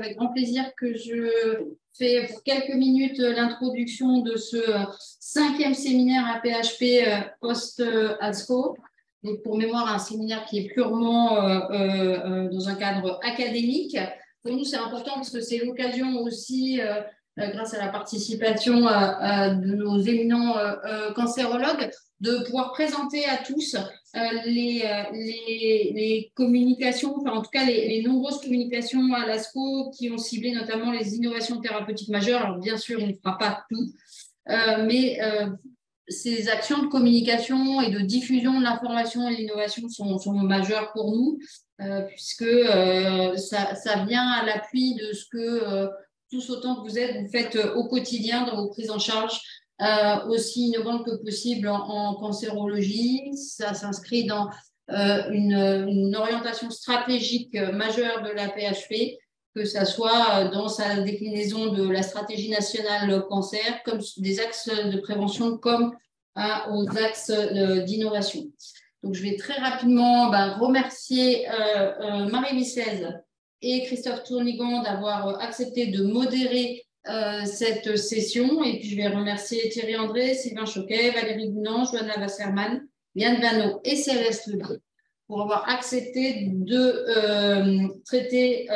avec grand plaisir que je fais pour quelques minutes l'introduction de ce 5e séminaire APHP post-ASCO. Donc, pour mémoire, un séminaire qui est purement dans un cadre académique. Pour nous, c'est important parce que c'est l'occasion aussi, grâce à la participation de nos éminents cancérologues, de pouvoir présenter à tous les communications, enfin en tout cas les nombreuses communications à l'ASCO qui ont ciblé notamment les innovations thérapeutiques majeures. Alors bien sûr, on ne fera pas tout, mais ces actions de communication et de diffusion de l'information et de l'innovation sont majeures pour nous, puisque ça vient à l'appui de ce que tous autant que vous faites au quotidien dans vos prises en charge, aussi innovantes que possible en cancérologie. Ça s'inscrit dans une orientation stratégique majeure de la PHP, que ce soit dans sa déclinaison de la stratégie nationale cancer, comme des axes de prévention, comme aux axes d'innovation. Donc, je vais très rapidement remercier Marie Viclez et Christophe Tournigan d'avoir accepté de modérer cette session. Et puis, je vais remercier Thierry André, Sylvain Choquet, Valérie Dunant, Joanna Wasserman, Yann Vanneau et Céleste Lebrun pour avoir accepté de traiter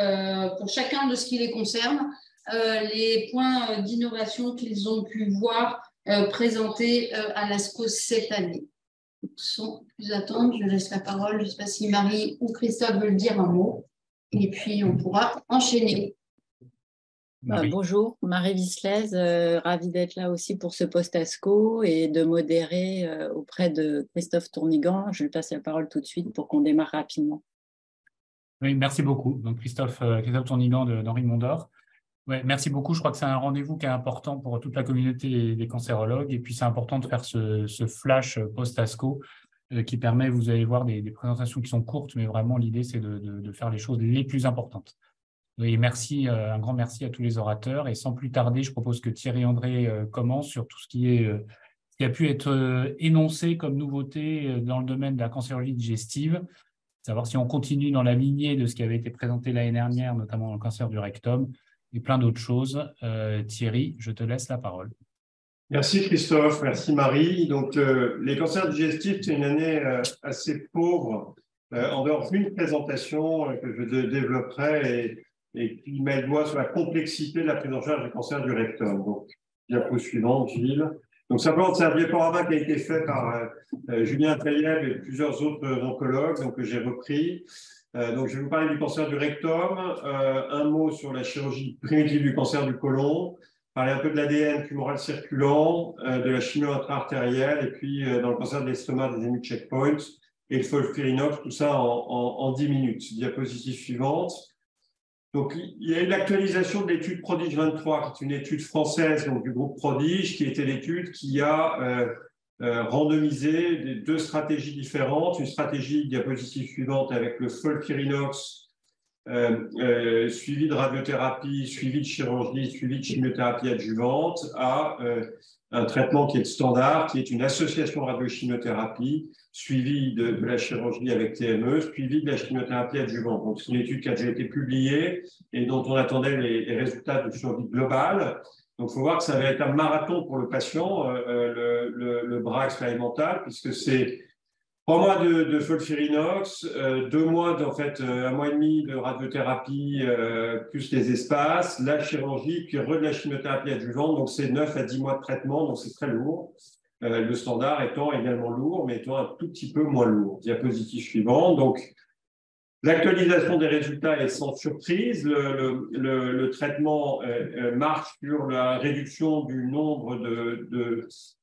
pour chacun de ce qui les concerne les points d'innovation qu'ils ont pu voir présentés à l'ASCO cette année. Sans plus attendre, je laisse la parole. Je ne sais pas si Marie ou Christophe veulent dire un mot. Et puis, on pourra enchaîner. Bonjour, Marie Viclez, ravie d'être là aussi pour ce post-ASCO et de modérer auprès de Christophe Tournigan. Je lui passe la parole tout de suite pour qu'on démarre rapidement. Oui, merci beaucoup. Donc, Christophe Tournigan d'Henri Mondor. Ouais, merci beaucoup. Je crois que c'est un rendez-vous qui est important pour toute la communauté des cancérologues. Et puis, c'est important de faire ce flash post-ASCO qui permet, vous allez voir, des présentations qui sont courtes, mais vraiment, l'idée, c'est de faire les choses les plus importantes. Et merci, un grand merci à tous les orateurs. Et sans plus tarder, je propose que Thierry André commence sur tout ce qui a pu être énoncé comme nouveauté dans le domaine de la cancérologie digestive. Savoir si on continue dans la lignée de ce qui avait été présenté l'année dernière, notamment dans le cancer du rectum et plein d'autres choses. Thierry, je te laisse la parole. Merci Christophe, merci Marie. Donc, les cancers digestifs, c'est une année assez pauvre, en dehors d'une présentation que je développerai et qui met le doigt sur la complexité de la prise en charge du cancer du rectum. Donc, diapo suivante, Gilles. Donc, simplement, c'est un diaporama qui a été fait par Julien Taillev et plusieurs autres oncologues, donc, que j'ai repris. Donc, je vais vous parler du cancer du rectum, un mot sur la chirurgie primitive du cancer du côlon, parler un peu de l'ADN tumoral circulant, de la chimio intra-artérielle, et puis dans le cancer de l'estomac, des checkpoints, et le FOLFIRINOX, tout ça en 10 minutes. Diapositive suivante. Donc, il y a eu l'actualisation de l'étude Prodige 23, qui est une étude française donc, du groupe Prodige, qui était l'étude qui a randomisé deux stratégies différentes. Une stratégie, diapositive suivante, avec le FOLFIRINOX, suivi de radiothérapie, suivi de chirurgie, suivi de chimiothérapie adjuvante, à un traitement qui est standard, qui est une association de radiochimiothérapie, suivi de la chirurgie avec TME, suivi de la chimiothérapie adjuvante. Donc, c'est une étude qui a déjà été publiée et dont on attendait les résultats de survie globale. Donc, il faut voir que ça va être un marathon pour le patient, le bras expérimental, puisque c'est 3 mois de FOLFIRINOX, 2 mois, en fait, 1 mois et demi de radiothérapie, plus les espaces, la chirurgie, puis de la chimiothérapie adjuvante. Donc, c'est 9 à 10 mois de traitement, donc c'est très lourd. Le standard étant également lourd, mais étant un tout petit peu moins lourd. Diapositive suivante. Donc, l'actualisation des résultats est sans surprise. Le traitement marche sur la réduction du nombre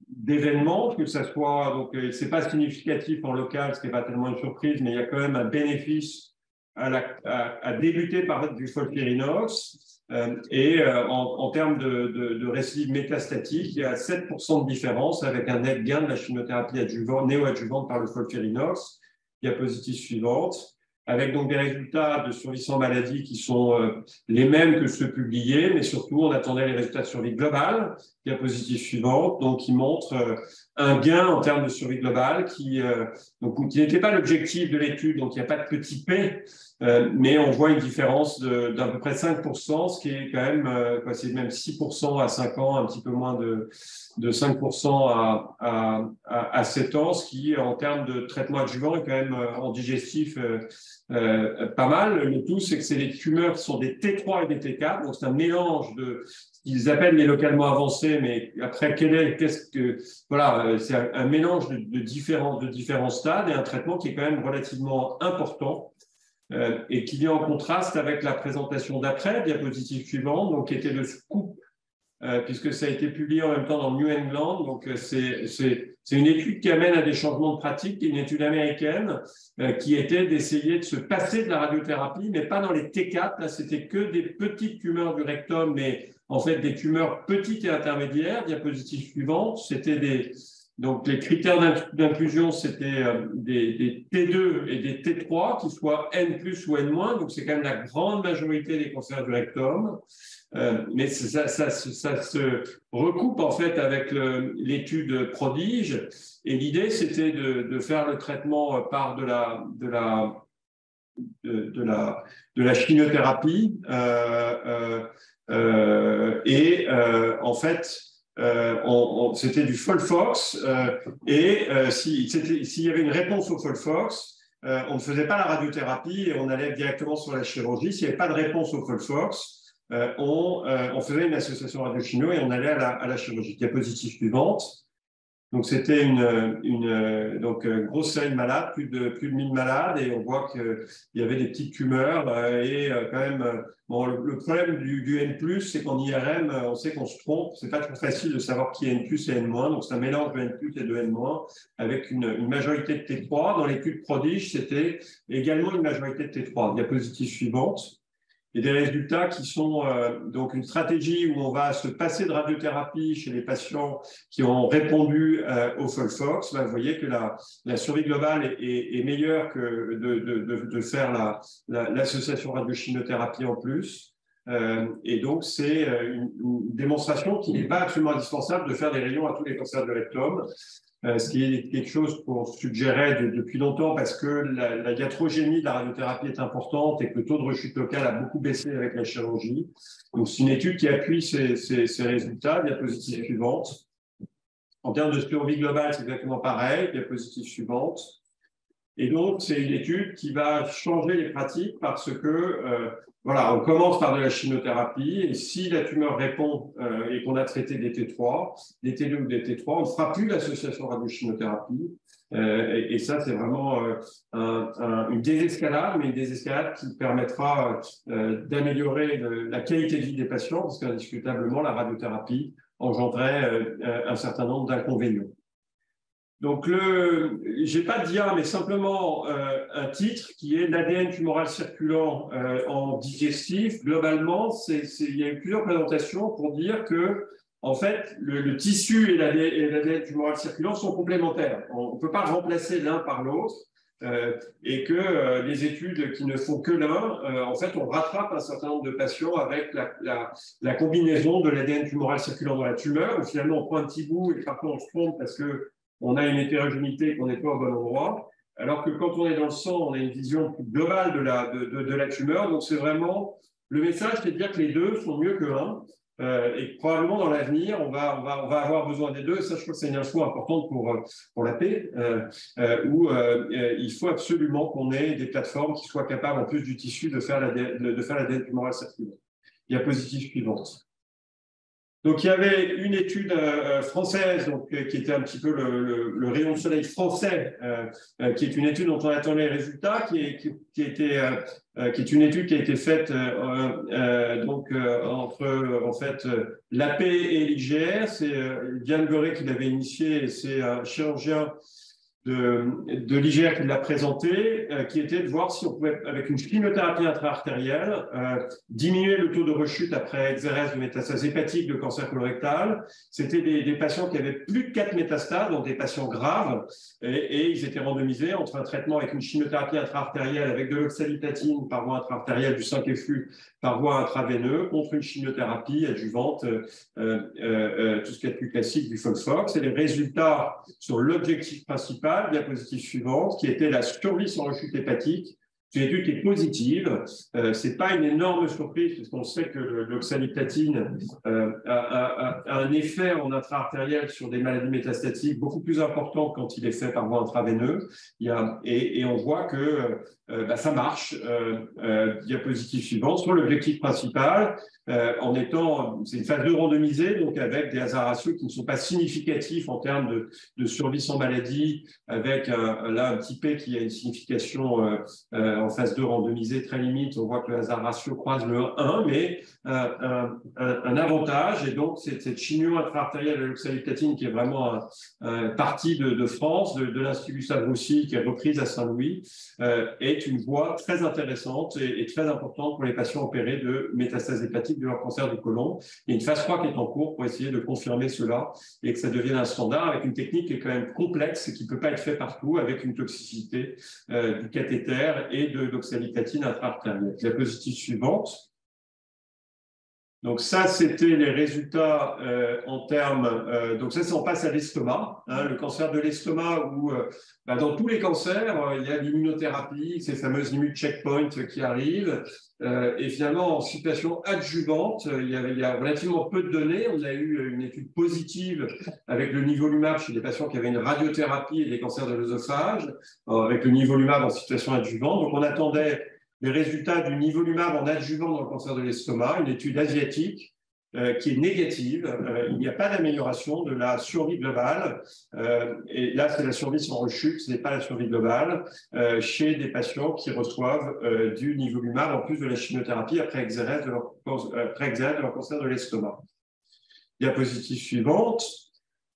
d'événements, que ce soit, donc, c'est pas significatif en local, ce qui n'est pas tellement une surprise, mais il y a quand même un bénéfice à débuter par du FOLFIRINOX. Et en termes de récidive métastatique, il y a 7% de différence avec un net gain de la chimiothérapie néoadjuvante par le FOLFIRINOX. Diapositive suivante. Avec donc des résultats de survie sans maladie qui sont les mêmes que ceux publiés, mais surtout on attendait les résultats de survie globale, diapositive suivante, donc qui montrent un gain en termes de survie globale qui n'était pas l'objectif de l'étude, donc il n'y a pas de petit p, mais on voit une différence d'à peu près 5%, ce qui est quand même, c'est même 6% à 5 ans, un petit peu moins de 5% à 7 ans, ce qui, en termes de traitement adjuvant, est quand même en digestif pas mal. Le tout, c'est que c'est des tumeurs qui sont des T3 et des T4, donc c'est un mélange de ce qu'ils appellent les localement avancés, mais après, voilà, c'est un mélange de différents stades et un traitement qui est quand même relativement important. Et qui vient en contraste avec la présentation d'après, diapositive suivante, donc qui était le scoop, puisque ça a été publié en même temps dans New England. Donc, c'est une étude qui amène à des changements de pratique, une étude américaine qui était d'essayer de se passer de la radiothérapie, mais pas dans les T4. Là, c'était que des petites tumeurs du rectum, mais en fait des tumeurs petites et intermédiaires. Diapositive suivante, c'était donc, les critères d'inclusion, c'était des T2 et des T3, qui soient N+, ou N-. Donc, c'est quand même la grande majorité des cancers du rectum. Mais ça se recoupe, en fait, avec l'étude Prodige. Et l'idée, c'était de faire le traitement par de la chimiothérapie. En fait, c'était du FOLFOX et s'il y avait une réponse au FOLFOX, on ne faisait pas la radiothérapie et on allait directement sur la chirurgie. S'il n'y avait pas de réponse au FOLFOX, on faisait une association radiochimio et on allait à la chirurgie. Diapositive suivante. Donc, c'était une grosse série de malades, plus de 1000 malades, et on voit qu'il y avait des petites tumeurs. Quand même, bon, le problème du N+, c'est qu'en IRM, on sait qu'on se trompe. C'est pas trop facile de savoir qui est N+, et N-. Donc, c'est un mélange de N+, et de N-, avec une majorité de T3. Dans l'étude Prodige, c'était également une majorité de T3. Diapositive suivante. Et des résultats qui sont donc une stratégie où on va se passer de radiothérapie chez les patients qui ont répondu au FOLFOX. Là, vous voyez que la survie globale est meilleure que de faire l'association radiochimiothérapie en plus. Et donc, c'est une démonstration qu'il n'est pas absolument indispensable de faire des rayons à tous les cancers du rectum. Ce qui est quelque chose qu'on suggérait depuis longtemps parce que la iatrogénie de la radiothérapie est importante et que le taux de rechute locale a beaucoup baissé avec la chirurgie. Donc, c'est une étude qui appuie ces résultats. Diapositive suivante. En termes de survie globale, c'est exactement pareil. Diapositive suivante. Et donc, c'est une étude qui va changer les pratiques parce que, voilà, on commence par de la chimiothérapie et si la tumeur répond et qu'on a traité des T3, des T2 ou des T3, on ne fera plus l'association radiochimiothérapie. Et ça, c'est vraiment une désescalade, mais une désescalade qui permettra d'améliorer la qualité de vie des patients parce qu'indiscutablement, la radiothérapie engendrait un certain nombre d'inconvénients. Donc, je n'ai pas de dia, mais simplement un titre qui est l'ADN tumoral circulant en digestif. Globalement, il y a eu plusieurs présentations pour dire que, en fait, le tissu et l'ADN tumoral circulant sont complémentaires. On ne peut pas remplacer l'un par l'autre et que les études qui ne font que l'un, en fait, on rattrape un certain nombre de patients avec la combinaison de l'ADN tumoral circulant dans la tumeur, où finalement on prend un petit bout et parfois on se trompe parce qu'on a une hétérogénéité qu'on n'est pas au bon endroit, alors que quand on est dans le sang, on a une vision plus globale de la tumeur. Donc, c'est vraiment le message, c'est de dire que les deux sont mieux que l'un. Et probablement dans l'avenir, on va avoir besoin des deux. Et ça, je crois que c'est une info importante pour la paix, où il faut absolument qu'on ait des plateformes qui soient capables, en plus du tissu, de faire l'ADN tumoral circulant. Diapositive suivante. Donc, il y avait une étude française qui était un petit peu le rayon de soleil français, qui est une étude dont on attend les résultats, qui est une étude qui a été faite entre en fait l'AP et l'IGR. C'est Diane Goré qui l'avait initié et c'est un chirurgien de l'IGR qui l'a présenté, qui était de voir si on pouvait, avec une chimiothérapie intra-artérielle, diminuer le taux de rechute après exérèse de métastases hépatiques de cancer colorectal. C'était des patients qui avaient plus de 4 métastases, donc des patients graves, et ils étaient randomisés entre un traitement avec une chimiothérapie intra-artérielle avec de l'oxalitatine par voie intra-artérielle, du 5-FU par voie intraveineuse, contre une chimiothérapie adjuvante, tout ce qui est plus classique du FOLFOX. Et les résultats sur l'objectif principal, diapositive suivante, qui était la survie sans rechute hépatique. C'est une étude qui est positive. Ce n'est pas une énorme surprise, parce qu'on sait que l'oxalitatine a un effet en intra-artériel sur des maladies métastatiques beaucoup plus important quand il est fait par voie intraveineuse. Et on voit que ça marche. Diapositive suivante, sur l'objectif principal, c'est une phase 2 randomisée, donc avec des hasards ratios qui ne sont pas significatifs en termes de survie sans maladie, avec là un petit P qui a une signification en phase 2 randomisée très limite. On voit que le hasard ratio croise le 1, mais un avantage. Et donc, cette chimio intra-artérielle de l'oxalitatine, qui est vraiment partie de France, de l'Institut Gustave Roussy, qui est reprise à Saint-Louis, est une voie très intéressante et très importante pour les patients opérés de métastases hépatiques de leur cancer du côlon. Il y a une phase 3 qui est en cours pour essayer de confirmer cela et que ça devienne un standard avec une technique qui est quand même complexe et qui ne peut pas être faite partout, avec une toxicité du cathéter et de l'oxalitatine intra-artérielle. Diapositive suivante. Donc ça, c'était les résultats en termes... donc ça, on passe à l'estomac, le cancer de l'estomac où dans tous les cancers, il y a l'immunothérapie, ces fameuses immunocheckpoints qui arrivent. Et finalement, en situation adjuvante, il y a relativement peu de données. On a eu une étude positive avec le nivolumab chez des patients qui avaient une radiothérapie et des cancers de l'œsophage, avec le nivolumab en situation adjuvante. Donc on attendait les résultats du nivolumab en adjuvant dans le cancer de l'estomac, une étude asiatique qui est négative. Il n'y a pas d'amélioration de la survie globale. Et là, c'est la survie sans rechute, ce n'est pas la survie globale, chez des patients qui reçoivent du nivolumab en plus de la chimiothérapie après exérèse de leur cancer de l'estomac. Diapositive suivante.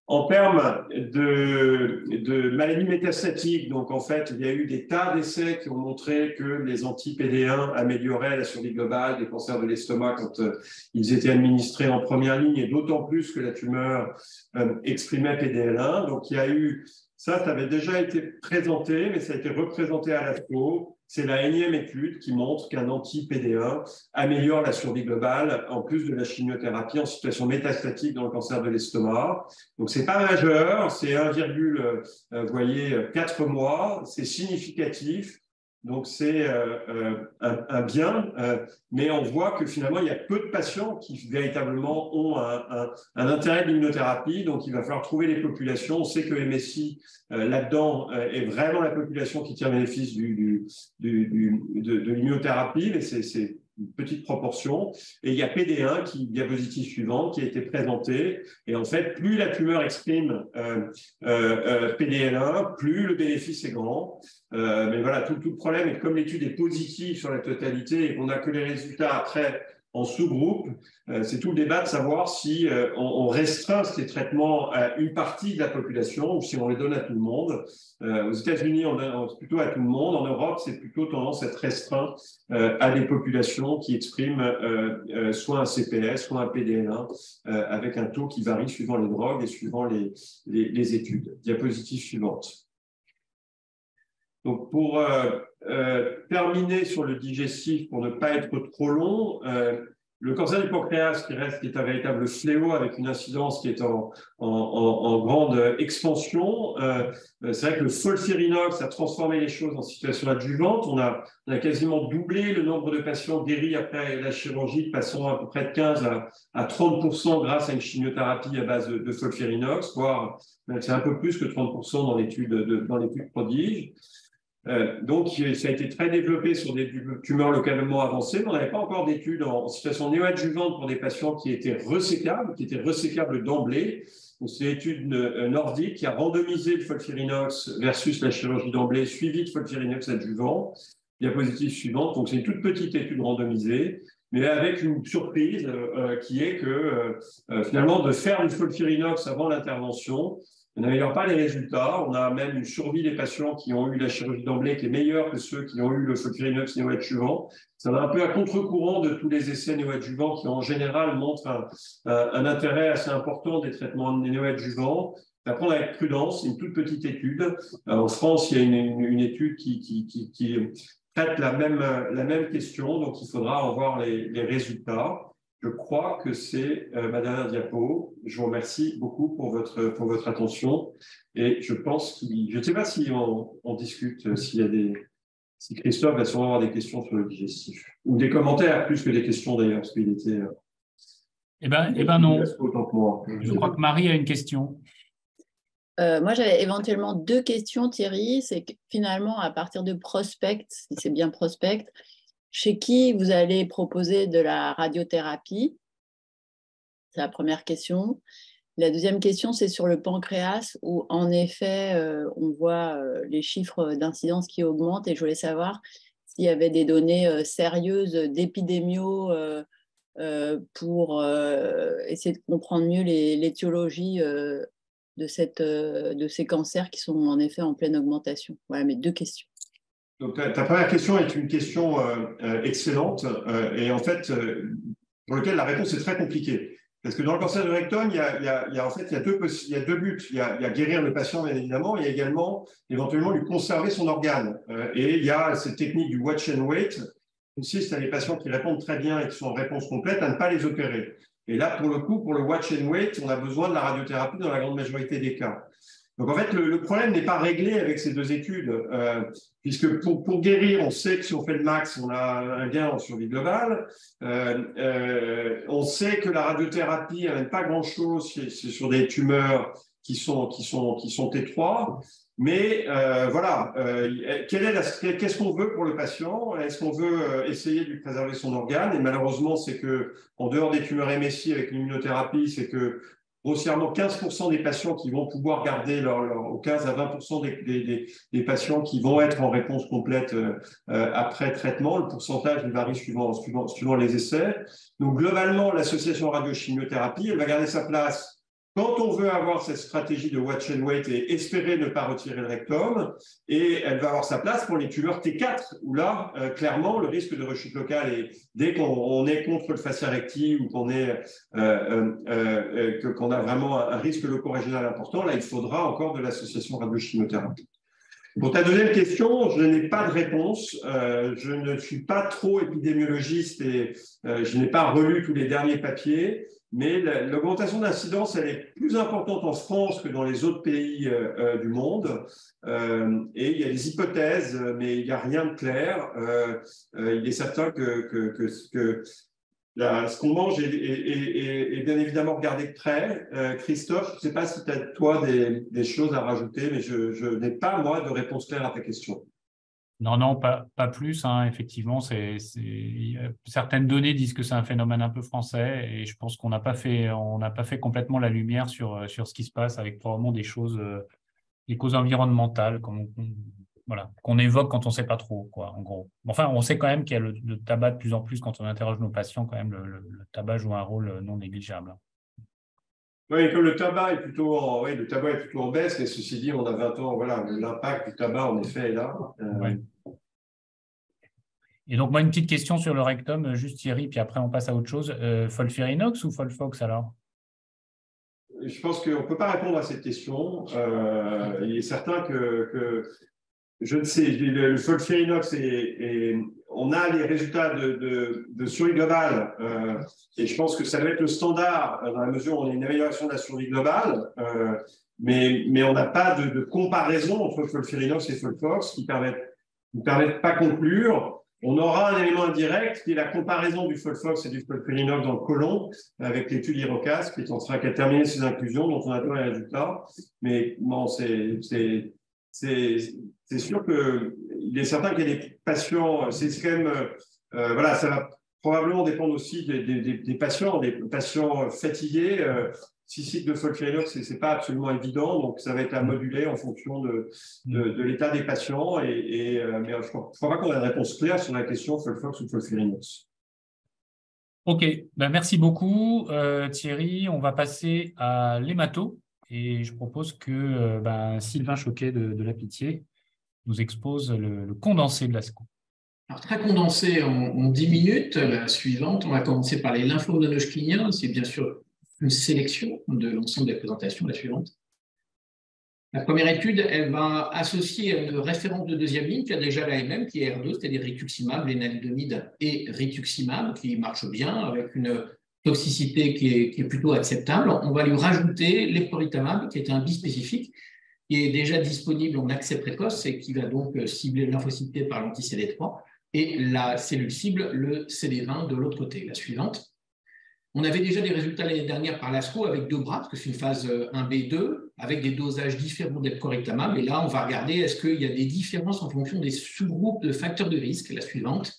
En termes de maladies métastatiques, donc en fait, il y a eu des tas d'essais qui ont montré que les anti-PD1 amélioraient la survie globale des cancers de l'estomac quand ils étaient administrés en première ligne, et d'autant plus que la tumeur exprimait PDL1. Donc il y a eu, ça avait déjà été présenté, mais ça a été représenté à l'ASCO. C'est la énième étude qui montre qu'un anti-PD1 améliore la survie globale en plus de la chimiothérapie en situation métastatique dans le cancer de l'estomac. Donc, ce n'est pas majeur, c'est 1,4 mois, c'est significatif. Donc, c'est un bien, mais on voit que finalement, il y a peu de patients qui véritablement ont un intérêt de l'immunothérapie. Donc, il va falloir trouver les populations. On sait que MSI, là-dedans, est vraiment la population qui tire bénéfice de l'immunothérapie, mais c'est une petite proportion. Et il y a PD1, diapositive suivante, qui a été présenté. Et en fait, plus la tumeur exprime PDL1, plus le bénéfice est grand. Mais voilà, tout le problème est que comme l'étude est positive sur la totalité et qu'on n'a que les résultats après en sous-groupe, c'est tout le débat de savoir si on restreint ces traitements à une partie de la population ou si on les donne à tout le monde. Aux États-Unis, c'est plutôt à tout le monde. En Europe, c'est plutôt tendance à être restreint à des populations qui expriment soit un CPS, soit un PDL1, avec un taux qui varie suivant les drogues et suivant les études. Diapositive suivante. Donc, pour terminer sur le digestif, pour ne pas être trop long, le cancer du pancréas qui est un véritable fléau avec une incidence qui est en grande expansion. C'est vrai que le FOLFIRINOX a transformé les choses en situation adjuvante. On a quasiment doublé le nombre de patients guéris après la chirurgie, passant à peu près de 15 à 30% grâce à une chimiothérapie à base de FOLFIRINOX, voire c'est un peu plus que 30% dans l'étude prodige. Donc, ça a été très développé sur des tumeurs localement avancées, mais on n'avait pas encore d'études en situation néoadjuvante pour des patients qui étaient resécables d'emblée. C'est l'étude nordique qui a randomisé le FOLFIRINOX versus la chirurgie d'emblée, suivie de FOLFIRINOX adjuvant. Diapositive suivante. Donc, c'est une toute petite étude randomisée, mais avec une surprise qui est que finalement, de faire du FOLFIRINOX avant l'intervention on n'améliore pas les résultats. On a même une survie des patients qui ont eu la chirurgie d'emblée qui est meilleure que ceux qui ont eu le FOLFIRINOX néoadjuvant. Ça va un peu à contre-courant de tous les essais néoadjuvants qui, en général, montrent un intérêt assez important des traitements néoadjuvants. À prendre avec prudence, une toute petite étude. En France, il y a une étude qui traite la même question, donc il faudra en voir les résultats. Je crois que c'est ma dernière diapo. Je vous remercie beaucoup pour votre attention. Et je pense je ne sais pas si on discute, si Christophe va sûrement avoir des questions sur le digestif. Ou des commentaires, plus que des questions d'ailleurs, parce qu'il était… Eh ben non. Autant que moi. Je crois que Marie a une question. Moi, j'avais éventuellement 2 questions, Thierry. C'est que finalement, à partir de Prospect, si c'est bien Prospect, chez qui vous allez proposer de la radiothérapie? C'est la première question. La deuxième question, c'est sur le pancréas, où en effet, on voit les chiffres d'incidence qui augmentent. Et je voulais savoir s'il y avait des données sérieuses d'épidémio pour essayer de comprendre mieux l'étiologie de ces cancers qui sont en effet en pleine augmentation. Voilà mes 2 questions. Donc, ta première question est une question excellente et en fait, pour laquelle la réponse est très compliquée. Parce que dans le cancer du rectum, il y a deux buts. Il y a guérir le patient, bien évidemment, et il y a également, éventuellement, lui conserver son organe. Et il y a cette technique du watch and wait, qui consiste à les patients qui répondent très bien et qui sont en réponse complète, à ne pas les opérer. Et là, pour le coup, pour le watch and wait, on a besoin de la radiothérapie dans la grande majorité des cas. Donc, en fait, le problème n'est pas réglé avec ces 2 études, puisque pour guérir, on sait que si on fait le max, on a un gain en survie globale. On sait que la radiothérapie n'amène pas grand-chose sur des tumeurs qui sont T3. Mais voilà, qu'est-ce qu'on veut pour le patient? Est-ce qu'on veut essayer de lui préserver son organe? Et malheureusement, c'est que en dehors des tumeurs MSI avec l'immunothérapie, c'est que grossièrement 15% des patients qui vont pouvoir garder 15 à 20% des patients qui vont être en réponse complète après traitement. Le pourcentage il varie suivant les essais. Donc globalement, l'association radiochimiothérapie, elle va garder sa place quand on veut avoir cette stratégie de watch and wait et espérer ne pas retirer le rectum, et elle va avoir sa place pour les tumeurs T4, où là, clairement, le risque de rechute locale est, dès qu'on est contre le fascia recti ou qu'on a vraiment un risque loco-régional important, là, il faudra encore de l'association radiochimiothérapie. Pour ta deuxième question, je n'ai pas de réponse. Je ne suis pas trop épidémiologiste et je n'ai pas relu tous les derniers papiers. Mais l'augmentation d'incidence, elle est plus importante en France que dans les autres pays du monde. Et il y a des hypothèses, mais il n'y a rien de clair. Il est certain que ce qu'on mange est bien évidemment regardé de près. Christophe, je ne sais pas si tu as, toi, des choses à rajouter, mais je n'ai pas, moi, de réponse claire à ta question. Non, pas plus. Hein. Effectivement, certaines données disent que c'est un phénomène un peu français et je pense qu'on n'a pas fait complètement la lumière sur ce qui se passe avec probablement des causes environnementales qu'on évoque quand on ne sait pas trop, quoi, en gros. Enfin, on sait quand même qu'il y a le tabac de plus en plus quand on interroge nos patients, quand même, le tabac joue un rôle non négligeable. Oui, comme le tabac est plutôt en baisse, mais ceci dit, on a 20 ans, voilà, l'impact du tabac, en effet, est là. Ouais. Et donc, moi, une petite question sur le rectum, juste Thierry, puis après, on passe à autre chose. FOLFIRINOX ou FOLFOX, alors? Je pense qu'on ne peut pas répondre à cette question. Il est certain que je ne sais, le FOLFIRINOX on a les résultats de survie globale et je pense que ça doit être le standard dans la mesure où on a une amélioration de la survie globale, mais on n'a pas de comparaison entre FOLFIRINOX et FOLFOX qui ne permettent pas conclure. On aura un élément indirect qui est la comparaison du FOLFOX et du FOLFIRINOX dans le côlon avec l'étude IROCAS qui a terminé ses inclusions dont on attend les résultats. Mais bon, c'est sûr qu'il est certain qu'il y a des patients, c'est quand même, voilà, ça va probablement dépendre aussi des patients fatigués. 6 cycles de FOLFIRINOX, ce n'est pas absolument évident, donc ça va être à moduler en fonction de l'état des patients. Mais je ne crois pas qu'on ait une réponse claire sur la question FOLFOX ou FOLFIRINOX. OK, merci beaucoup Thierry. On va passer à l'hémato. Et je propose que Sylvain Choquet de La Pitié nous expose le condensé de l'ASCO. Alors, très condensé en 10 minutes, la suivante, on va commencer par les lymphomes non-Hodgkiniens. C'est bien sûr une sélection de l'ensemble des présentations, la suivante. La première étude, elle va associer une référence de deuxième ligne qui a déjà l'AMM, qui est R2, c'est-à-dire rituximab, lénaludomide et rituximab, qui marche bien avec une toxicité qui est plutôt acceptable. On va lui rajouter l'epcoritamab, qui est un bispécifique, qui est déjà disponible en accès précoce et qui va donc cibler le lymphocyte T par l'anti-CD3 et la cellule cible, le CD20 de l'autre côté. La suivante. On avait déjà des résultats l'année dernière par l'ASCO avec 2 bras, parce que c'est une phase 1B2, avec des dosages différents d'epcoritamab. Et là, on va regarder est-ce qu'il y a des différences en fonction des sous-groupes de facteurs de risque. La suivante.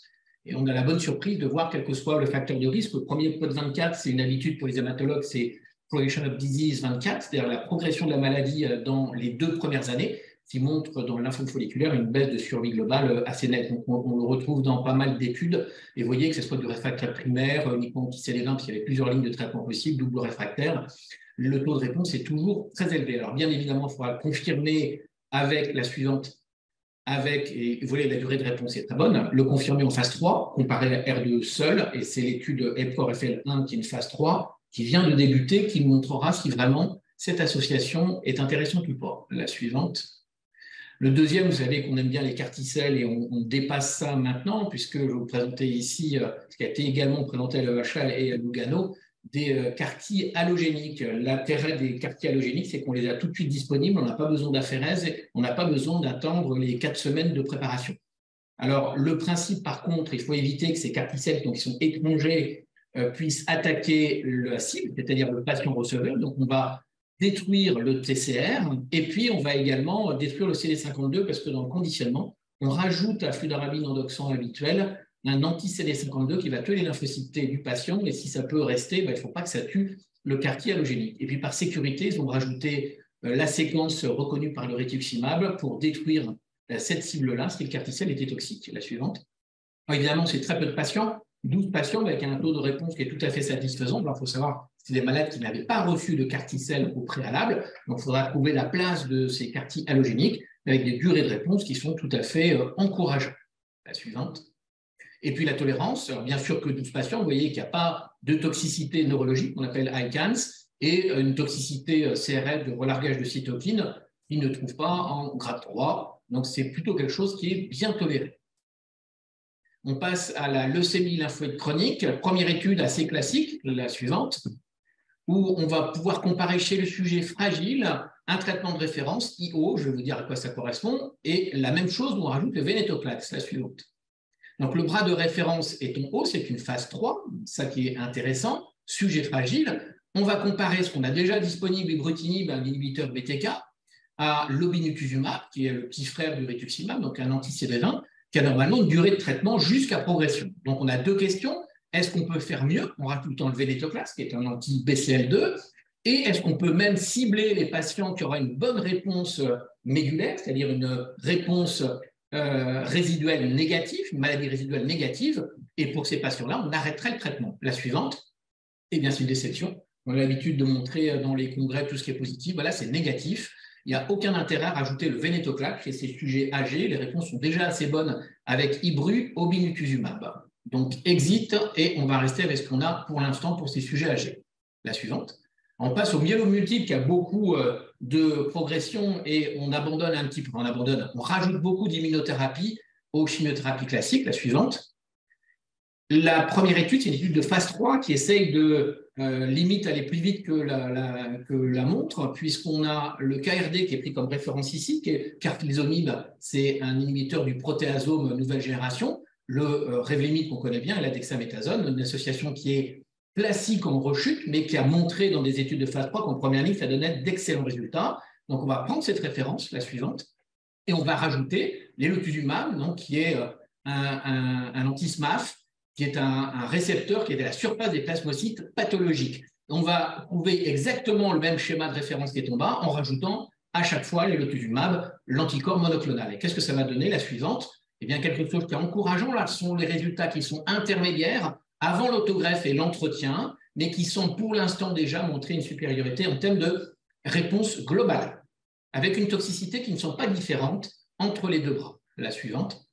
Et on a la bonne surprise de voir quel que soit le facteur de risque. Le premier POD 24, c'est une habitude pour les hématologues, c'est Progression of Disease 24, c'est-à-dire la progression de la maladie dans les 2 premières années, qui montre dans le lymphome folliculaire une baisse de survie globale assez nette. Donc, on le retrouve dans pas mal d'études. Et vous voyez que ce soit du réfractaire primaire, uniquement anti-CD20, parce qu'il y avait plusieurs lignes de traitement possibles, double réfractaire, le taux de réponse est toujours très élevé. Alors, bien évidemment, il faudra le confirmer avec la suivante, et vous voyez, la durée de réponse est très bonne, le confirmer en phase 3, comparé à R2 seul, et c'est l'étude EPCOR-FL1 qui est une phase 3, qui vient de débuter, qui montrera si vraiment cette association est intéressante ou pas. La suivante. Le deuxième, vous savez qu'on aime bien les CAR-T-cells et on dépasse ça maintenant, puisque je vais vous présenter ici, ce qui a été également présenté à l'EHA et à Lugano, des CAR-T allogéniques. L'intérêt des CAR-T allogéniques, c'est qu'on les a tout de suite disponibles, on n'a pas besoin d'aphérèse, on n'a pas besoin d'attendre les 4 semaines de préparation. Alors, le principe, par contre, il faut éviter que ces CAR-T-cells qui sont étrangers puissent attaquer la cible, c'est-à-dire le patient receveur. Donc, on va détruire le TCR et puis on va également détruire le CD52 parce que dans le conditionnement, on rajoute à fludarabine endoxant habituel un anti-CD52 qui va tuer les lymphocytes T du patient et si ça peut rester, il ne faut pas que ça tue le CAR-T allogénique. Et puis par sécurité, ils ont rajouté la séquence reconnue par le rituximab pour détruire cette cible-là, si le CAR-T-cell était toxique. La suivante. Alors, évidemment, c'est très peu de patients, 12 patients avec un taux de réponse qui est tout à fait satisfaisant. Il faut savoir c'est des malades qui n'avaient pas reçu de CAR-T-cell au préalable. Donc, il faudra trouver la place de ces CAR-T allogéniques avec des durées de réponse qui sont tout à fait encourageantes. La suivante. Et puis, la tolérance. Alors, bien sûr que 12 patients, vous voyez qu'il n'y a pas de toxicité neurologique, qu'on appelle ICANS, et une toxicité CRF de relargage de cytokine qui ne trouve pas en grade 3. Donc, c'est plutôt quelque chose qui est bien toléré. On passe à la leucémie lymphoïde chronique. Première étude assez classique, la suivante, où on va pouvoir comparer chez le sujet fragile un traitement de référence, IO, je vais vous dire à quoi ça correspond, et la même chose, on rajoute le vénétoclax, la suivante. Donc, le bras de référence est en haut, c'est une phase 3, ça qui est intéressant, sujet fragile. On va comparer ce qu'on a déjà disponible, ibrutinib, un inhibiteur BTK, à l'obinutuzumab, qui est le petit frère du rituximab, donc un anti-CD20, qui a normalement une durée de traitement jusqu'à progression. Donc, on a 2 questions. Est-ce qu'on peut faire mieux en rajoutant le vénétoclax, qui est un anti-BCL2, et est-ce qu'on peut même cibler les patients qui auront une bonne réponse médulaire, c'est-à-dire une réponse résiduelle négative, une maladie résiduelle négative, et pour ces patients-là, on arrêterait le traitement. La suivante, eh bien, c'est une déception. On a l'habitude de montrer dans les congrès tout ce qui est positif. Voilà, c'est négatif. Il n'y a aucun intérêt à rajouter le vénétoclax chez ces sujets âgés. Les réponses sont déjà assez bonnes avec ibru, obinutuzumab. Donc, exit, et on va rester avec ce qu'on a pour l'instant pour ces sujets âgés. La suivante. On passe au myélomultiple qui a beaucoup de progression et on abandonne un petit peu, on rajoute beaucoup d'immunothérapie aux chimiothérapies classiques. La suivante. La première étude, c'est une étude de phase 3 qui essaye de limite aller plus vite que la montre, puisqu'on a le KRD qui est pris comme référence ici, qui est carfilzomib, c'est un inhibiteur du protéasome nouvelle génération, le Revlimid qu'on connaît bien, et la dexaméthasone, une association qui est classique en rechute, mais qui a montré dans des études de phase 3 qu'en première ligne, ça donnait d'excellents résultats. Donc, on va prendre cette référence, la suivante, et on va rajouter l'elotuzumab, donc, qui est un anti-SMAF, qui est un récepteur qui est à la surface des plasmocytes pathologiques. On va trouver exactement le même schéma de référence qui est en bas en rajoutant à chaque fois l'elotuzumab, l'anticorps monoclonal. Et qu'est-ce que ça va donner, la suivante? Eh bien, quelque chose qui est encourageant, là, ce sont les résultats qui sont intermédiaires avant l'autogreffe et l'entretien, mais qui sont pour l'instant déjà montrés une supériorité en termes de réponse globale, avec une toxicité qui ne sont pas différentes entre les deux bras. La suivante.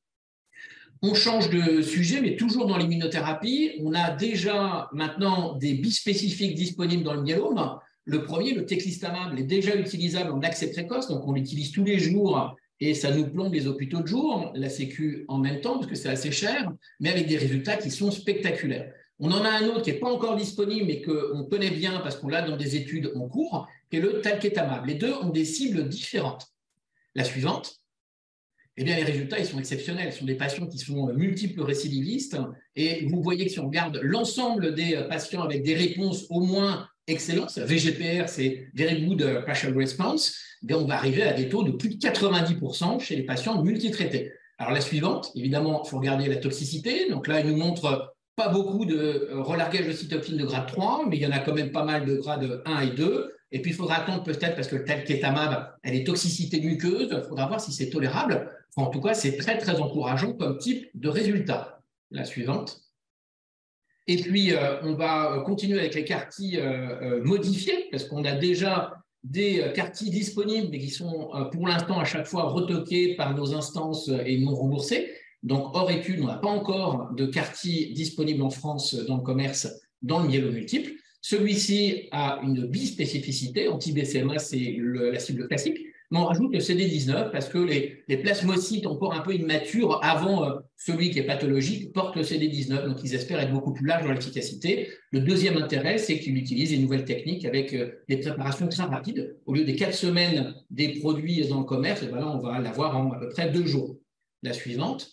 On change de sujet, mais toujours dans l'immunothérapie. On a déjà maintenant des bispécifiques disponibles dans le myélome. Le premier, le teclistamab, est déjà utilisable en accès précoce, donc on l'utilise tous les jours et ça nous plombe les hôpitaux de jour, la Sécu en même temps, parce que c'est assez cher, mais avec des résultats qui sont spectaculaires. On en a un autre qui n'est pas encore disponible, mais qu'on connaît bien parce qu'on l'a dans des études en cours, qui est le talquetamab. Les deux ont des cibles différentes. La suivante. Eh bien, les résultats, ils sont exceptionnels. Ce sont des patients qui sont multiples récidivistes. Et vous voyez que si on regarde l'ensemble des patients avec des réponses au moins excellentes, VGPR, c'est Very Good Partial Response, eh on va arriver à des taux de plus de 90% chez les patients multitraités. Alors, la suivante, évidemment, il faut regarder la toxicité. Donc là, il nous montre pas beaucoup de relargage de cytokines de grade 3, mais il y en a quand même pas mal de grade 1 et 2. Et puis, il faudra attendre peut-être, parce que le talquetamab, elle est toxicité muqueuse, il faudra voir si c'est tolérable. En tout cas, c'est très, très encourageant comme type de résultat. La suivante. Et puis, on va continuer avec les CAR-T modifiés, parce qu'on a déjà des CAR-T disponibles, mais qui sont pour l'instant à chaque fois retoqués par nos instances et non remboursés. Donc, hors étude, on n'a pas encore de CAR-T disponible en France dans le commerce, dans le myélome multiple. Celui-ci a une bispécificité, anti-BCMA, c'est la cible classique, mais on rajoute le CD19 parce que les plasmocytes encore un peu immatures avant celui qui est pathologique portent le CD19, donc ils espèrent être beaucoup plus larges dans l'efficacité. Le deuxième intérêt, c'est qu'ils utilisent des nouvelles techniques avec des préparations très rapides. Au lieu des 4 semaines des produits dans le commerce, et ben là, on va l'avoir en à peu près 2 jours. La suivante.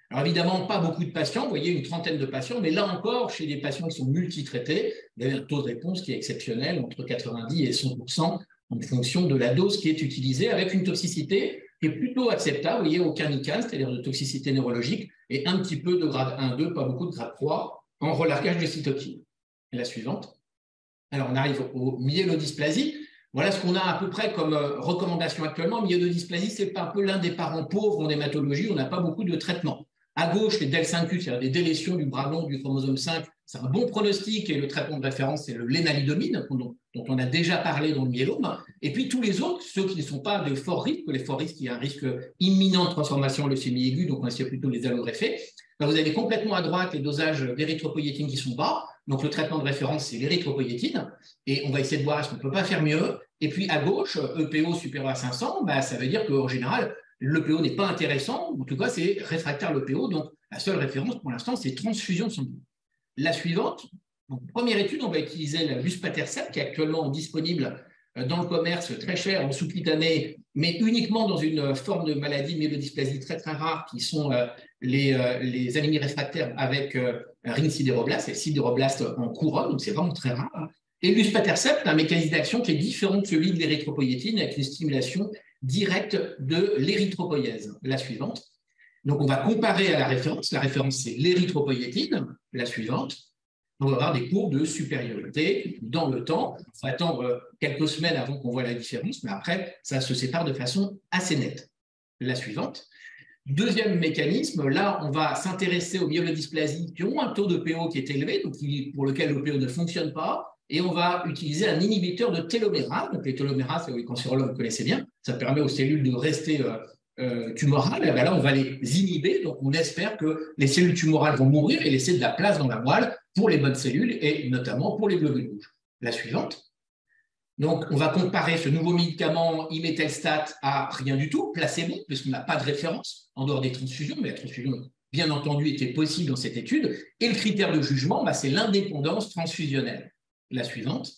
Alors évidemment, pas beaucoup de patients, vous voyez une trentaine de patients, mais là encore, chez des patients qui sont multitraités, il y a un taux de réponse qui est exceptionnel, entre 90 et 100%, en fonction de la dose qui est utilisée, avec une toxicité qui est plutôt acceptable, vous voyez, aucun ICANS, c'est-à-dire de toxicité neurologique, et un petit peu de grade 1-2, pas beaucoup de grade 3, en relargage de cytokines. La suivante. Alors on arrive aux myélodysplasies. Voilà ce qu'on a à peu près comme recommandation actuellement. Myélodysplasie, c'est un peu l'un des parents pauvres en hématologie, on n'a pas beaucoup de traitements. À gauche, les DEL5Q, c'est-à-dire des délétions du bras long du chromosome 5, c'est un bon pronostic et le traitement de référence, c'est le lénalidomide, dont on a déjà parlé dans le myélome. Et puis tous les autres, ceux qui ne sont pas de fort risque, les forts risques, il y a un risque imminent de transformation en leucémie aiguë, donc on essaie plutôt les allogreffés. Vous avez complètement à droite les dosages d'érythropoïétine qui sont bas. Donc le traitement de référence, c'est l'érythropoïétine. Et on va essayer de voir est-ce qu'on ne peut pas faire mieux. Et puis à gauche, EPO supérieur à 500, ça veut dire qu'en général, l'EPO n'est pas intéressant, en tout cas, c'est réfractaire l'EPO. Donc, la seule référence pour l'instant, c'est transfusion sanguine. La suivante, donc, première étude, on va utiliser la luspatercept, qui est actuellement disponible dans le commerce, très cher, en sous-cutané, mais uniquement dans une forme de maladie myélodysplasie très, très rare, qui sont les anémies réfractaires avec ring sidéroblaste, et sidéroblaste en couronne, donc c'est vraiment très rare. Et luspatercept a un mécanisme d'action qui est différent de celui de l'érythropoïétine, avec une stimulation directe de l'érythropoïèse. La suivante. Donc, on va comparer à la référence. La référence, c'est l'érythropoïétine. La suivante. On va avoir des courbes de supériorité dans le temps. Il faut attendre quelques semaines avant qu'on voit la différence, mais après, ça se sépare de façon assez nette. La suivante. Deuxième mécanisme, là, on va s'intéresser aux myélodysplasies qui ont un taux de PO qui est élevé, donc pour lequel le PO ne fonctionne pas, et on va utiliser un inhibiteur de télomérase. Donc les télomérases, les cancérologues connaissez bien, ça permet aux cellules de rester tumorales. Et bien là, on va les inhiber, donc on espère que les cellules tumorales vont mourir et laisser de la place dans la moelle pour les bonnes cellules et notamment pour les globules rouges. La suivante. Donc, on va comparer ce nouveau médicament imetelstat à rien du tout, placebo, puisqu'on n'a pas de référence en dehors des transfusions, mais la transfusion, bien entendu, était possible dans cette étude. Et le critère de jugement, c'est l'indépendance transfusionnelle. La suivante.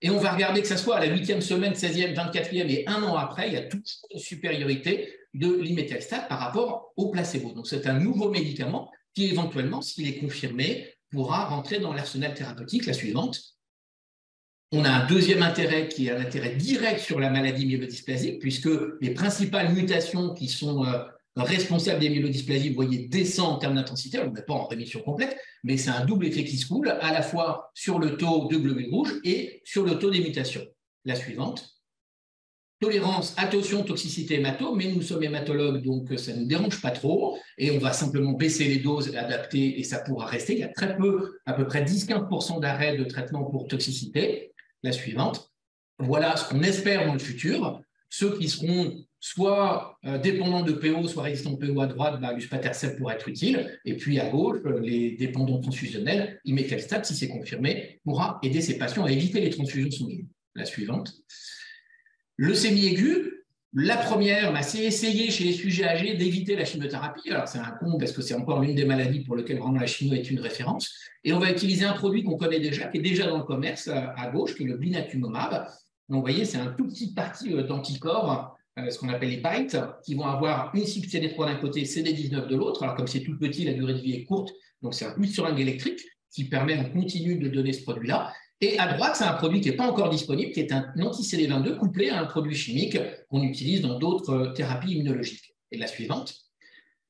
Et on va regarder que ce soit à la 8e semaine, 16e, 24e et un an après, il y a toujours une supériorité de l'imetelstat par rapport au placebo. Donc, c'est un nouveau médicament qui, éventuellement, s'il est confirmé, pourra rentrer dans l'arsenal thérapeutique. La suivante. On a un deuxième intérêt qui est un intérêt direct sur la maladie myélodysplasique, puisque les principales mutations qui sont responsables des myélodysplasies, vous voyez, descendent en termes d'intensité. On n'est pas en rémission complète, mais c'est un double effet qui se coule, à la fois sur le taux de globules rouges et sur le taux des mutations. La suivante. Tolérance, attention, toxicité hémato, mais nous sommes hématologues, donc ça ne nous dérange pas trop, et on va simplement baisser les doses adaptées, et ça pourra rester. Il y a très peu, à peu près 10-15% d'arrêt de traitement pour toxicité. La suivante. voilà ce qu'on espère dans le futur. Ceux qui seront soit dépendants de PO, soit résistants de PO à droite, luspatercept pourrait être utile. Et puis à gauche, les dépendants transfusionnels, imetelstat, si c'est confirmé, pourra aider ces patients à éviter les transfusions sanguines. La suivante. Leucémie aiguë, la première, c'est essayer chez les sujets âgés d'éviter la chimiothérapie. Alors c'est un con parce que c'est encore l'une des maladies pour lesquelles vraiment la chimio est une référence. Et on va utiliser un produit qu'on connaît déjà, qui est déjà dans le commerce à gauche, qui est le blinatumomab. Donc vous voyez, c'est un tout petit parti d'anticorps, ce qu'on appelle les BITE, qui vont avoir une cible CD3 d'un côté, CD19 de l'autre. Alors comme c'est tout petit, la durée de vie est courte, donc c'est une seringue électrique qui permet en continu de donner ce produit-là. Et à droite, c'est un produit qui n'est pas encore disponible, qui est un anti-CD22 couplé à un produit chimique qu'on utilise dans d'autres thérapies immunologiques. Et la suivante.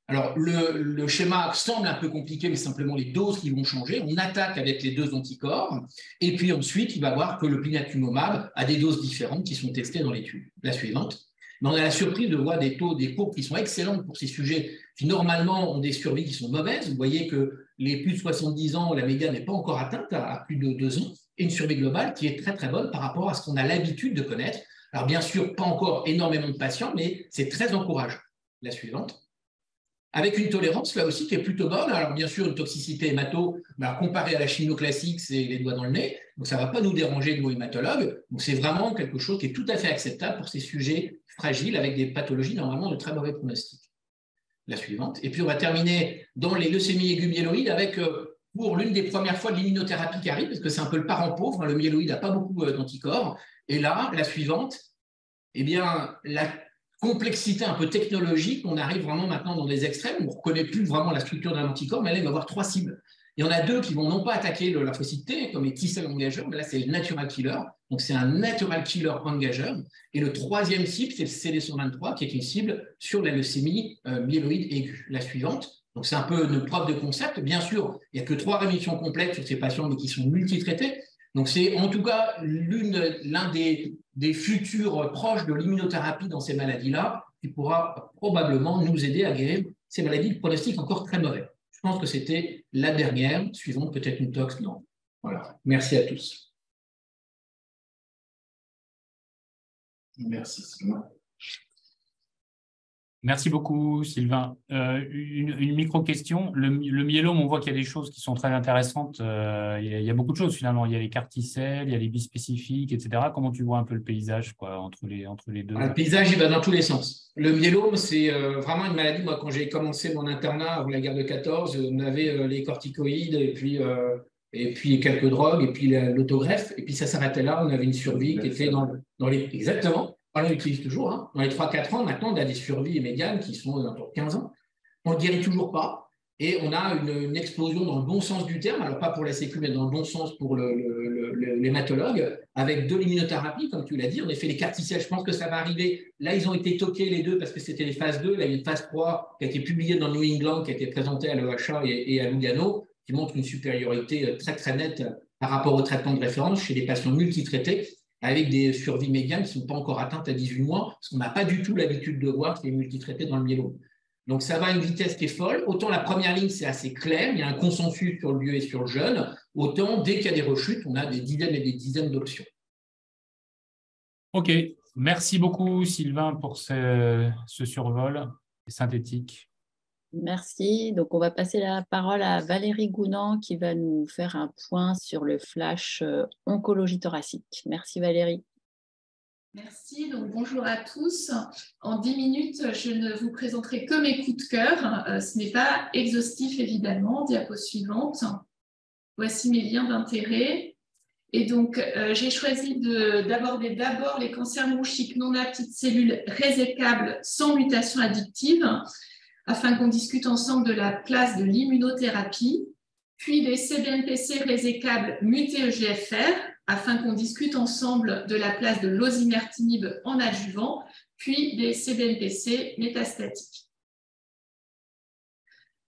Alors, le schéma semble un peu compliqué, mais simplement les doses qui vont changer. On attaque avec les deux anticorps, et puis ensuite, il va voir que le blinatumomab a des doses différentes qui sont testées dans l'étude. La suivante. Mais on a la surprise de voir des courbes qui sont excellentes pour ces sujets qui, normalement, ont des survies qui sont mauvaises. Vous voyez que les plus de 70 ans, la médiane n'est pas encore atteinte à plus de 2 ans, et une survie globale qui est très, très bonne par rapport à ce qu'on a l'habitude de connaître. Alors, bien sûr, pas encore énormément de patients, mais c'est très encourageant. La suivante. Avec une tolérance, là aussi, qui est plutôt bonne. Alors, bien sûr, une toxicité hémato, comparée à la chimio classique, c'est les doigts dans le nez. Donc, ça ne va pas nous déranger, nous, hématologues. Donc, c'est vraiment quelque chose qui est tout à fait acceptable pour ces sujets fragiles avec des pathologies, normalement, de très mauvais pronostics. La suivante. Et puis, on va terminer dans les leucémies aiguës myéloïdes avec, pour l'une des premières fois, de l'immunothérapie qui arrive, parce que c'est un peu le parent pauvre. Le myéloïde n'a pas beaucoup d'anticorps. Et là, la suivante, eh bien, la complexité un peu technologique, on arrive vraiment maintenant dans des extrêmes où on ne reconnaît plus vraiment la structure d'un anticorps, mais là, il va y avoir 3 cibles. Il y en a 2 qui vont non pas attaquer le lymphocyte T, comme les T-cell engageurs, mais là, c'est le natural killer. Donc, c'est un natural killer engageur. Et le 3e cible, c'est le CD123, qui est une cible sur la leucémie myéloïde aiguë. La suivante. Donc, c'est un peu une preuve de concept. Bien sûr, il n'y a que 3 rémissions complètes sur ces patients, mais qui sont multitraités. Donc, c'est en tout cas l'un des futurs proches de l'immunothérapie dans ces maladies-là qui pourra probablement nous aider à guérir ces maladies de pronostic encore très mauvais. Je pense que c'était la dernière. Suivante, peut-être une tox, non. Voilà. Merci à tous. Merci, Sylvain. Merci beaucoup, Sylvain. Une micro-question. Le myélome, on voit qu'il y a des choses qui sont très intéressantes. Il y a beaucoup de choses, finalement. Il y a les CAR T-cells, il y a les bispécifiques, etc. Comment tu vois un peu le paysage entre les deux? Le paysage, il va dans tous les sens. Le myélome, c'est vraiment une maladie. Moi, quand j'ai commencé mon internat avant la guerre de 14, on avait les corticoïdes et puis quelques drogues et puis l'autogreffe. Et puis, ça s'arrêtait là. On avait une survie qui était dans les… Exactement. On l'utilise toujours. Hein. Dans les 3-4 ans, maintenant, on a des survies médianes qui sont autour de 15 ans. On ne le guérit toujours pas. Et on a une explosion dans le bon sens du terme, alors pas pour la sécu, mais dans le bon sens pour l'hématologue, avec de l'immunothérapie, comme tu l'as dit. On a fait les CAR T-cells, je pense que ça va arriver. Là, ils ont été toqués les deux parce que c'était les phases 2. Là, il y a une phase 3 qui a été publiée dans New England, qui a été présentée à l'EHA et à Lugano, qui montre une supériorité très, très nette par rapport au traitement de référence chez des patients multitraités, avec des survies médianes qui ne sont pas encore atteintes à 18 mois, parce qu'on n'a pas du tout l'habitude de voir ces multitraités dans le myélome. Donc, ça va à une vitesse qui est folle. Autant la première ligne, c'est assez clair, il y a un consensus sur le vieux et sur le jeune. Autant, dès qu'il y a des rechutes, on a des dizaines et des dizaines d'options. OK. Merci beaucoup, Sylvain, pour ce survol synthétique. Merci. Donc, on va passer la parole à Valérie Gounand qui va nous faire un point sur le flash oncologie thoracique. Merci, Valérie. Merci, donc bonjour à tous. En 10 minutes, je ne vous présenterai que mes coups de cœur. Ce n'est pas exhaustif, évidemment. Diapo suivante. Voici mes liens d'intérêt. Et donc, j'ai choisi d'aborder d'abord les cancers bronchiques non à petites cellules résécables sans mutation addictive, afin qu'on discute ensemble de la place de l'immunothérapie, puis les CBNPC résécables mutés EGFR, afin qu'on discute ensemble de la place de l'osimertinib en adjuvant, puis des CBNPC métastatiques.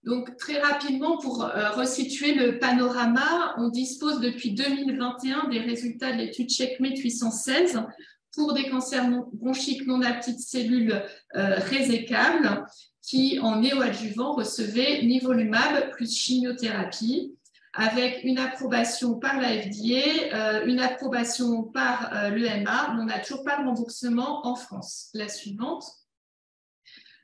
Donc, très rapidement, pour resituer le panorama, on dispose depuis 2021 des résultats de l'étude CheckMate 816 pour des cancers bronchiques non à petites cellules résécables qui, en néoadjuvant, recevaient nivolumab plus chimiothérapie, avec une approbation par la FDA, une approbation par l'EMA, mais on n'a toujours pas de remboursement en France. La suivante.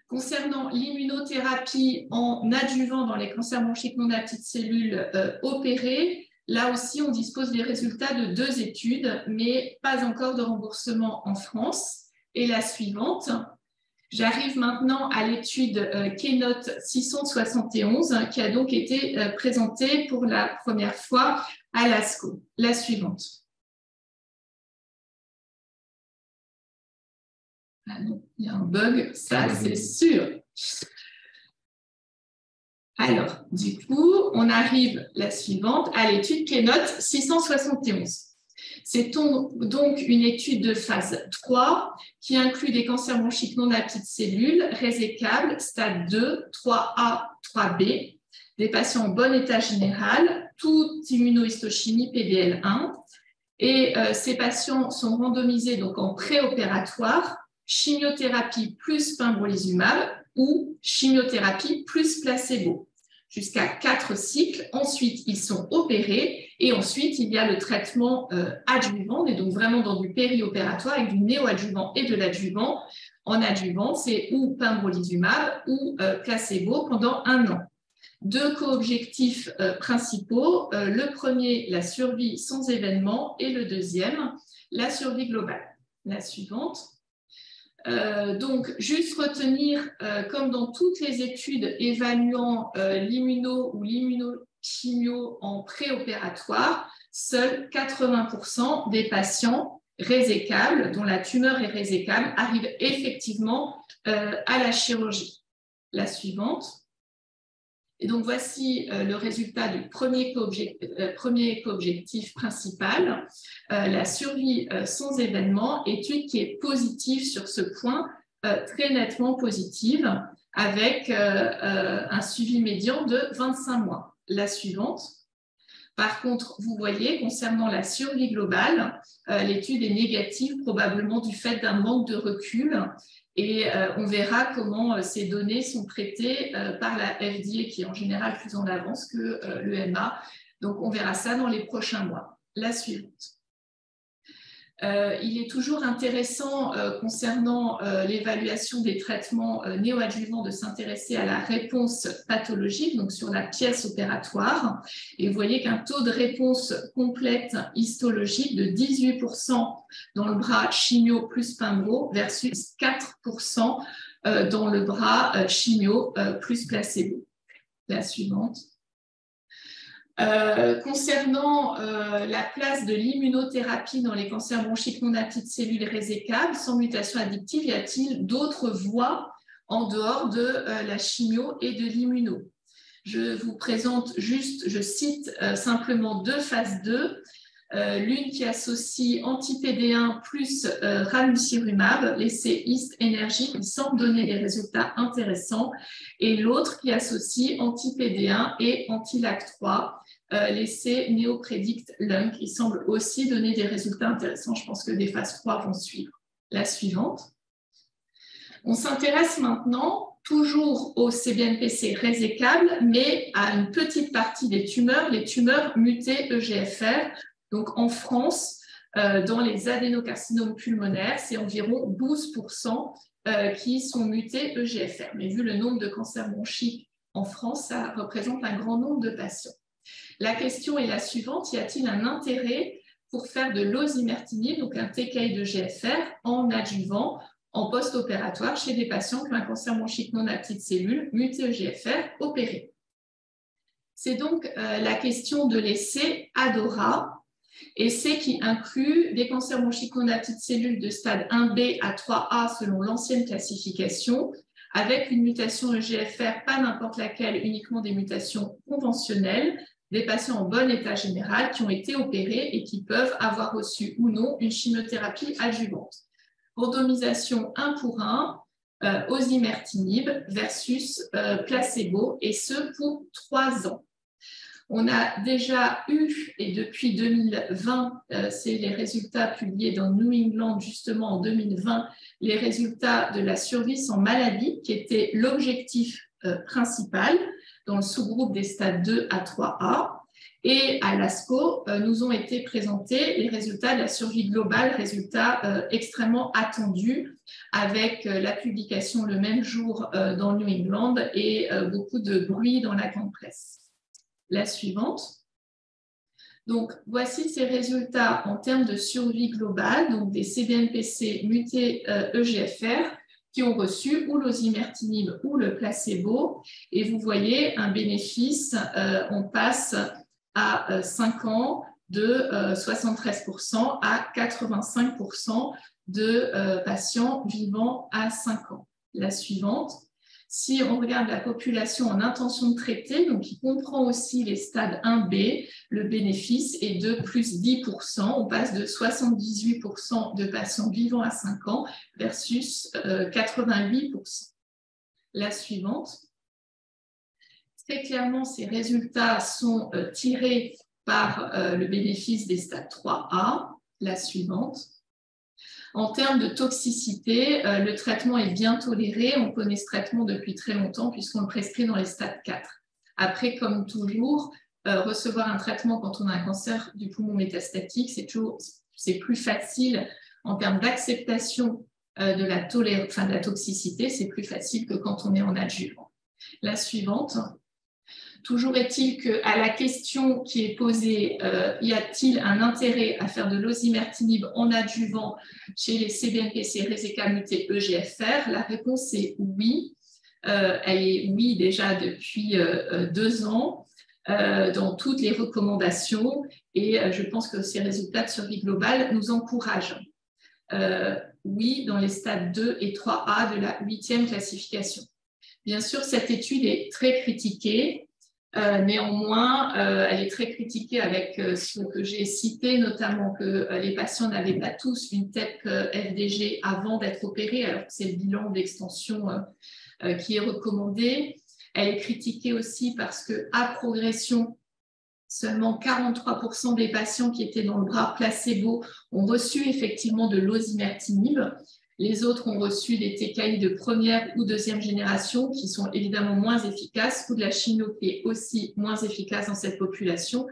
Concernant l'immunothérapie en adjuvant dans les cancers bronchiques non à petites cellules opérés, là aussi, on dispose des résultats de 2 études, mais pas encore de remboursement en France. Et la suivante. J'arrive maintenant à l'étude Keynote 671 qui a donc été présentée pour la première fois à l'ASCO. La suivante. Ah non, il y a un bug, ça c'est sûr. Alors, du coup, on arrive la suivante à l'étude Keynote 671. C'est donc une étude de phase 3 qui inclut des cancers bronchiques non à petites cellules, résécables, stade 2, 3A, 3B, des patients en bon état général, toute immunohistochimie PDL1. Et ces patients sont randomisés donc en préopératoire, chimiothérapie plus pembrolizumab ou chimiothérapie plus placebo, jusqu'à 4 cycles. Ensuite, ils sont opérés et ensuite, il y a le traitement adjuvant. On est donc vraiment dans du périopératoire avec du néoadjuvant et de l'adjuvant. En adjuvant, c'est ou pembrolizumab ou placebo pendant 1 an. 2 co-objectifs principaux. Le premier, la survie sans événement, et le deuxième, la survie globale. La suivante. Donc, juste retenir, comme dans toutes les études évaluant l'immuno ou l'immunochimio en préopératoire, seuls 80% des patients résécables, dont la tumeur est résécable, arrivent effectivement à la chirurgie. La suivante. Et donc, voici le résultat du premier co-objectif principal, la survie sans événement, étude qui est positive sur ce point, très nettement positive, avec un suivi médian de 25 mois. La suivante. Par contre, vous voyez, concernant la survie globale, l'étude est négative, probablement du fait d'un manque de recul. Et on verra comment ces données sont traitées par la FDA, qui est en général plus en avance que l'EMA. Donc, on verra ça dans les prochains mois. La suivante. Il est toujours intéressant concernant l'évaluation des traitements néoadjuvants de s'intéresser à la réponse pathologique, donc sur la pièce opératoire. Et vous voyez qu'un taux de réponse complète histologique de 18% dans le bras chimio plus pembro versus 4% dans le bras chimio plus placebo. La suivante. Concernant la place de l'immunothérapie dans les cancers bronchiques non à petites cellules résécables sans mutation addictive, y a-t-il d'autres voies en dehors de la chimio et de l'immuno? Je vous présente juste, je cite simplement 2 phases 2. L'une qui associe anti-PD1 plus ramucirumab, l'essai East Energy, qui semble donner des résultats intéressants, et l'autre qui associe anti-PD1 et anti-LAC3, l'essai NeoPredict Lung, qui semble aussi donner des résultats intéressants. Je pense que des phases 3 vont suivre. La suivante. On s'intéresse maintenant toujours au CBNPC résécable, mais à une petite partie des tumeurs, les tumeurs mutées EGFR. Donc, en France, dans les adénocarcinomes pulmonaires, c'est environ 12% qui sont mutés EGFR. Mais vu le nombre de cancers bronchiques en France, ça représente un grand nombre de patients. La question est la suivante. Y a-t-il un intérêt pour faire de l'osimertinib, donc un TKI de GFR, en adjuvant, en post-opératoire, chez des patients qui ont un cancer bronchique non à petites cellules, muté EGFR, opéré? C'est donc la question de l'essai ADORA, essai qui inclut des cancers bronchiques non à petites cellules de stade 1B à 3A selon l'ancienne classification, avec une mutation EGFR, pas n'importe laquelle, uniquement des mutations conventionnelles, des patients en bon état général qui ont été opérés et qui peuvent avoir reçu ou non une chimiothérapie adjuvante. Randomisation 1 pour 1, osimertinib versus placebo, et ce pour 3 ans. On a déjà eu, et depuis 2020, c'est les résultats publiés dans New England justement en 2020, les résultats de la survie sans maladie, qui était l'objectif principal dans le sous-groupe des stades 2 à 3A. Et à l'ASCO, nous ont été présentés les résultats de la survie globale, résultats extrêmement attendus, avec la publication le même jour dans New England et beaucoup de bruit dans la grande presse. La suivante. Donc, voici ces résultats en termes de survie globale, donc des CBNPC mutés EGFR qui ont reçu ou l'osimertinib ou le placebo. Et vous voyez un bénéfice, on passe à 5 ans de 73% à 85% de patients vivant à 5 ans. La suivante. Si on regarde la population en intention de traiter, donc qui comprend aussi les stades 1B, le bénéfice est de plus 10%. On passe de 78% de patients vivant à 5 ans versus 88%. La suivante. Très clairement, ces résultats sont tirés par le bénéfice des stades 3A. La suivante. En termes de toxicité, le traitement est bien toléré. On connaît ce traitement depuis très longtemps puisqu'on le prescrit dans les stades 4. Après, comme toujours, recevoir un traitement quand on a un cancer du poumon métastatique, c'est plus facile en termes d'acceptation de la toxicité. C'est plus facile que quand on est en adjuvant. La suivante. Toujours est-il qu'à la question qui est posée, y a-t-il un intérêt à faire de l'osimertinib en adjuvant chez les CBNPC Réséca mutés EGFR? La réponse est oui. Elle est oui déjà depuis 2 ans dans toutes les recommandations et je pense que ces résultats de survie globale nous encouragent. Oui, dans les stades 2 et 3A de la 8e classification. Bien sûr, cette étude est très critiquée. Néanmoins, elle est très critiquée avec ce que j'ai cité, notamment que les patients n'avaient pas tous une TEP FDG avant d'être opérés, alors que c'est le bilan d'extension qui est recommandé. Elle est critiquée aussi parce qu'à progression, seulement 43% des patients qui étaient dans le bras placebo ont reçu effectivement de l'osimertinib. Les autres ont reçu des TKI de première ou deuxième génération qui sont évidemment moins efficaces, ou de la chimio qui est aussi moins efficace dans cette population.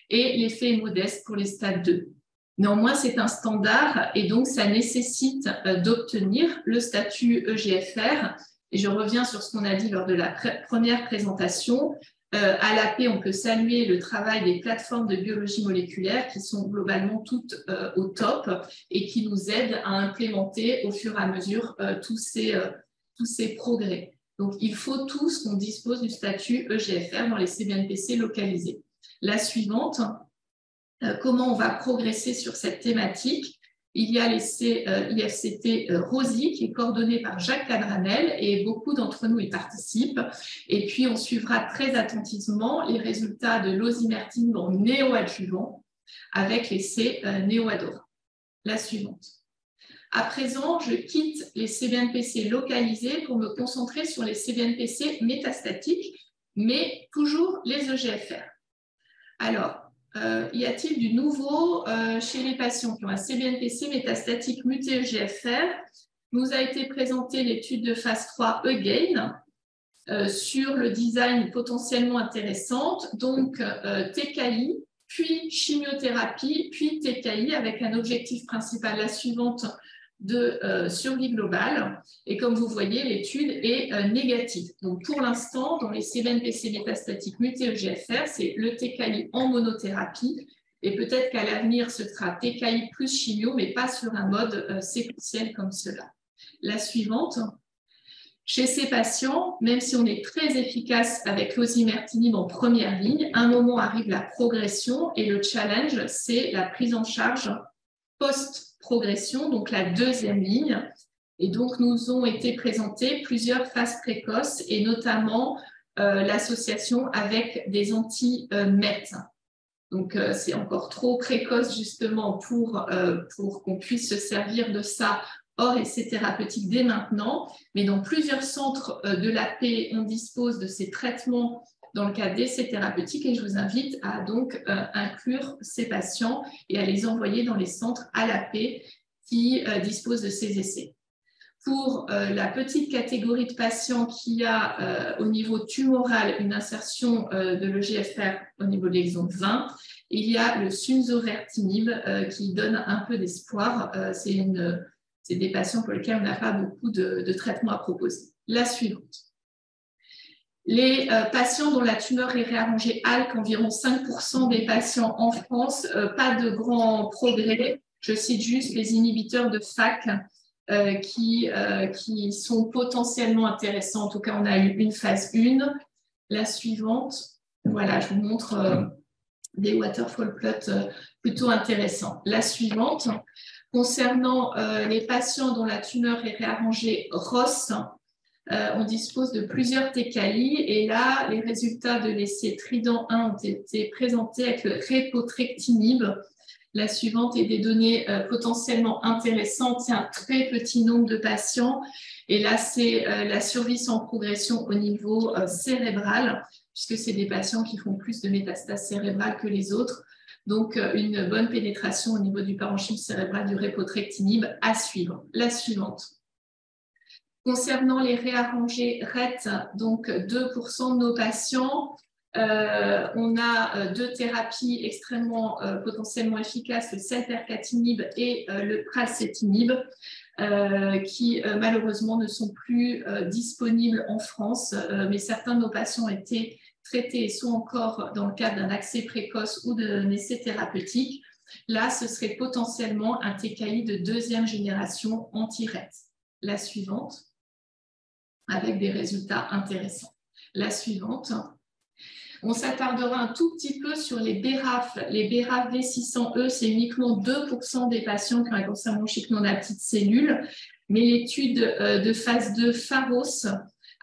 Et l'effet est modeste pour les stades 2. Néanmoins, c'est un standard et donc ça nécessite d'obtenir le statut EGFR. Et je reviens sur ce qu'on a dit lors de la première présentation. À l'AP, on peut saluer le travail des plateformes de biologie moléculaire qui sont globalement toutes au top et qui nous aident à implémenter au fur et à mesure tous ces progrès. Donc, il faut tous qu'on dispose du statut EGFR dans les CBNPC localisés. La suivante, comment on va progresser sur cette thématique? Il y a l'essai IFCT ROSI qui est coordonné par Jacques Cadranel et beaucoup d'entre nous y participent. Et puis, on suivra très attentivement les résultats de l'osimertinib en néoadjuvant avec l'essai NeoAdora. La suivante. À présent, je quitte les CBNPC localisés pour me concentrer sur les CBNPC métastatiques, mais toujours les EGFR. Alors, y a-t-il du nouveau chez les patients qui ont un CBNPC métastatique muté EGFR? Nous a été présentée l'étude de phase 3 EGAIN sur le design potentiellement intéressante, donc TKI, puis chimiothérapie, puis TKI avec un objectif principal, la suivante, de survie globale. Et comme vous voyez, l'étude est négative. Donc, pour l'instant, dans les CBNPC métastatiques mutés EGFR, c'est le TKI en monothérapie. Et peut-être qu'à l'avenir, ce sera TKI plus chimio, mais pas sur un mode séquentiel comme cela. La suivante. Chez ces patients, même si on est très efficace avec l'osimertinib en première ligne, à un moment arrive la progression et le challenge, c'est la prise en charge post-progression, donc la deuxième ligne. Et donc, nous ont été présentées plusieurs phases précoces et notamment l'association avec des anti-MET. Donc, c'est encore trop précoce justement pour qu'on puisse se servir de ça hors essai thérapeutique dès maintenant. Mais dans plusieurs centres de l'AP, on dispose de ces traitements dans le cadre d'essais thérapeutiques et je vous invite à donc inclure ces patients et à les envoyer dans les centres à l'AP qui disposent de ces essais. Pour la petite catégorie de patients qui a au niveau tumoral une insertion de l'EGFR au niveau de l'exon 20, il y a le sunzoretinib qui donne un peu d'espoir. C'est des patients pour lesquels on n'a pas beaucoup de traitements à proposer. La suivante. Les patients dont la tumeur est réarrangée ALK, environ 5% des patients en France, pas de grand progrès. Je cite juste les inhibiteurs de FAK qui sont potentiellement intéressants. En tout cas, on a eu une phase 1. La suivante, voilà, je vous montre des waterfall plots plutôt intéressants. La suivante, concernant les patients dont la tumeur est réarrangée ROS, on dispose de plusieurs TKI et là, les résultats de l'essai Trident 1 ont été présentés avec le repotrectinib. La suivante est des données potentiellement intéressantes. C'est un très petit nombre de patients et là, c'est la survie sans progression au niveau cérébral, puisque c'est des patients qui font plus de métastases cérébrales que les autres. Donc, une bonne pénétration au niveau du parenchyme cérébral du repotrectinib à suivre. La suivante. Concernant les réarrangés RET, donc 2% de nos patients, on a deux thérapies extrêmement potentiellement efficaces, le selpercatinib et le pralsetinib, qui malheureusement ne sont plus disponibles en France, mais certains de nos patients ont été traités et sont encore dans le cadre d'un accès précoce ou d'un essai thérapeutique. Là, ce serait potentiellement un TKI de deuxième génération anti-RET. La suivante, avec des résultats intéressants. La suivante, on s'attardera un tout petit peu sur les BRAF. Les BRAF V600E, c'est uniquement 2% des patients qui ont un cancer bronchique non à petite cellule, mais l'étude de phase 2 PHAROS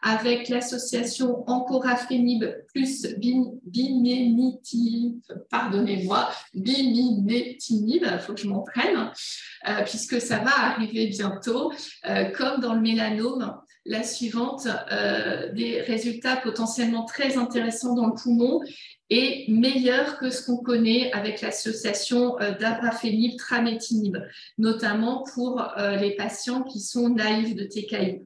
avec l'association encorafenib plus bimetinib, bimetinib, il faut que je m'entraîne, puisque ça va arriver bientôt, comme dans le mélanome. La suivante, des résultats potentiellement très intéressants dans le poumon et meilleurs que ce qu'on connaît avec l'association d'abrafenib trametinib, notamment pour les patients qui sont naïfs de TKI.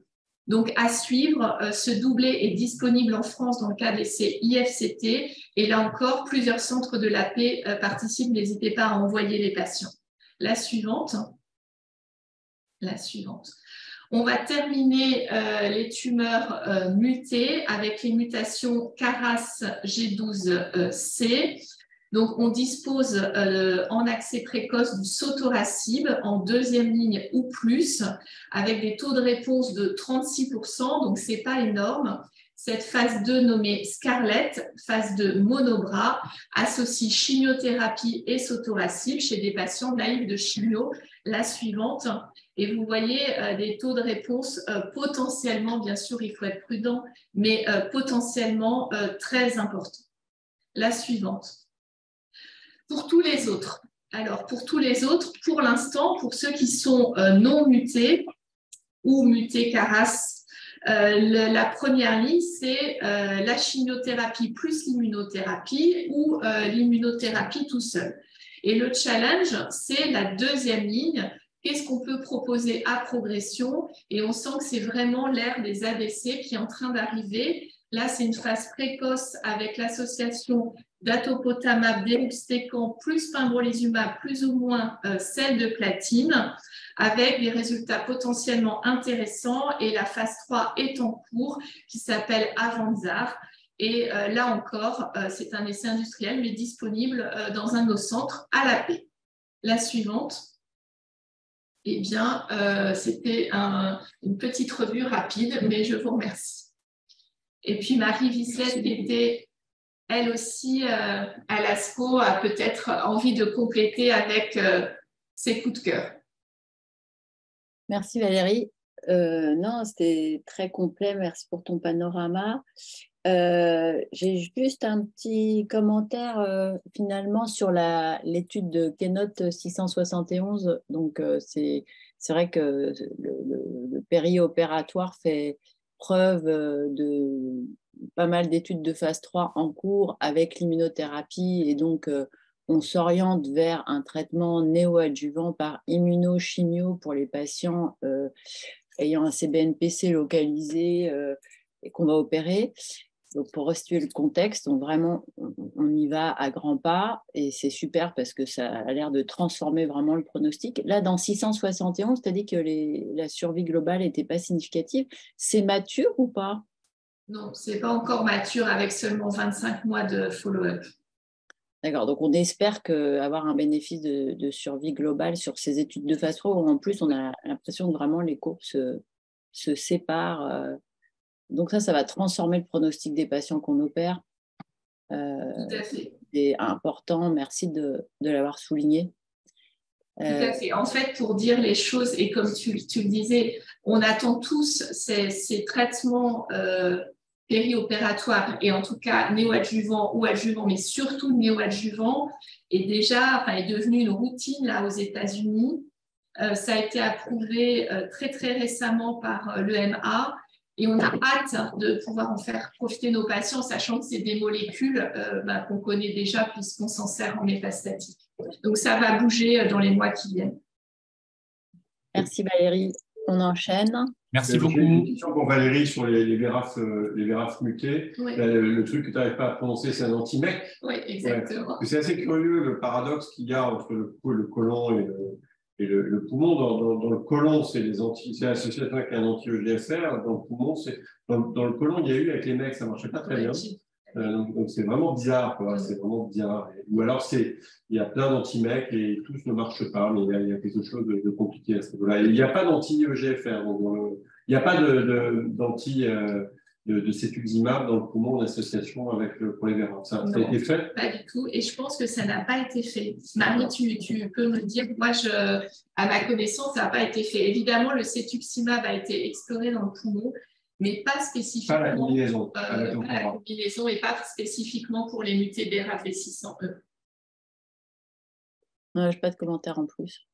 Donc, à suivre, ce doublé est disponible en France dans le cadre d'essai IFCT et là encore, plusieurs centres de l'AP participent. N'hésitez pas à envoyer les patients. La suivante. La suivante. On va terminer les tumeurs mutées avec les mutations KRAS G12C. Donc, on dispose en accès précoce du sotorasib en deuxième ligne ou plus, avec des taux de réponse de 36%, donc ce n'est pas énorme. Cette phase 2 nommée Scarlett, phase 2 monobras, associe chimiothérapie et sotorasib chez des patients naïfs de chimio. La suivante, et vous voyez des taux de réponse potentiellement, bien sûr, il faut être prudent, mais potentiellement très importants. La suivante. Pour tous les autres, alors pour tous les autres, pour l'instant, pour ceux qui sont non mutés ou mutés KRAS, la première ligne, c'est la chimiothérapie plus l'immunothérapie ou l'immunothérapie tout seul. Et le challenge, c'est la deuxième ligne. Qu'est-ce qu'on peut proposer à progression? Et on sent que c'est vraiment l'ère des ADC qui est en train d'arriver. Là, c'est une phase précoce avec l'association d'atopotamab deruxtecan plus pembrolizumab plus ou moins celle de platine, avec des résultats potentiellement intéressants. Et la phase 3 est en cours, qui s'appelle Avanzar. Et là encore, c'est un essai industriel, mais disponible dans un de nos centres à la paix. La suivante. Eh bien, c'était une petite revue rapide, mais je vous remercie. Et puis, Marie Vislet, qui était, elle aussi, à l'ASCO, a peut-être envie de compléter avec ses coups de cœur. Merci Valérie. Non, c'était très complet. Merci pour ton panorama. J'ai juste un petit commentaire finalement sur l'étude de Keynote 671. Donc, c'est vrai que le périopératoire fait preuve de pas mal d'études de phase 3 en cours avec l'immunothérapie et donc on s'oriente vers un traitement néoadjuvant par immunochimio pour les patients ayant un CBNPC localisé et qu'on va opérer. Donc, pour restituer le contexte, donc vraiment, on y va à grands pas et c'est super parce que ça a l'air de transformer vraiment le pronostic. Là, dans 671, tu as dit que la survie globale n'était pas significative. C'est mature ou pas? Non, ce n'est pas encore mature avec seulement 25 mois de follow-up. D'accord, donc on espère avoir un bénéfice de survie globale sur ces études de phase 3 où en plus on a l'impression que vraiment les courbes se séparent. Donc ça va transformer le pronostic des patients qu'on opère. Tout à fait. C'est important, merci de l'avoir souligné. Tout à fait. En fait, pour dire les choses, et comme tu le disais, on attend tous ces traitements périopératoires, et en tout cas néoadjuvants ou adjuvants, mais surtout néoadjuvants, est devenu une routine là aux États-Unis. Ça a été approuvé très très récemment par l'EMA. Et on a hâte de pouvoir en faire profiter nos patients, sachant que c'est des molécules qu'on connaît déjà puisqu'on s'en sert en métastatique. Donc, ça va bouger dans les mois qui viennent. Merci Valérie. On enchaîne. Merci beaucoup. J'ai une question pour Valérie sur les BRAF mutés. Oui. Le truc que tu n'arrives pas à prononcer, c'est un anti-MEC. Oui, exactement. Ouais. C'est assez curieux le paradoxe qu'il y a entre le côlon et le poumon. Dans le côlon, c'est associé avec un anti-EGFR. Dans le poumon, dans le côlon, il y a eu avec les mecs, ça ne marchait pas très bien. Donc c'est vraiment bizarre, quoi. C'est vraiment bizarre. Ou alors il y a plein d'anti-mecs et tous ne marchent pas, mais il y a quelque chose de compliqué à ce niveau-là. Il n'y a pas d'anti-EGFR, donc il n'y a pas de cétulizumab dans le poumon en association avec pour les VRAF. Ça a été fait? Pas du tout, et je pense que ça n'a pas été fait. Marie, tu peux me dire, moi, à ma connaissance, ça n'a pas été fait. Évidemment, le cétuximab a été exploré dans le poumon, mais pas spécifiquement. Pas la combinaison. Pas la combinaison et pas spécifiquement pour les mutés BRAF V600E. Je n'ai pas de commentaire en plus.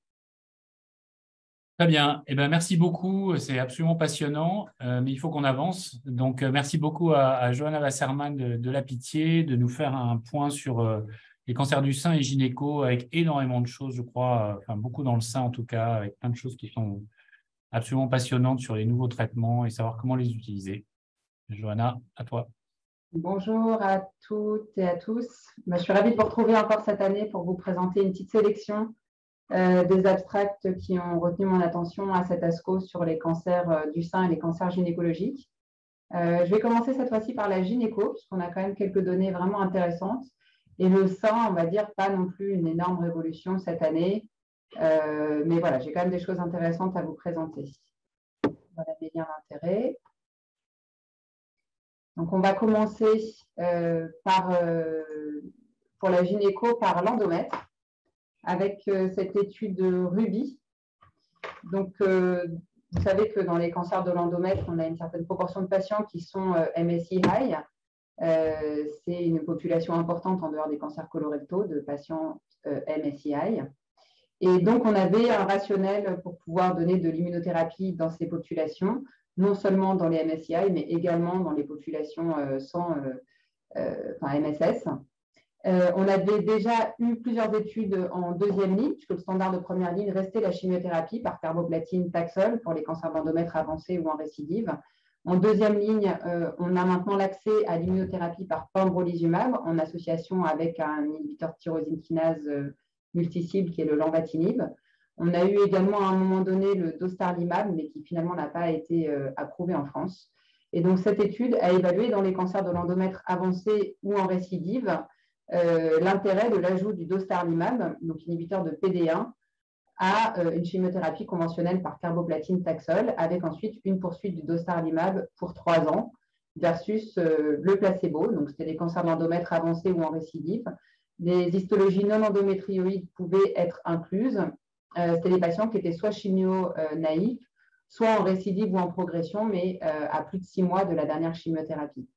Très bien. Eh ben, merci beaucoup. C'est absolument passionnant, mais il faut qu'on avance. Donc, merci beaucoup à Johanna Wasserman de La Pitié de nous faire un point sur les cancers du sein et gynéco avec énormément de choses, je crois, enfin beaucoup dans le sein en tout cas, avec plein de choses qui sont absolument passionnantes sur les nouveaux traitements et savoir comment les utiliser. Johanna, à toi. Bonjour à toutes et à tous. Je suis ravie de vous retrouver encore cette année pour vous présenter une petite sélection des abstracts qui ont retenu mon attention à cet ASCO sur les cancers du sein et les cancers gynécologiques. Je vais commencer cette fois-ci par la gynéco, puisqu'on a quand même quelques données vraiment intéressantes. Et le sein, on va dire, pas non plus une énorme révolution cette année. Mais voilà, j'ai quand même des choses intéressantes à vous présenter. Voilà les liens d'intérêt. Donc, on va commencer pour la gynéco par l'endomètre, avec cette étude Ruby. Donc, vous savez que dans les cancers de l'endomètre, on a une certaine proportion de patients qui sont MSI high. C'est une population importante en dehors des cancers colorectaux de patients MSI high. Et donc, on avait un rationnel pour pouvoir donner de l'immunothérapie dans ces populations, non seulement dans les MSI high, mais également dans les populations sans MSS. On avait déjà eu plusieurs études en deuxième ligne, puisque le standard de première ligne restait la chimiothérapie par carboplatine, Taxol pour les cancers d'endomètre avancés ou en récidive. En deuxième ligne, on a maintenant l'accès à l'immunothérapie par pembrolizumab en association avec un inhibiteur tyrosine kinase multicible qui est le lenvatinib. On a eu également à un moment donné le dostarlimab, mais qui finalement n'a pas été approuvé en France. Et donc cette étude a évalué dans les cancers de l'endomètre avancés ou en récidive l'intérêt de l'ajout du dostarlimab, donc inhibiteur de PD1, à une chimiothérapie conventionnelle par carboplatine Taxol, avec ensuite une poursuite du dostarlimab pour 3 ans, versus le placebo, donc c'était les cancers de l'endomètre avancés ou en récidive. Des histologies non endométrioïdes pouvaient être incluses. C'était les patients qui étaient soit chimio-naïfs, soit en récidive ou en progression, mais à plus de 6 mois de la dernière chimiothérapie.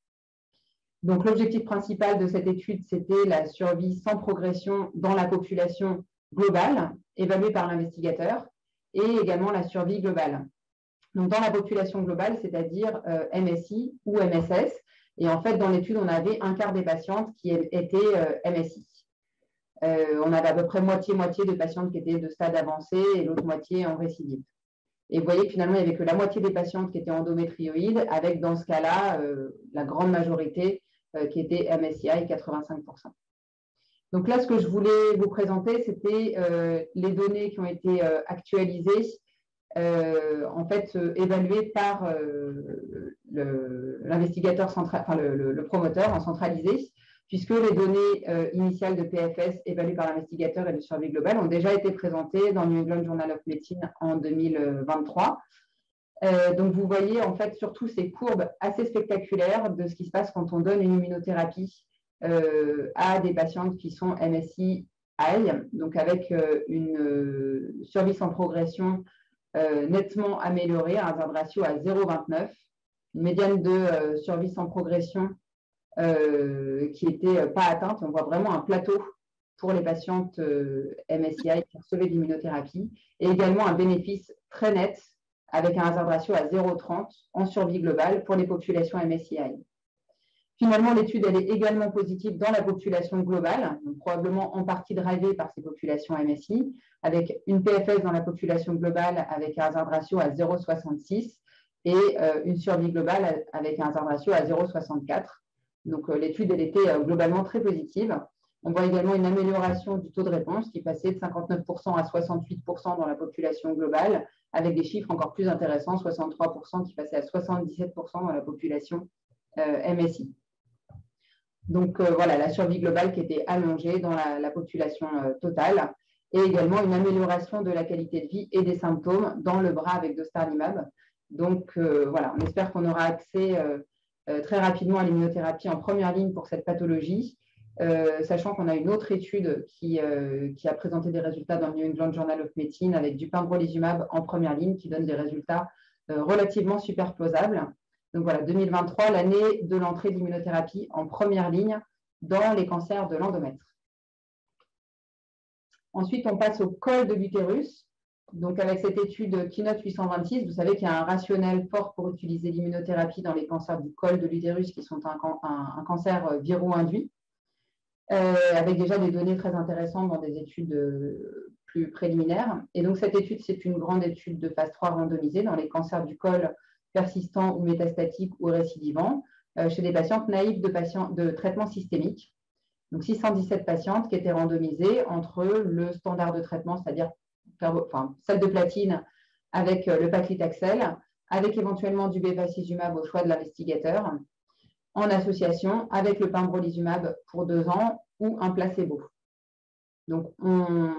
Donc, l'objectif principal de cette étude, c'était la survie sans progression dans la population globale, évaluée par l'investigateur, et également la survie globale. Donc, dans la population globale, c'est-à-dire MSI ou MSS. Et en fait, dans l'étude, on avait un quart des patientes qui étaient MSI. On avait à peu près moitié-moitié de patientes qui étaient de stade avancé et l'autre moitié en récidive. Et vous voyez que finalement, il n'y avait que la moitié des patientes qui étaient endométrioïdes, avec dans ce cas-là, la grande majorité qui était MSI, 85%. Donc là, ce que je voulais vous présenter, c'était les données qui ont été actualisées, en fait, évaluées par l'investigateur central, enfin le promoteur en centralisé, puisque les données initiales de PFS évaluées par l'investigateur et de survie globale ont déjà été présentées dans New England Journal of Medicine en 2023. Donc, vous voyez en fait surtout ces courbes assez spectaculaires de ce qui se passe quand on donne une immunothérapie à des patientes qui sont MSI high, donc avec une survie sans progression nettement améliorée, un hazard ratio à 0,29, une médiane de survie sans progression qui n'était pas atteinte. On voit vraiment un plateau pour les patientes MSI qui recevaient de l'immunothérapie, et également un bénéfice très net avec un hazard ratio à 0,30 en survie globale pour les populations MSI. Finalement, l'étude elle est également positive dans la population globale, donc probablement en partie drivée par ces populations MSI, avec une PFS dans la population globale avec un hazard ratio à 0,66 et une survie globale avec un hazard ratio à 0,64. Donc, l'étude elle était globalement très positive. On voit également une amélioration du taux de réponse qui passait de 59% à 68% dans la population globale, avec des chiffres encore plus intéressants, 63% qui passaient à 77% dans la population MSI. Donc, voilà, la survie globale qui était allongée dans la population totale, et également une amélioration de la qualité de vie et des symptômes dans le bras avec dostarlimab. Donc, voilà, on espère qu'on aura accès très rapidement à l'immunothérapie en première ligne pour cette pathologie, sachant qu'on a une autre étude qui a présenté des résultats dans le New England Journal of Medicine avec du pembrolizumab en première ligne qui donne des résultats relativement superposables. Donc voilà, 2023, l'année de l'entrée de l'immunothérapie en première ligne dans les cancers de l'endomètre. Ensuite, on passe au col de l'utérus. Donc avec cette étude Keynote 826, vous savez qu'il y a un rationnel fort pour utiliser l'immunothérapie dans les cancers du col de l'utérus qui sont un cancer viro-induit, avec déjà des données très intéressantes dans des études plus préliminaires. Et donc cette étude, c'est une grande étude de phase 3 randomisée dans les cancers du col persistants ou métastatiques ou récidivants chez des patientes naïves de traitement systémique. Donc 617 patientes qui étaient randomisées entre le standard de traitement, c'est-à-dire celle de platine avec le paclitaxel, avec éventuellement du bevacizumab au choix de l'investigateur, en association avec le pembrolizumab pour 2 ans ou un placebo. Donc, on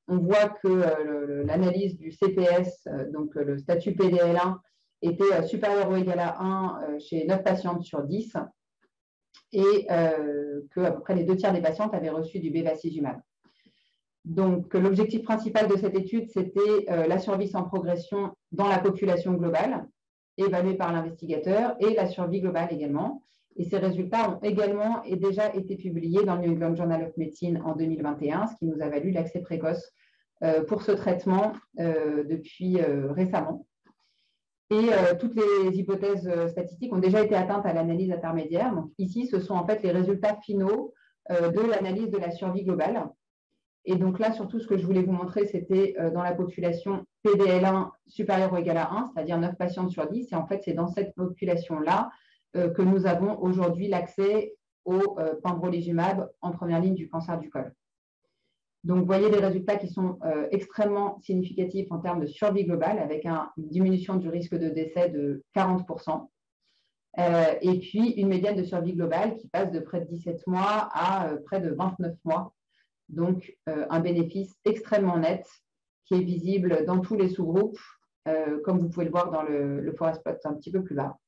voit que l'analyse du CPS, donc le statut PDL1, était supérieur ou égal à 1 chez 9 patientes sur 10 et qu'à peu près les 2 tiers des patientes avaient reçu du bevacizumab. Donc, l'objectif principal de cette étude, c'était la survie sans progression dans la population globale, évaluée par l'investigateur, et la survie globale également. Et ces résultats ont également déjà été publiés dans le New England Journal of Medicine en 2021, ce qui nous a valu l'accès précoce pour ce traitement depuis récemment. Et toutes les hypothèses statistiques ont déjà été atteintes à l'analyse intermédiaire. Donc ici, ce sont en fait les résultats finaux de l'analyse de la survie globale. Et donc là, surtout, ce que je voulais vous montrer, c'était dans la population PDL1 supérieur ou égal à 1, c'est-à-dire 9 patientes sur 10. Et en fait, c'est dans cette population-là que nous avons aujourd'hui l'accès au pembrolizumab en première ligne du cancer du col. Donc, vous voyez des résultats qui sont extrêmement significatifs en termes de survie globale, avec une diminution du risque de décès de 40%. Et puis, une médiane de survie globale qui passe de près de 17 mois à près de 29 mois. Donc, un bénéfice extrêmement net qui est visible dans tous les sous-groupes, comme vous pouvez le voir dans le forest plot un petit peu plus bas.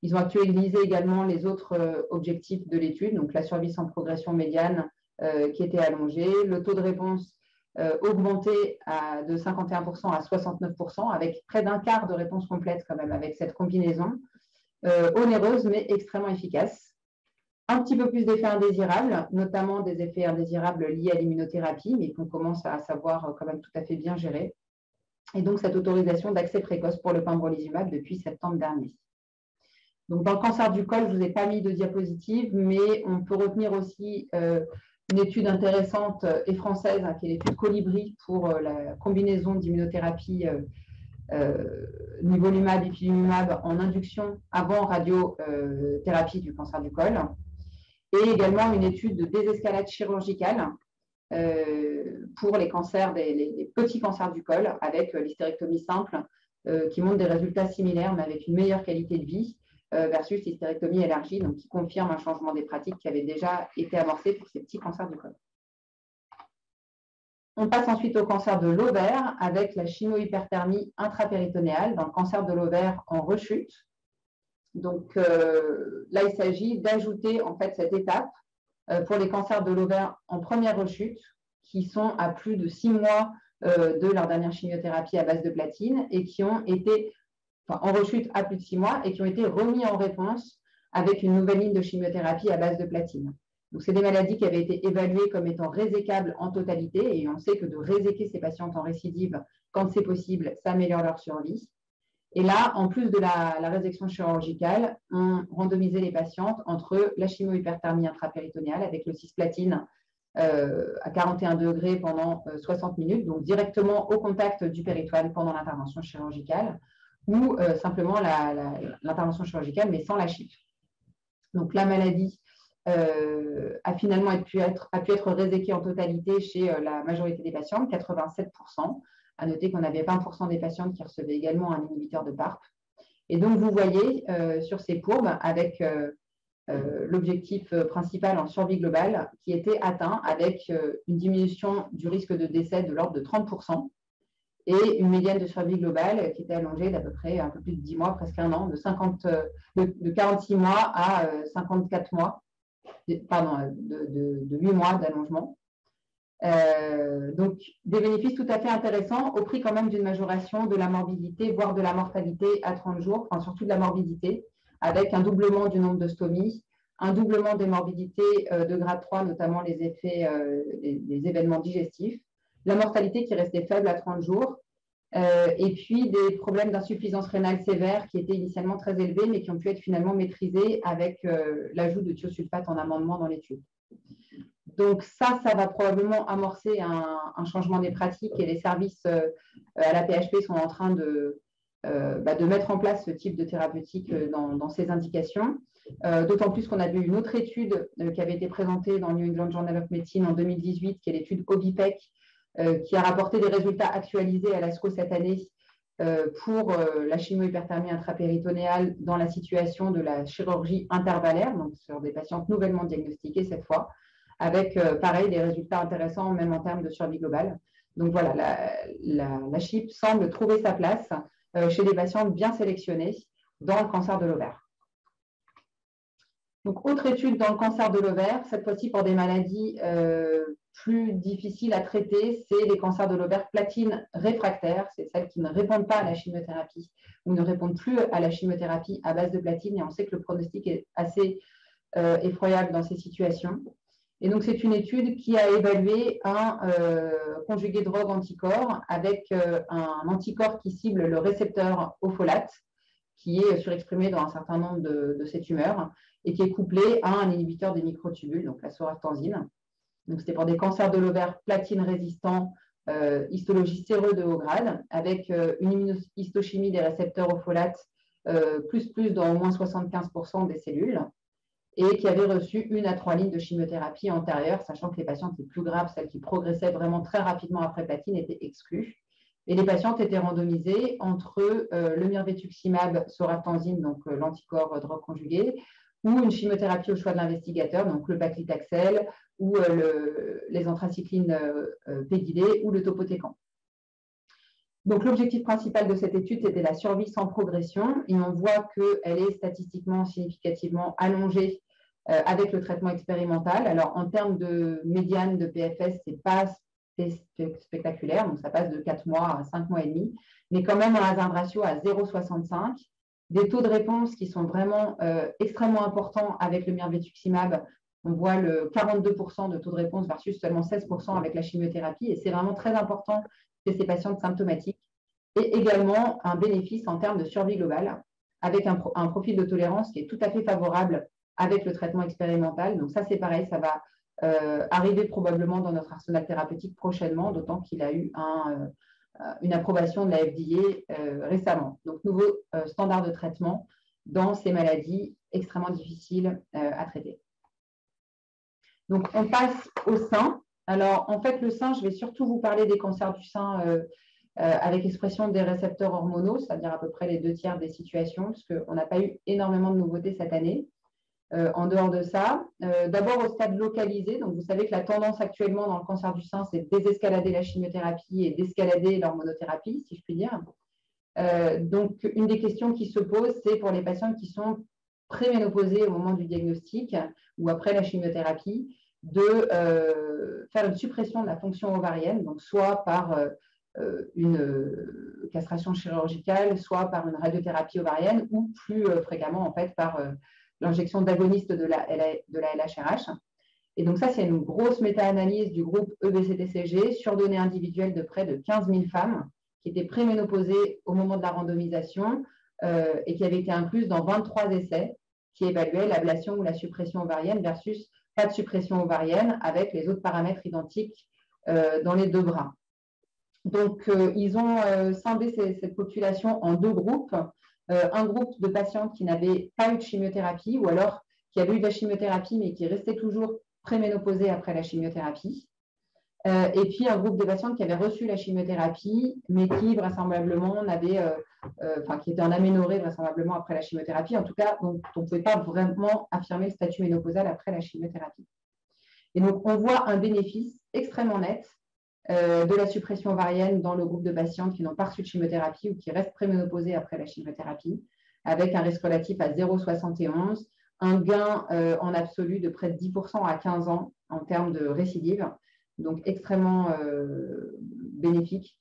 Ils ont actualisé également les autres objectifs de l'étude, donc la survie sans progression médiane qui était allongée, le taux de réponse augmenté de 51% à 69%, avec près d'un quart de réponse complète quand même avec cette combinaison, onéreuse mais extrêmement efficace. Un petit peu plus d'effets indésirables, notamment des effets indésirables liés à l'immunothérapie, mais qu'on commence à savoir quand même tout à fait bien gérer. Et donc, cette autorisation d'accès précoce pour le pembrolizumab depuis septembre dernier. Donc, dans le cancer du col, je ne vous ai pas mis de diapositive, mais on peut retenir aussi une étude intéressante et française, qui est l'étude Colibri pour la combinaison d'immunothérapie nivolumab, ipilimumab en induction avant radiothérapie du cancer du col, et également une étude de désescalade chirurgicale pour les cancers, les petits cancers du col, avec l'hystérectomie simple, qui montre des résultats similaires, mais avec une meilleure qualité de vie, versus l'hystérectomie élargie, donc qui confirme un changement des pratiques qui avait déjà été amorcé pour ces petits cancers du col. On passe ensuite au cancer de l'ovaire avec la chimio-hyperthermie intrapéritonéale dans le cancer de l'ovaire en rechute. Donc là, il s'agit d'ajouter en fait cette étape pour les cancers de l'ovaire en première rechute qui sont à plus de 6 mois de leur dernière chimiothérapie à base de platine et qui ont été en rechute à plus de 6 mois et qui ont été remis en réponse avec une nouvelle ligne de chimiothérapie à base de platine. Donc, c'est des maladies qui avaient été évaluées comme étant résécables en totalité et on sait que de réséquer ces patientes en récidive, quand c'est possible, ça améliore leur survie. Et là, en plus de la résection chirurgicale, on randomisait les patientes entre la chimio-hyperthermie intrapéritonéale avec le cisplatine à 41 degrés pendant 60 minutes, donc directement au contact du péritoine pendant l'intervention chirurgicale, ou simplement l'intervention chirurgicale, mais sans la chip. Donc, la maladie a finalement pu être réséquée en totalité chez la majorité des patientes, 87%. À noter qu'on avait 20% des patientes qui recevaient également un inhibiteur de PARP. Et donc, vous voyez sur ces courbes avec l'objectif principal en survie globale qui était atteint avec une diminution du risque de décès de l'ordre de 30% et une médiane de survie globale qui était allongée d'à peu près un peu plus de 10 mois, presque un an, de 46 mois à 54 mois, pardon, de 8 mois d'allongement. Donc, des bénéfices tout à fait intéressants au prix quand même d'une majoration de la morbidité, voire de la mortalité à 30 jours, enfin surtout de la morbidité, avec un doublement du nombre de stomies, un doublement des morbidités de grade 3, notamment les effets des événements digestifs, la mortalité qui restait faible à 30 jours, et puis des problèmes d'insuffisance rénale sévère qui étaient initialement très élevés, mais qui ont pu être finalement maîtrisés avec l'ajout de thiosulfate en amendement dans l'étude. Donc ça va probablement amorcer un changement des pratiques et les services à la PHP sont en train de mettre en place ce type de thérapeutique dans ces indications. D'autant plus qu'on avait une autre étude qui avait été présentée dans New England Journal of Medicine en 2018, qui est l'étude OBIPEC, qui a rapporté des résultats actualisés à l'ASCO cette année pour la chimio-hyperthermie intrapéritonéale dans la situation de la chirurgie intervallaire, donc sur des patientes nouvellement diagnostiquées cette fois, avec, pareil, des résultats intéressants, même en termes de survie globale. Donc voilà, la CHIP semble trouver sa place chez des patientes bien sélectionnées dans le cancer de l'ovaire. Donc, autre étude dans le cancer de l'ovaire, cette fois-ci pour des maladies plus difficiles à traiter, c'est les cancers de l'ovaire platine réfractaires, c'est celles qui ne répondent pas à la chimiothérapie ou ne répondent plus à la chimiothérapie à base de platine, et on sait que le pronostic est assez effroyable dans ces situations. Et donc, c'est une étude qui a évalué un conjugué drogue-anticorps avec un anticorps qui cible le récepteur au folate, qui est surexprimé dans un certain nombre de ces tumeurs et qui est couplé à un inhibiteur des microtubules, donc la sorastanzine. Donc, c'était pour des cancers de l'ovaire platine résistants, histologie séreux de haut grade, avec une immunohistochimie des récepteurs au folate plus dans au moins 75% des cellules, et qui avait reçu 1 à 3 lignes de chimiothérapie antérieure, sachant que les patientes les plus graves, celles qui progressaient vraiment très rapidement après platine, étaient exclues. Et les patientes étaient randomisées entre le mirvetuximab sorastanzine, donc l'anticorps drogue conjugué, ou une chimiothérapie au choix de l'investigateur, donc le paclitaxel, ou les anthracyclines pégylées, ou le topotécan. Donc, l'objectif principal de cette étude, c'était la survie sans progression, et on voit qu'elle est statistiquement significativement allongée avec le traitement expérimental. Alors, en termes de médiane de PFS, ce n'est pas spectaculaire, donc ça passe de 4 mois à 5 mois et demi, mais quand même un hazard ratio à 0,65, des taux de réponse qui sont vraiment extrêmement importants avec le mirvetuximab. On voit le 42% de taux de réponse versus seulement 16% avec la chimiothérapie, et c'est vraiment très important chez ces patientes symptomatiques, et également un bénéfice en termes de survie globale, avec un profil de tolérance qui est tout à fait favorable avec le traitement expérimental. Donc ça, c'est pareil, ça va arriver probablement dans notre arsenal thérapeutique prochainement, d'autant qu'il a eu une approbation de la FDA récemment. Donc, nouveau standard de traitement dans ces maladies extrêmement difficiles à traiter. Donc, on passe au sein. Alors, en fait, le sein, je vais surtout vous parler des cancers du sein avec expression des récepteurs hormonaux, c'est-à-dire à peu près les 2/3 des situations, parce qu'on n'a pas eu énormément de nouveautés cette année. En dehors de ça, d'abord au stade localisé, donc vous savez que la tendance actuellement dans le cancer du sein, c'est de désescalader la chimiothérapie et d'escalader l'hormonothérapie, si je puis dire. Donc, une des questions qui se pose, c'est pour les patients qui sont préménopausés au moment du diagnostic ou après la chimiothérapie, de faire une suppression de la fonction ovarienne, donc soit par une castration chirurgicale, soit par une radiothérapie ovarienne ou plus fréquemment en fait par l'injection d'agonistes de la LHRH. Et donc ça, c'est une grosse méta-analyse du groupe EBCTCG sur données individuelles de près de 15 000 femmes qui étaient préménopausées au moment de la randomisation et qui avaient été incluses dans 23 essais qui évaluaient l'ablation ou la suppression ovarienne versus pas de suppression ovarienne avec les autres paramètres identiques dans les deux bras. Donc, ils ont scindé cette population en deux groupes. Un groupe de patientes qui n'avaient pas eu de chimiothérapie ou alors qui avaient eu de la chimiothérapie mais qui restaient toujours préménopausées après la chimiothérapie. Et puis, un groupe de patientes qui avaient reçu la chimiothérapie mais qui vraisemblablement qui étaient en aménorrhée vraisemblablement après la chimiothérapie. En tout cas, donc, on ne pouvait pas vraiment affirmer le statut ménopausal après la chimiothérapie. Et donc, on voit un bénéfice extrêmement net de la suppression ovarienne dans le groupe de patientes qui n'ont pas reçu de chimiothérapie ou qui restent préménopausées après la chimiothérapie, avec un risque relatif à 0,71, un gain en absolu de près de 10% à 15 ans en termes de récidive, donc extrêmement bénéfique.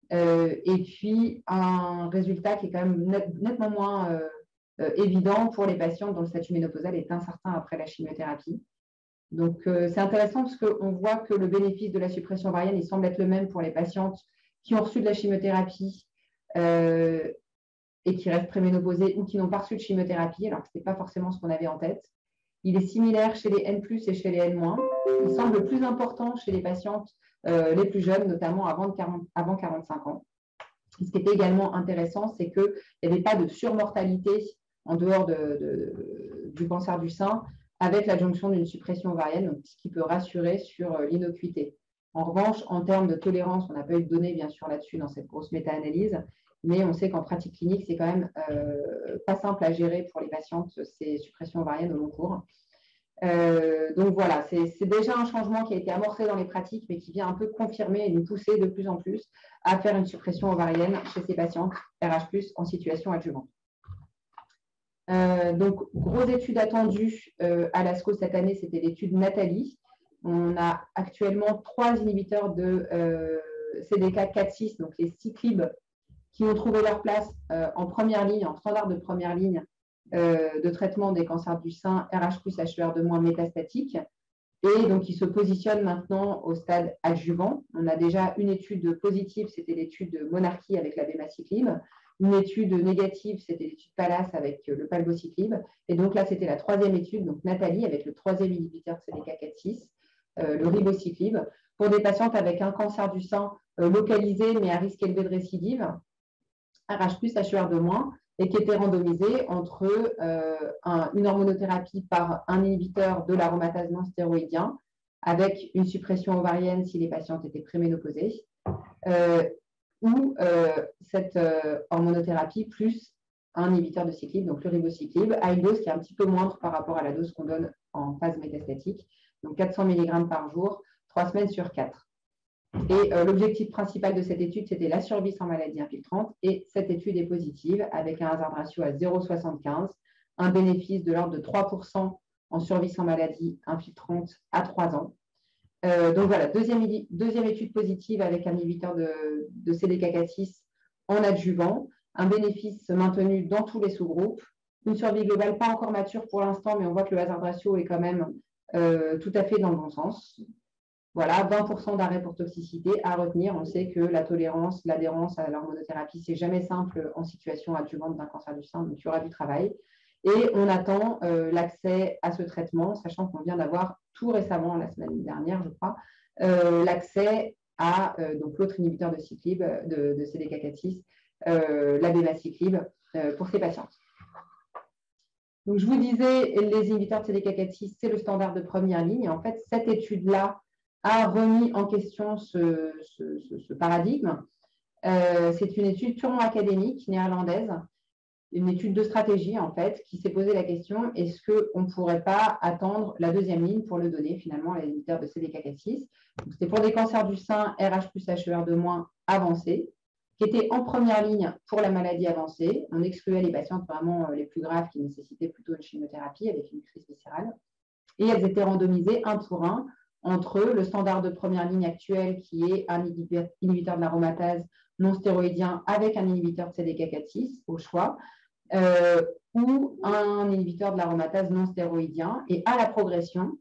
Et puis, un résultat qui est quand même nettement moins évident pour les patientes dont le statut ménopausal est incertain après la chimiothérapie. Donc, c'est intéressant parce qu'on voit que le bénéfice de la suppression ovarienne, il semble être le même pour les patientes qui ont reçu de la chimiothérapie et qui restent préménopausées ou qui n'ont pas reçu de chimiothérapie, alors que ce n'était pas forcément ce qu'on avait en tête. Il est similaire chez les N+, et chez les N-. Il semble plus important chez les patientes les plus jeunes, notamment avant 45 ans. Et ce qui était également intéressant, c'est qu'il n'y avait pas de surmortalité en dehors du cancer du sein, avec l'adjonction d'une suppression ovarienne, donc ce qui peut rassurer sur l'innocuité. En revanche, en termes de tolérance, on n'a pas eu de données, bien sûr, là-dessus dans cette grosse méta-analyse, mais on sait qu'en pratique clinique, c'est quand même pas simple à gérer pour les patientes, ces suppressions ovariennes au long cours. Donc voilà, c'est déjà un changement qui a été amorcé dans les pratiques, mais qui vient un peu confirmer et nous pousser de plus en plus à faire une suppression ovarienne chez ces patientes RH+, en situation adjuvante. Donc, grosse étude attendue à l'ASCO cette année, c'était l'étude Nathalie. On a actuellement 3 inhibiteurs de CDK4/6, donc les Ciclib, qui ont trouvé leur place en première ligne, en standard de première ligne de traitement des cancers du sein RH+, HER2- métastatiques. Et donc, ils se positionnent maintenant au stade adjuvant. On a déjà une étude positive, c'était l'étude de Monarchie avec la Bémaciclib. Une étude négative, c'était l'étude Pallas avec le Palbociclib. Et donc là, c'était la 3e étude, donc Nathalie, avec le 3e inhibiteur de CDK4/6, le Ribociclib, pour des patientes avec un cancer du sein localisé, mais à risque élevé de récidive, RH+, HER2-, et qui était randomisée entre une hormonothérapie par un inhibiteur de l'aromatase non stéroïdien, avec une suppression ovarienne si les patientes étaient préménopausées, ou cette hormonothérapie plus un inhibiteur de Ciclib, donc le Ribociclib, à une dose qui est un petit peu moindre par rapport à la dose qu'on donne en phase métastatique, donc 400 mg par jour, 3 semaines sur 4. Et l'objectif principal de cette étude, c'était la survie sans maladie infiltrante, et cette étude est positive avec un hazard ratio à 0,75, un bénéfice de l'ordre de 3% en survie sans maladie infiltrante à 3 ans. Donc voilà, deuxième étude positive avec un inhibiteur de CDK4/6 en adjuvant, un bénéfice maintenu dans tous les sous-groupes, une survie globale pas encore mature pour l'instant, mais on voit que le hazard ratio est quand même tout à fait dans le bon sens. Voilà, 20% d'arrêt pour toxicité à retenir. On sait que la tolérance, l'adhérence à l'hormonothérapie, c'est jamais simple en situation adjuvante d'un cancer du sein, donc il y aura du travail. Et on attend l'accès à ce traitement, sachant qu'on vient d'avoir tout récemment, la semaine dernière, je crois, l'accès à donc l'autre inhibiteur de Ciclib, de CDK4/6, l'abemaciclib, pour ces patientes. Donc, je vous disais, les inhibiteurs de CDK4/6, c'est le standard de première ligne. Et en fait, cette étude-là a remis en question ce paradigme. C'est une étude purement académique, néerlandaise, une étude de stratégie, en fait, qui s'est posé la question, est-ce qu'on ne pourrait pas attendre la deuxième ligne pour le donner, finalement, à l'inhibiteur de CDK4/6. C'était pour des cancers du sein, RH plus HER2- avancés, qui étaient en première ligne pour la maladie avancée. On excluait les patientes vraiment les plus graves qui nécessitaient plutôt une chimiothérapie avec une crise viscérale. Et elles étaient randomisées un pour un entre le standard de première ligne actuel qui est un inhibiteur de l'aromatase non stéroïdien avec un inhibiteur de CDK4/6 au choix, ou un inhibiteur de l'aromatase non stéroïdien. Et à la progression,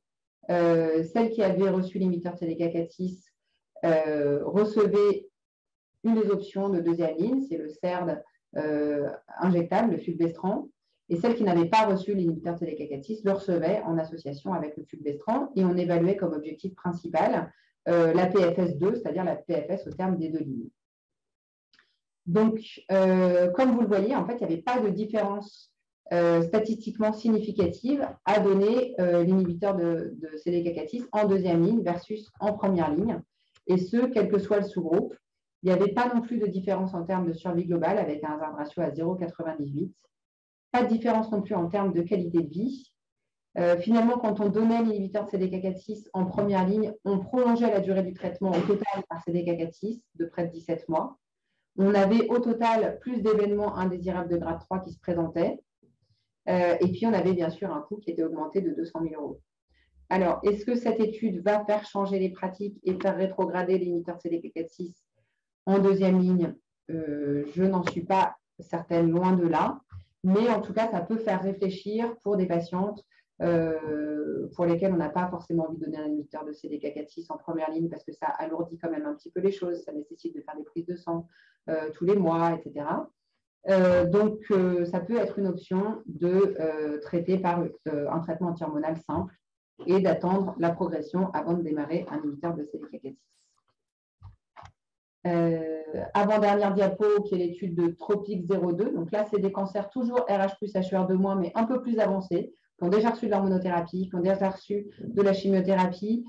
celle qui avait reçu l'inhibiteur de CDK4/6 recevait une des options de deuxième ligne, c'est le CERD injectable, le fulvestrant, et celle qui n'avait pas reçu l'inhibiteur de CDK4/6 le recevait en association avec le fulvestrant, et on évaluait comme objectif principal la PFS2, c'est-à-dire la PFS au terme des deux lignes. Donc, comme vous le voyez, en fait, il n'y avait pas de différence statistiquement significative à donner l'inhibiteur de CDK4/6 en deuxième ligne versus en première ligne, et ce, quel que soit le sous-groupe. Il n'y avait pas non plus de différence en termes de survie globale avec un hazard ratio à 0,98. Pas de différence non plus en termes de qualité de vie. Finalement, quand on donnait l'inhibiteur de CDK4/6 en première ligne, on prolongeait la durée du traitement au total par CDK4/6 de près de 17 mois. On avait au total plus d'événements indésirables de grade 3 qui se présentaient. Et puis, on avait bien sûr un coût qui était augmenté de 200 000 €. Alors, est-ce que cette étude va faire changer les pratiques et faire rétrograder l'inhibiteur de CDK4/6 en deuxième ligne? Je n'en suis pas certaine, loin de là. Mais en tout cas, ça peut faire réfléchir pour des patientes pour lesquelles on n'a pas forcément envie de donner un inhibiteur de CDK4/6 en première ligne parce que ça alourdit quand même un petit peu les choses. Ça nécessite de faire des prises de sang tous les mois, etc. Donc, ça peut être une option de traiter par un traitement anti-hormonal simple et d'attendre la progression avant de démarrer un inhibiteur de CDK4/6. Avant-dernière diapo, qui est l'étude de TROPIC-02. Donc là, c'est des cancers toujours RH plus HER2-, mais un peu plus avancés, qui ont déjà reçu de l'hormonothérapie, qui ont déjà reçu de la chimiothérapie,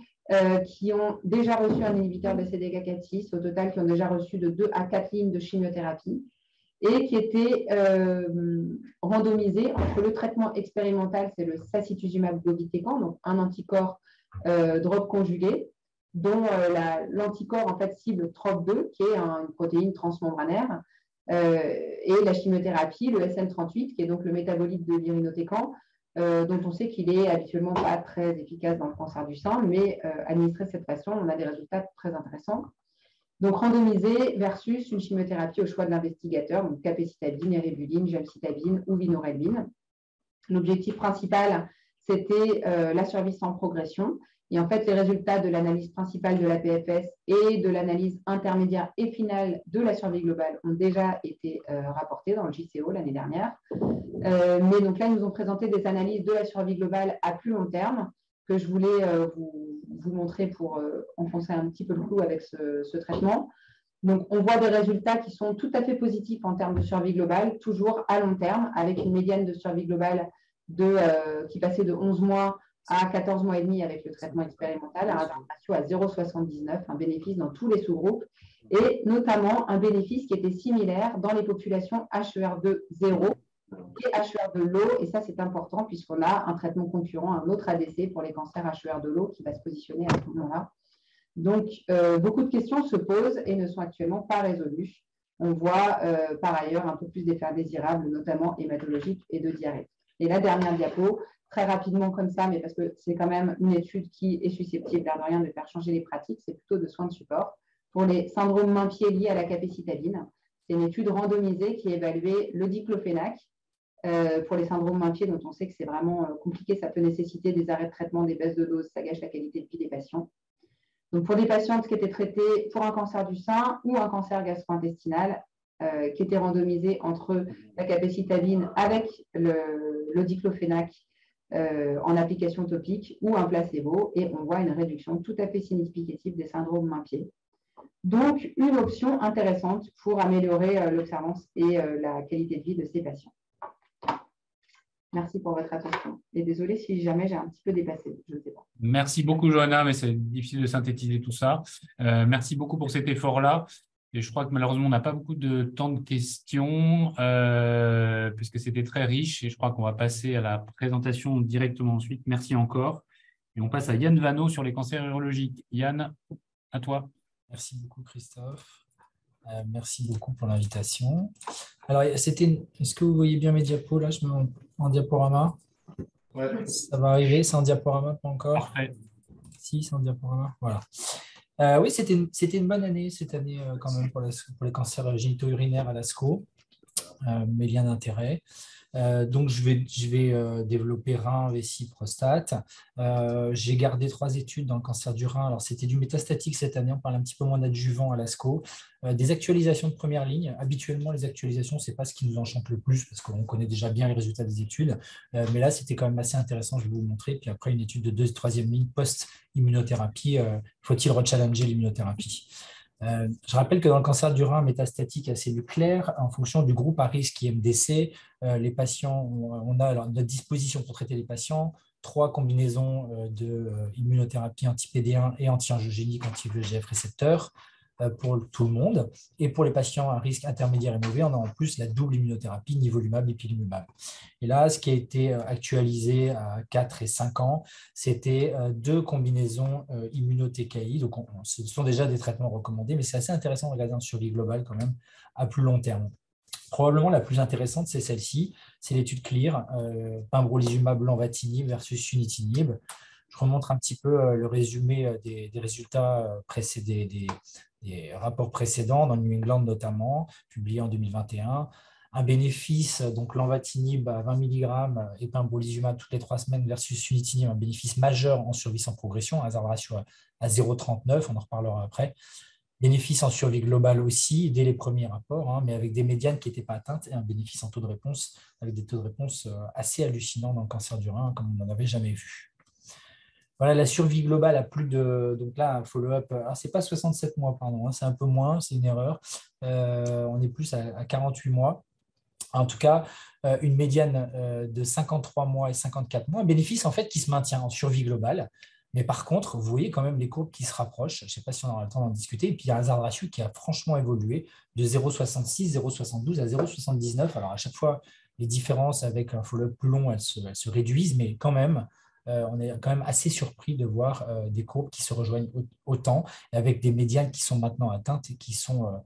qui ont déjà reçu un inhibiteur de CDK4/6, au total, qui ont déjà reçu de 2 à 4 lignes de chimiothérapie, et qui étaient randomisés entre le traitement expérimental, c'est le sacituzumab govitecan, donc un anticorps drug conjugué, dont l'anticorps en fait cible TROP2, qui est une protéine transmembranaire, et la chimiothérapie, le SN38, qui est donc le métabolite de l'irinotécan, dont on sait qu'il est habituellement pas très efficace dans le cancer du sein, mais administré de cette façon, on a des résultats très intéressants. Donc, randomisé versus une chimiothérapie au choix de l'investigateur, donc capecitabine, eribulin, gemcitabine ou vinorelbine. L'objectif principal, c'était la survie sans progression. Et en fait, les résultats de l'analyse principale de la PFS et de l'analyse intermédiaire et finale de la survie globale ont déjà été rapportés dans le JCO l'année dernière. Mais donc là, ils nous ont présenté des analyses de la survie globale à plus long terme que je voulais vous montrer pour enfoncer un petit peu le clou avec ce traitement. Donc, on voit des résultats qui sont tout à fait positifs en termes de survie globale, toujours à long terme, avec une médiane de survie globale qui passait de 11 mois à 14 mois et demi avec le traitement expérimental, un ratio à 0,79, un bénéfice dans tous les sous-groupes, et notamment un bénéfice qui était similaire dans les populations HER2-0 et HER2-low, et ça c'est important puisqu'on a un traitement concurrent, un autre ADC pour les cancers HER2-low qui va se positionner à ce moment-là. Donc, beaucoup de questions se posent et ne sont actuellement pas résolues. On voit par ailleurs un peu plus d'effets indésirables, notamment hématologiques et de diarrhée. Et la dernière diapo, très rapidement comme ça, mais parce que c'est quand même une étude qui est susceptible, l'air de rien, de faire changer les pratiques, c'est plutôt de soins de support. Pour les syndromes mains-pieds liés à la capecitabine, c'est une étude randomisée qui évaluait le diclofénac pour les syndromes mains-pieds dont on sait que c'est vraiment compliqué, ça peut nécessiter des arrêts de traitement, des baisses de dose, ça gâche la qualité de vie des patients. Donc pour des patientes qui étaient traitées pour un cancer du sein ou un cancer gastro-intestinal, qui étaient randomisées entre la capecitabine avec le diclofénac en application topique ou un placebo, et on voit une réduction tout à fait significative des syndromes mains-pieds. Donc, une option intéressante pour améliorer l'observance et la qualité de vie de ces patients. Merci pour votre attention. Et désolé si jamais j'ai un petit peu dépassé, je ne sais pas. Merci beaucoup, Johanna, mais c'est difficile de synthétiser tout ça. Merci beaucoup pour cet effort-là. Et je crois que malheureusement, on n'a pas beaucoup de temps de questions puisque c'était très riche. Et je crois qu'on va passer à la présentation directement ensuite. Merci encore. Et on passe à Yann Vanneau sur les cancers urologiques. Yann, à toi. Merci beaucoup, Christophe. Merci beaucoup pour l'invitation. Alors, est-ce que vous voyez bien mes diapos là? Je me mets en diaporama. Ouais. Ça va arriver, c'est en diaporama, pas encore? Parfait. Si, c'est en diaporama. Voilà. Oui, c'était une bonne année cette année quand même pour les cancers génito-urinaires à l'ASCO. Mes liens d'intérêt. Donc, je vais développer rein, vessie, prostate. J'ai gardé 3 études dans le cancer du rein. Alors, c'était du métastatique cette année. On parle un petit peu moins d'adjuvant à l'ASCO. Des actualisations de première ligne. Habituellement, les actualisations, ce n'est pas ce qui nous enchante le plus parce qu'on connaît déjà bien les résultats des études. Mais là, c'était quand même assez intéressant. Je vais vous montrer. Puis après, une étude de 2e et 3e ligne post-immunothérapie. Faut-il rechallenger l'immunothérapie? Je rappelle que dans le cancer du rein métastatique à cellules claires, en fonction du groupe à risque IMDC, les patients, on a à notre disposition pour traiter les patients 3 combinaisons d'immunothérapie anti-PD1 et anti-angiogénique anti-VEGF récepteur pour tout le monde. Et pour les patients à risque intermédiaire et mauvais, on a en plus la double immunothérapie nivolumab et ipilimumab. Et là, ce qui a été actualisé à 4 et 5 ans, c'était 2 combinaisons immuno-TKI. Donc, ce sont déjà des traitements recommandés, mais c'est assez intéressant de regarder en survie globale quand même à plus long terme. Probablement la plus intéressante, c'est celle-ci, c'est l'étude CLEAR, pembrolizumab lenvatinib versus sunitinib. Je remontre un petit peu le résumé des résultats précédés, des rapports précédents, dans le New England notamment, publiés en 2021. Un bénéfice, donc lenvatinib à 20 mg et pembrolizumab toutes les 3 semaines versus sunitinib, un bénéfice majeur en survie sans progression, un hazard ratio à 0,39, on en reparlera après. Bénéfice en survie globale aussi, dès les premiers rapports, mais avec des médianes qui n'étaient pas atteintes et un bénéfice en taux de réponse, avec des taux de réponse assez hallucinants dans le cancer du rein, comme on n'en avait jamais vu. Voilà, la survie globale à plus de... Donc là, un follow-up, ce n'est pas 67 mois, pardon, c'est un peu moins, c'est une erreur. On est plus à 48 mois. En tout cas, une médiane de 53 mois et 54 mois, un bénéfice en fait qui se maintient en survie globale. Mais par contre, vous voyez quand même les courbes qui se rapprochent. Je ne sais pas si on aura le temps d'en discuter. Et puis, il y a un hazard ratio qui a franchement évolué de 0,66, 0,72 à 0,79. Alors, à chaque fois, les différences avec un follow-up plus long, elles se réduisent, mais quand même, on est quand même assez surpris de voir des courbes qui se rejoignent autant, avec des médianes qui sont maintenant atteintes et qui sont,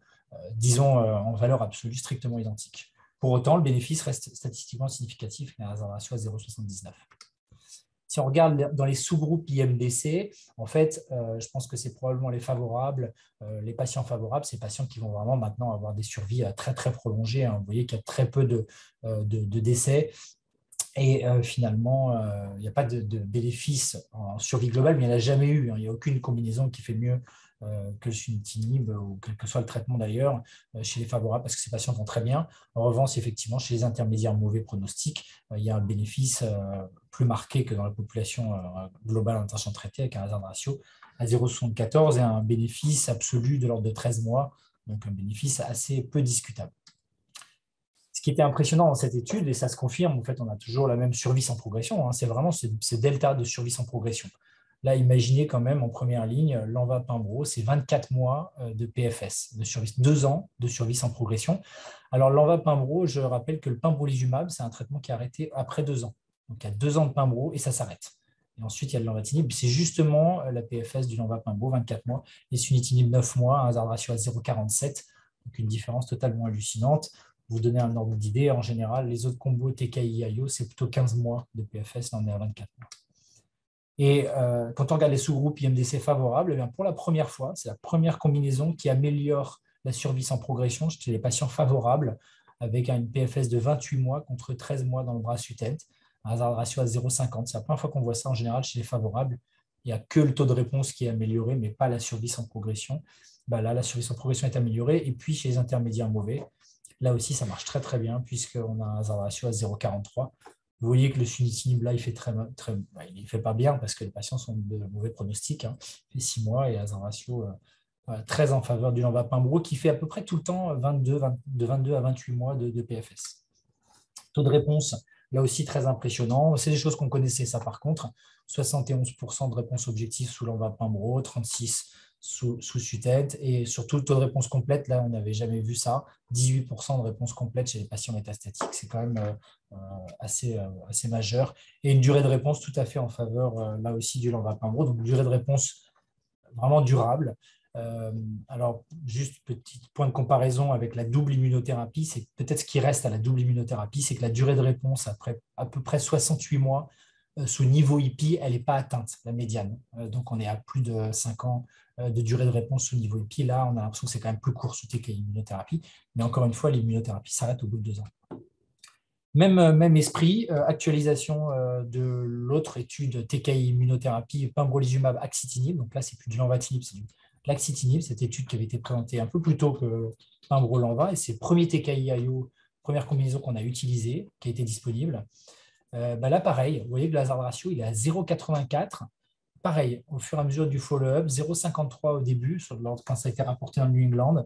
disons, en valeur absolue strictement identiques. Pour autant, le bénéfice reste statistiquement significatif, il y a un hazard ratio à 0,79. Si on regarde dans les sous-groupes IMDC, en fait, je pense que c'est probablement les favorables, les patients favorables, ces patients qui vont vraiment maintenant avoir des survies très, très prolongées. Vous voyez qu'il y a très peu de décès. Et finalement, il n'y a pas de bénéfice en survie globale, mais il n'y en a jamais eu. Il n'y a aucune combinaison qui fait mieux que le sunitinib ou quel que soit le traitement d'ailleurs chez les favorables parce que ces patients vont très bien. En revanche, effectivement, chez les intermédiaires mauvais pronostics, il y a un bénéfice plus marqué que dans la population globale en intention traitée avec un hazard ratio à 0,74 et un bénéfice absolu de l'ordre de 13 mois, donc un bénéfice assez peu discutable. Ce qui était impressionnant dans cette étude, et ça se confirme, en fait, on a toujours la même survie sans progression, c'est vraiment ce delta de survie sans progression. Là, imaginez quand même en première ligne, l'enva-pembro, c'est 24 mois de PFS, de survie, 2 ans de survie sans progression. Alors, l'enva-pembro, je rappelle que le pembrolizumab, c'est un traitement qui est arrêté après 2 ans. Donc, il y a 2 ans de pembro et ça s'arrête. Et ensuite, il y a le lenvatinib, c'est justement la PFS du lenva-pembro, 24 mois, et sunitinib, 9 mois, un hazard ratio à 0,47, donc une différence totalement hallucinante. Vous donnez un ordre d'idée, en général, les autres combos TKI-IO, c'est plutôt 15 mois de PFS, là on est à 24 mois. Et quand on regarde les sous-groupes IMDC favorables, eh bien, pour la première fois, c'est la première combinaison qui améliore la survie sans progression chez les patients favorables, avec une PFS de 28 mois contre 13 mois dans le bras SUTENT, un hazard ratio à 0,50. C'est la première fois qu'on voit ça en général chez les favorables. Il n'y a que le taux de réponse qui est amélioré, mais pas la survie sans progression. Là, la survie sans progression est améliorée. Et puis, chez les intermédiaires mauvais, là aussi, ça marche très, très bien, puisqu'on a un hazard ratio à 0,43. Vous voyez que le sunitinib, là, il fait il fait pas bien parce que les patients sont de mauvais pronostics. Il fait 6 mois et hazard ratio très en faveur du lenvatinib qui fait à peu près tout le temps de 22 à 28 mois de PFS. Taux de réponse, là aussi très impressionnant. C'est des choses qu'on connaissait, ça par contre. 71% de réponse objective sous lenvatinib, 36% sous Sutent, et surtout le taux de réponse complète, là on n'avait jamais vu ça, 18% de réponse complète chez les patients métastatiques. C'est quand même assez majeur. Et une durée de réponse tout à fait en faveur, là aussi, du lenvatinib. Donc, durée de réponse vraiment durable. Alors, juste petit point de comparaison avec la double immunothérapie, c'est peut-être ce qui reste à la double immunothérapie, c'est que la durée de réponse après à peu près 68 mois sous niveau IPI, elle n'est pas atteinte, la médiane. Donc, on est à plus de 5 ans de durée de réponse sous niveau IPI. Là, on a l'impression que c'est quand même plus court sous TKI immunothérapie. Mais encore une fois, l'immunothérapie s'arrête au bout de 2 ans. Même esprit, actualisation de l'autre étude TKI immunothérapie, pembrolizumab axitinib. Donc là, c'est plus du lenvatinib, c'est du l'axitinib, cette étude qui avait été présentée un peu plus tôt que pembro-lenva, et c'est le premier TKI IO, première combinaison qu'on a utilisée, qui a été disponible. Là, pareil, vous voyez que le hazard ratio, il est à 0,84. Pareil, au fur et à mesure du follow-up, 0,53 au début, quand ça a été rapporté en New England,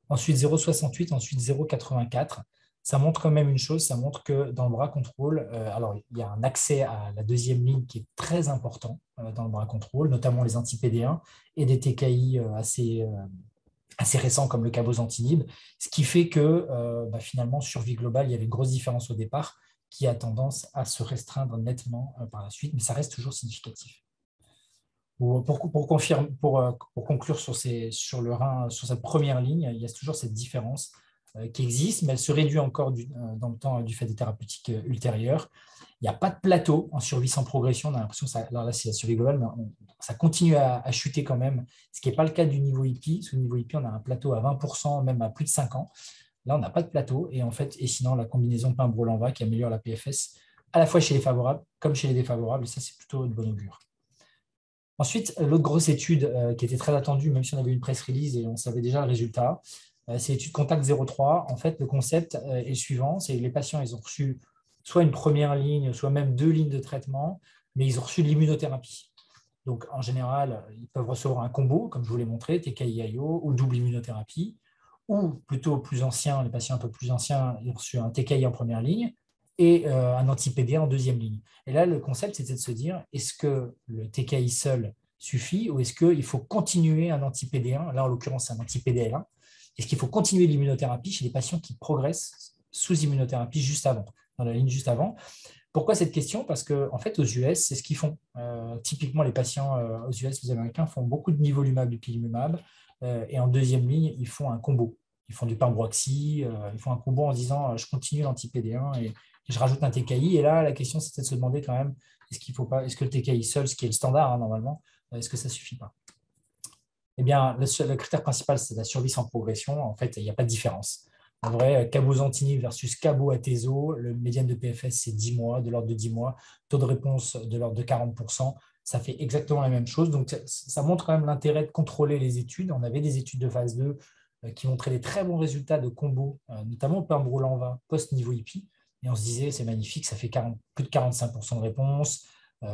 ensuite 0,68, ensuite 0,84. Ça montre quand même une chose, ça montre que dans le bras contrôle, alors il y a un accès à la deuxième ligne qui est très important dans le bras contrôle, notamment les anti-PD1 et des TKI assez récents comme le cabozantinib, ce qui fait que finalement, survie globale, il y avait une grosse différence au départ qui a tendance à se restreindre nettement par la suite, mais ça reste toujours significatif. Pour conclure sur le rein, sur cette première ligne, il y a toujours cette différence qui existe, mais elle se réduit encore dans le temps du fait des thérapeutiques ultérieures. Il n'y a pas de plateau en survie sans progression. On a l'impression que alors là, c'est la survie globale, mais ça continue à chuter quand même, ce qui n'est pas le cas du niveau IPI. Sous le niveau IPI, on a un plateau à 20%, même à plus de 5 ans. Là, on n'a pas de plateau. Et sinon, la combinaison pembro-lenva qui améliore la PFS, à la fois chez les favorables comme chez les défavorables. Et ça, c'est plutôt de bon augure. Ensuite, l'autre grosse étude qui était très attendue, même si on avait une press release et on savait déjà le résultat, c'est l'étude Contact 03. En fait, le concept est le suivant, c'est que les patients, ils ont reçu soit une première ligne, soit même 2 lignes de traitement, mais ils ont reçu de l'immunothérapie. Donc, en général, ils peuvent recevoir un combo, comme je vous l'ai montré, TKI-IO ou double immunothérapie, ou plutôt plus anciens, les patients un peu plus anciens, ils ont reçu un TKI en première ligne et un anti-PD en deuxième ligne. Et là, le concept, c'était de se dire, est-ce que le TKI seul suffit ou est-ce qu'il faut continuer un anti-PD1, là, en l'occurrence, c'est un anti-PDL1, est-ce qu'il faut continuer l'immunothérapie chez les patients qui progressent sous immunothérapie juste avant, dans la ligne juste avant? Pourquoi cette question? Parce qu'en fait, aux US, c'est ce qu'ils font. Typiquement, les patients aux US, les Américains, font beaucoup de nivolumab, ipilimumab, et en deuxième ligne, ils font un combo. Ils font du pembroxy, ils font un combo en disant je continue l'anti-PD1 et je rajoute un TKI. Et là, la question, c'était de se demander quand même, est-ce que le TKI seul, ce qui est le standard normalement, est-ce que ça ne suffit pas? Eh bien, le critère principal, c'est la survie sans progression. En fait, il n'y a pas de différence. En vrai, cabozantinib versus cabo-atezo, le médiane de PFS, c'est 10 mois, de l'ordre de 10 mois. Taux de réponse de l'ordre de 40%. Ça fait exactement la même chose. Donc, ça montre quand même l'intérêt de contrôler les études. On avait des études de phase 2 qui montraient des très bons résultats de combo, notamment pembro-lenva post-niveau IPI. Et on se disait, c'est magnifique, ça fait plus de 45% de réponse.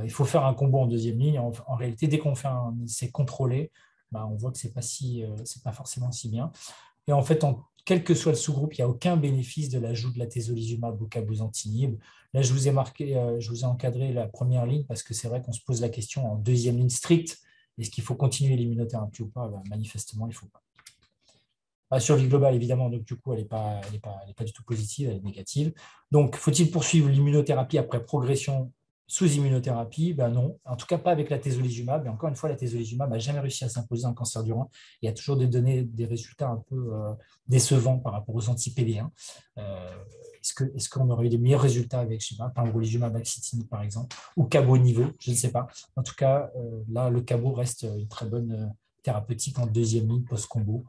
Il faut faire un combo en deuxième ligne. En réalité, dès qu'on fait un essai contrôlé, on voit que ce n'est pas forcément si bien. Et en fait, quel que soit le sous-groupe, il n'y a aucun bénéfice de l'ajout de la atezolizumab au cabozantinib. Là, je vous ai encadré la première ligne parce que c'est vrai qu'on se pose la question en deuxième ligne stricte, est-ce qu'il faut continuer l'immunothérapie ou pas? Manifestement, il ne faut pas. La survie globale, évidemment, donc du coup, elle n'est pas du tout positive, elle est négative. Donc, faut-il poursuivre l'immunothérapie après progression sous immunothérapie? Non, en tout cas pas avec la atezolizumab. Et encore une fois, la atezolizumab n'a jamais réussi à s'imposer en cancer du rein. Il y a toujours des résultats un peu décevants par rapport aux anti-PD1. Est-ce qu'on aurait eu des meilleurs résultats avec, pembrolizumab, axitinib par exemple, ou cabo-nivo? Je ne sais pas. En tout cas, là, le cabo reste une très bonne thérapeutique en deuxième ligne post-combo,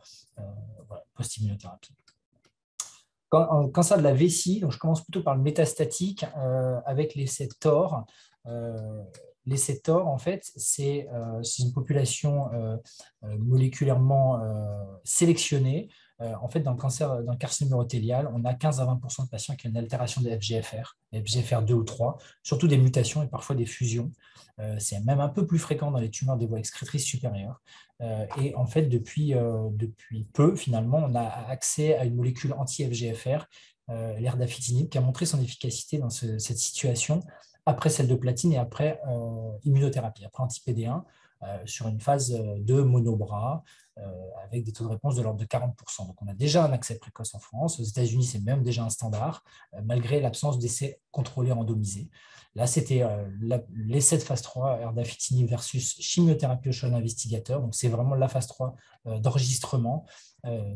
post-immunothérapie. En cancer de la vessie, donc je commence plutôt par le métastatique avec l'essai TOR. L'essai TOR, en fait, c'est une population moléculairement sélectionnée En fait, dans le carcinome urothélial, on a 15 à 20% de patients qui ont une altération de FGFR, FGFR2 ou 3, surtout des mutations et parfois des fusions. C'est même un peu plus fréquent dans les tumeurs des voies excrétrices supérieures. Et en fait, depuis peu, finalement, on a accès à une molécule anti-FGFR, l'erdafitinib, qui a montré son efficacité dans cette situation après celle de platine et après immunothérapie, après anti-PD1, sur une phase de monobras, avec des taux de réponse de l'ordre de 40%. Donc, on a déjà un accès précoce en France. Aux États-Unis, c'est même déjà un standard, malgré l'absence d'essais contrôlés randomisés. Là, c'était l'essai de phase 3, erdafitinib versus chimiothérapie au choix de l'investigateur. Donc, c'est vraiment la phase 3 d'enregistrement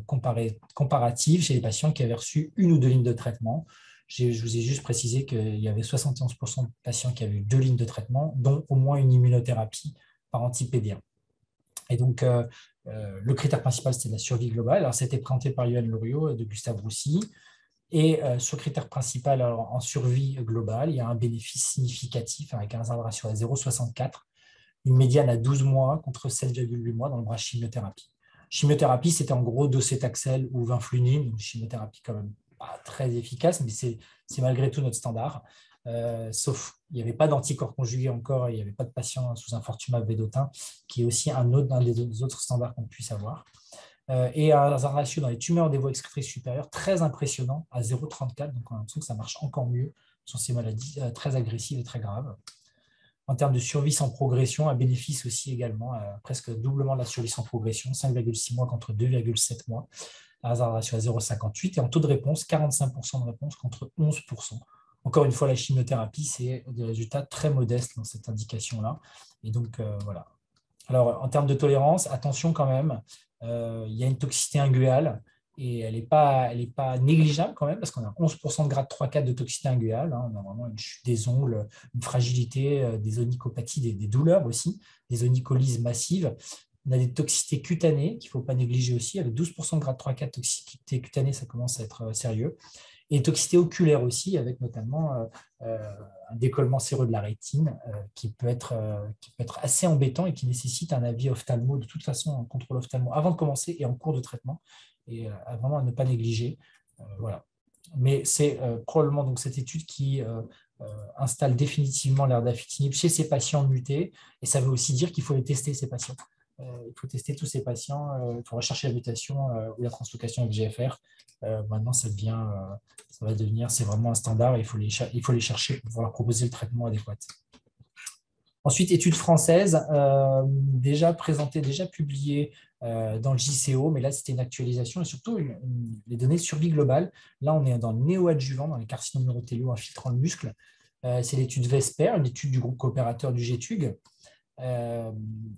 comparative chez les patients qui avaient reçu 1 ou 2 lignes de traitement. Je vous ai juste précisé qu'il y avait 71% de patients qui avaient eu 2 lignes de traitement, dont au moins une immunothérapie par anti-PD1. Et donc, le critère principal, c'était la survie globale. Alors, c'était présenté par Yoann Loriot et de Gustave Roussy. Et ce critère principal, alors, en survie globale, il y a un bénéfice significatif avec un hazard ratio à 0,64, une médiane à 12 mois contre 7,8 mois dans le bras chimiothérapie. Chimiothérapie, c'était en gros docetaxel ou vinflunine, une chimiothérapie quand même pas très efficace, mais c'est malgré tout notre standard. Sauf il n'y avait pas d'anticorps conjugués encore, et il n'y avait pas de patient sous infortumab vedotin, qui est aussi un des autres standards qu'on puisse avoir. Et un ratio dans les tumeurs des voies excrétrices supérieures très impressionnant, à 0,34, donc on a l'impression que ça marche encore mieux sur ces maladies très agressives et très graves. En termes de survie sans progression, un bénéfice aussi également, presque doublement de la survie sans progression, 5,6 mois contre 2,7 mois, un hazard ratio à 0,58, et en taux de réponse, 45% de réponse contre 11%. Encore une fois, la chimiothérapie, c'est des résultats très modestes dans cette indication-là. Et donc, voilà. Alors, en termes de tolérance, attention quand même, il y a une toxicité inguéale et elle n'est pas négligeable quand même, parce qu'on a 11% de grade 3-4 de toxicité inguéale. On a vraiment une chute des ongles, une fragilité, des onicopathies, des douleurs aussi, des onycolyses massives. On a des toxicités cutanées qu'il ne faut pas négliger aussi. Avec 12% de grade 3-4 de toxicité cutanée, ça commence à être sérieux. Et toxicité oculaire aussi, avec notamment un décollement séreux de la rétine qui peut être assez embêtant et qui nécessite un avis ophtalmo, de toute façon un contrôle ophtalmo avant de commencer et en cours de traitement, et vraiment à ne pas négliger. Voilà. Mais c'est probablement donc cette étude qui installe définitivement l'erdafitinib chez ces patients mutés, et ça veut aussi dire qu'il faut les tester, ces patients. Il faut tester tous ces patients, il faut rechercher la mutation ou la translocation FGFR. Maintenant, ça va devenir, c'est vraiment un standard, et il faut les chercher pour pouvoir leur proposer le traitement adéquat. Ensuite, étude française, déjà présentée, déjà publiée dans le JCO, mais là, c'était une actualisation et surtout les données de survie globale. Là, on est dans le néoadjuvant, dans les carcinomes urothéliaux infiltrant le muscle. C'est l'étude VESPER, une étude du groupe coopérateur du GETUG,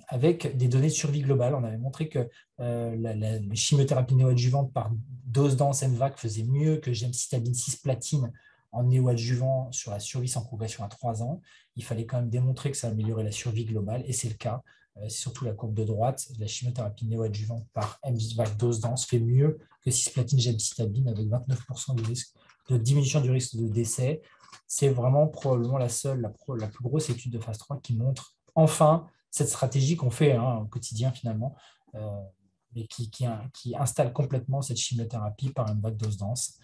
avec des données de survie globale. On avait montré que la chimiothérapie néoadjuvante par dose dense MVAC faisait mieux que gemcitabine cisplatine en néoadjuvant sur la survie sans progression à 3 ans. Il fallait quand même démontrer que ça améliorait la survie globale, et c'est le cas. C'est surtout la courbe de droite. La chimiothérapie néoadjuvante par MVAC dose dense fait mieux que cisplatine gemcitabine, avec 29% de diminution du risque de décès. C'est vraiment probablement la plus grosse étude de phase 3 qui montre enfin cette stratégie qu'on fait au quotidien finalement, mais qui installe complètement cette chimiothérapie par une vague dose dense.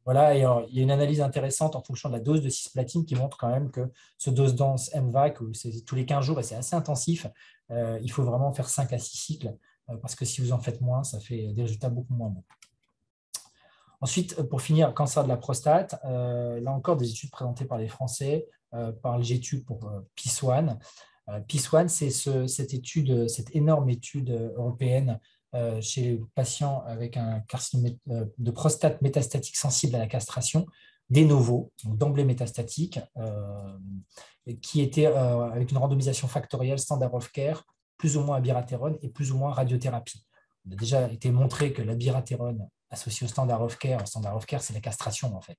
Voilà, et alors, il y a une analyse intéressante en fonction de la dose de cisplatine qui montre quand même que ce dose dense MVAC, c'est tous les 15 jours et c'est assez intensif, il faut vraiment faire 5 à 6 cycles, parce que si vous en faites moins, ça fait des résultats beaucoup moins bons. Ensuite, pour finir, cancer de la prostate, là encore des études présentées par les Français, par le GETUG pour PIS1. PIS1, c'est cette énorme étude européenne chez les patients avec un carcinome de prostate métastatique sensible à la castration, de novo, donc d'emblée métastatique, qui était avec une randomisation factorielle standard of care, plus ou moins abiraterone et plus ou moins radiothérapie. On a déjà été montré que l'abiraterone associé au standard of care c'est la castration en fait.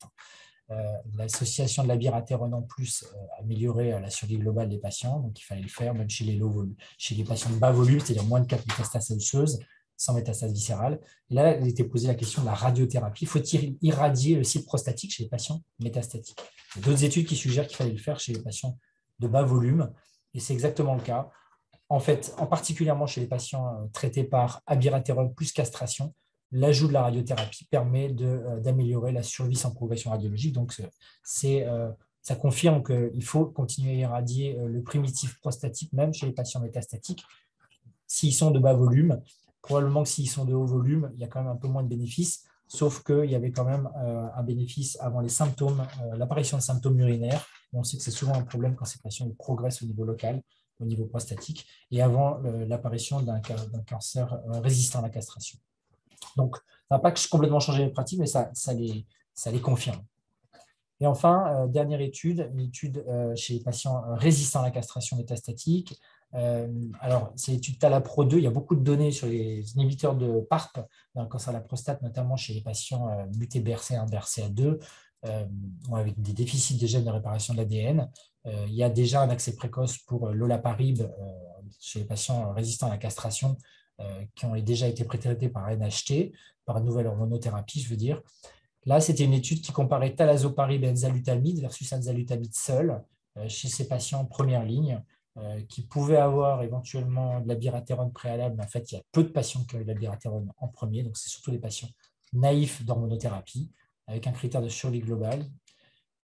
L'association de l'abiraterone en plus améliorait la survie globale des patients, donc il fallait le faire même chez les patients de bas volume, c'est-à-dire moins de 4 métastases osseuses, sans métastase viscérale. Et là, il était posé la question de la radiothérapie. Faut-il irradier le site prostatique chez les patients métastatiques? Il y a d'autres études qui suggèrent qu'il fallait le faire chez les patients de bas volume, et c'est exactement le cas. En fait, en particulièrement chez les patients traités par abiraterone plus castration, l'ajout de la radiothérapie permet d'améliorer la survie sans progression radiologique. Donc, ça confirme qu'il faut continuer à irradier le primitif prostatique, même chez les patients métastatiques. S'ils sont de bas volume, probablement que s'ils sont de haut volume, il y a quand même un peu moins de bénéfices, sauf qu'il y avait quand même un bénéfice avant les symptômes, l'apparition de symptômes urinaires. On sait que c'est souvent un problème quand ces patients progressent au niveau local, au niveau prostatique, et avant l'apparition d'un cancer résistant à la castration. Donc, ça n'a pas complètement changé les pratiques, mais ça les confirme. Et enfin, dernière étude, une étude chez les patients résistants à la castration métastatique. Alors, c'est l'étude TALAPRO 2. Il y a beaucoup de données sur les inhibiteurs de PARP dans le cancer de la prostate, notamment chez les patients mutés BRCA1, BRCA2, avec des déficits des gènes de réparation de l'ADN. Il y a déjà un accès précoce pour l'olaparib chez les patients résistants à la castration qui ont déjà été prétraités par NHT, par une nouvelle hormonothérapie, je veux dire. Là, c'était une étude qui comparait talazoparib et enzalutamide versus enzalutamide seul chez ces patients en première ligne qui pouvaient avoir éventuellement de la biratérone préalable. Mais en fait, il y a peu de patients qui ont eu de la biratérone en premier, donc c'est surtout des patients naïfs d'hormonothérapie avec un critère de survie globale.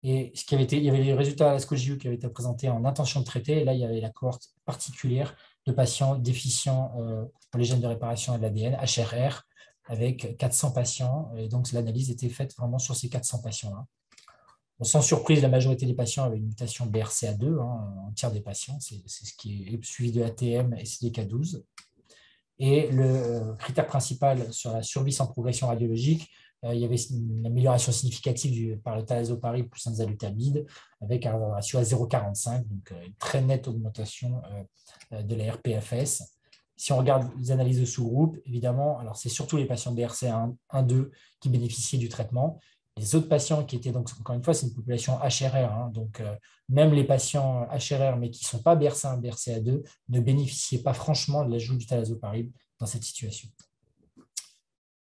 Et il y avait les résultats à l'ASCO-JU qui avaient été présentés en intention de traiter. Et là, il y avait la cohorte particulière de patients déficients pour les gènes de réparation de l'ADN, HRR, avec 400 patients. Et donc, l'analyse était faite vraiment sur ces 400 patients-là. Bon, sans surprise, la majorité des patients avaient une mutation BRCA2, un tiers des patients. C'est ce qui est suivi de ATM et CDK12. Et le critère principal sur la survie sans progression radiologique, il y avait une amélioration significative par le talazoparib plus enzalutamide avec un ratio à 0,45, donc une très nette augmentation de la RPFS. Si on regarde les analyses de sous-groupe, évidemment, alors c'est surtout les patients BRCA1, 1-2 qui bénéficiaient du traitement. Les autres patients qui étaient, donc encore une fois, c'est une population HRR, donc même les patients HRR mais qui ne sont pas BRCA1, BRCA2 ne bénéficiaient pas franchement de l'ajout du talazoparib dans cette situation.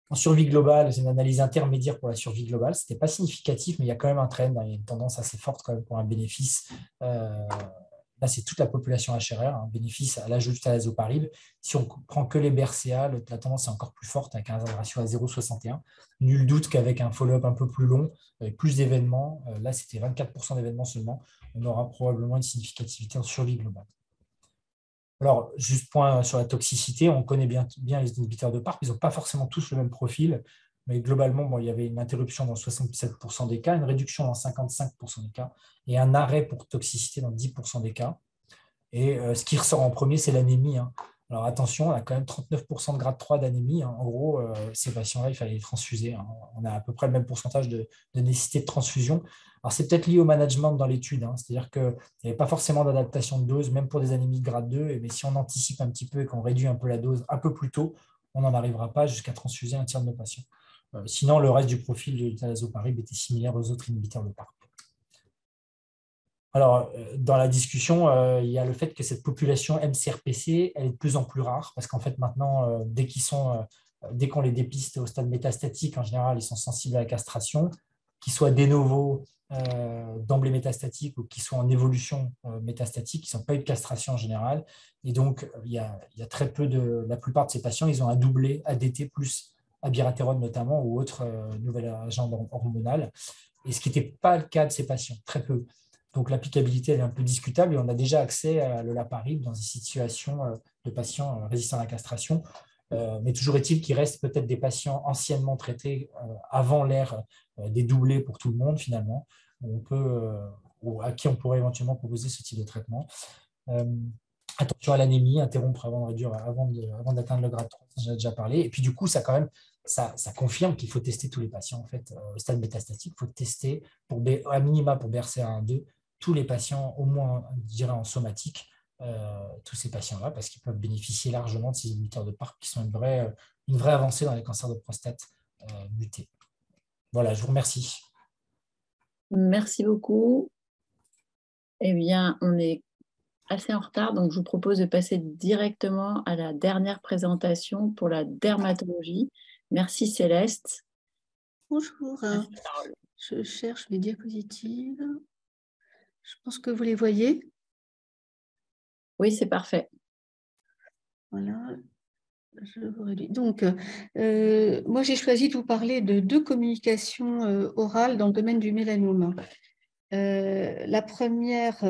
En survie globale, c'est une analyse intermédiaire pour la survie globale. Ce n'était pas significatif, mais il y a quand même un trend, il y a une tendance assez forte quand même pour un bénéfice. Là, c'est toute la population HRR, un bénéfice à l'ajout du talazoparib. Si on ne prend que les BRCA, la tendance est encore plus forte avec un ratio à 0,61. Nul doute qu'avec un follow-up un peu plus long, avec plus d'événements, là c'était 24% d'événements seulement, on aura probablement une significativité en survie globale. Alors, juste point sur la toxicité, on connaît bien les inhibiteurs de PARP, ils n'ont pas forcément tous le même profil, mais globalement, il y avait une interruption dans 67% des cas, une réduction dans 55% des cas, et un arrêt pour toxicité dans 10% des cas. Et ce qui ressort en premier, c'est l'anémie. Alors attention, on a quand même 39% de grade 3 d'anémie. En gros, ces patients-là, il fallait les transfuser. On a à peu près le même pourcentage de nécessité de transfusion. Alors c'est peut-être lié au management dans l'étude, c'est-à-dire qu'il n'y avait pas forcément d'adaptation de dose, même pour des anémies de grade 2, mais si on anticipe un petit peu et qu'on réduit un peu la dose un peu plus tôt, on n'en arrivera pas jusqu'à transfuser un tiers de nos patients. Sinon, le reste du profil du talazoparib était similaire aux autres inhibiteurs de PARP. Alors, dans la discussion, il y a le fait que cette population MCRPC, elle est de plus en plus rare, parce qu'en fait, maintenant, dès qu'on les dépiste au stade métastatique, en général, ils sont sensibles à la castration, qu'ils soient de novo d'emblée métastatique ou qu'ils soient en évolution métastatique, ils n'ont pas eu de castration en général. Et donc, il y a très peu la plupart de ces patients, ils ont un doublé ADT plus abiraterone notamment, ou autre nouvel agent hormonal. Et ce qui n'était pas le cas de ces patients, très peu. Donc, l'applicabilité elle est un peu discutable et on a déjà accès à l'olaparib dans des situations de patients résistants à la castration. Mais toujours est-il qu'il reste peut-être des patients anciennement traités avant l'ère des doublés pour tout le monde, finalement, à qui on pourrait éventuellement proposer ce type de traitement. Attention à l'anémie, interrompre avant d'atteindre le grade 3, j'en ai déjà parlé. Et puis, du coup, ça confirme qu'il faut tester tous les patients. En fait, au stade métastatique, il faut tester à minima pour BRCA1-2 tous les patients, au moins, je dirais, en somatique, tous ces patients-là, parce qu'ils peuvent bénéficier largement de ces inhibiteurs de PARP qui sont une vraie avancée dans les cancers de prostate mutés. Voilà, je vous remercie. Merci beaucoup. Eh bien, on est assez en retard, donc je vous propose de passer directement à la dernière présentation pour la dermatologie. Merci Céleste. Bonjour, je cherche mes diapositives. Je pense que vous les voyez. Oui, c'est parfait. Voilà. je vous réduis. Donc, moi, j'ai choisi de vous parler de 2 communications orales dans le domaine du mélanome. La première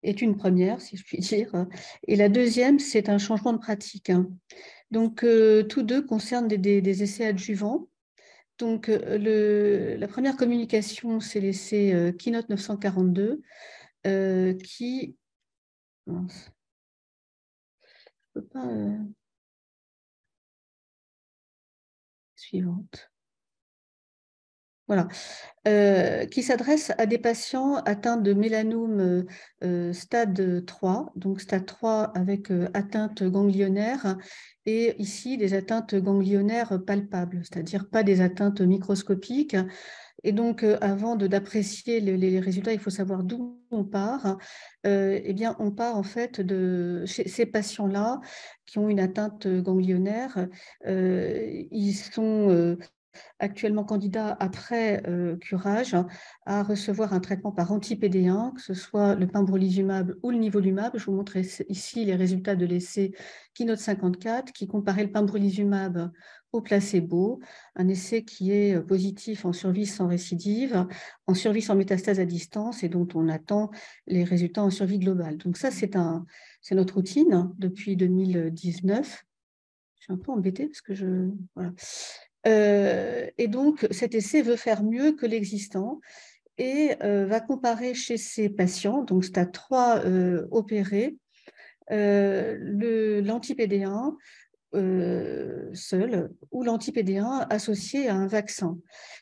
est une première, si je puis dire, et la deuxième, c'est un changement de pratique. Donc, tous deux concernent des essais adjuvants. Donc, la première communication, c'est l'essai Keynote 942, qui... Mince. Je ne peux pas... Suivante. Voilà. Qui s'adresse à des patients atteints de mélanome stade 3, donc stade 3 avec atteinte ganglionnaire, et ici des atteintes ganglionnaires palpables, c'est-à-dire pas des atteintes microscopiques. Et donc, avant d'apprécier les résultats, il faut savoir d'où on part. Eh bien, on part en fait de ces patients-là qui ont une atteinte ganglionnaire. Ils sont actuellement candidats après curage à recevoir un traitement par anti-PD1, que ce soit le pembrolizumab ou le nivolumab. Je vous montre ici les résultats de l'essai Keynote 54 qui comparait le pembrolizumab au placebo, un essai qui est positif en survie sans récidive, en survie sans métastase à distance et dont on attend les résultats en survie globale. Donc ça, c'est notre routine depuis 2019. Je suis un peu embêtée parce que voilà. Et donc, cet essai veut faire mieux que l'existant et va comparer chez ces patients, donc stade 3 opérés, l'anti-PD1 seul ou l'anti-PD1 associé à un vaccin.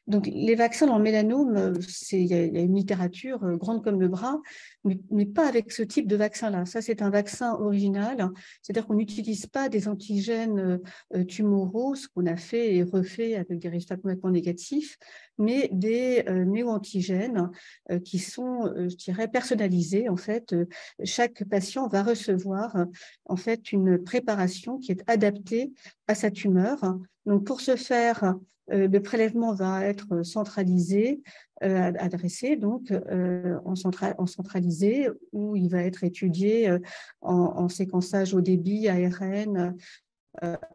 Donc, les vaccins dans le mélanome, il y a une littérature grande comme le bras, mais pas avec ce type de vaccin-là. Ça, c'est un vaccin original, c'est-à-dire qu'on n'utilise pas des antigènes tumoraux, ce qu'on a fait et refait avec des résultats complètement négatifs, mais des néo-antigènes qui sont, je dirais, personnalisés. En fait, chaque patient va recevoir en fait une préparation qui est adaptée à sa tumeur. Donc, pour ce faire, le prélèvement va être centralisé, adressé donc en centralisé, où il va être étudié en séquençage au débit, ARN,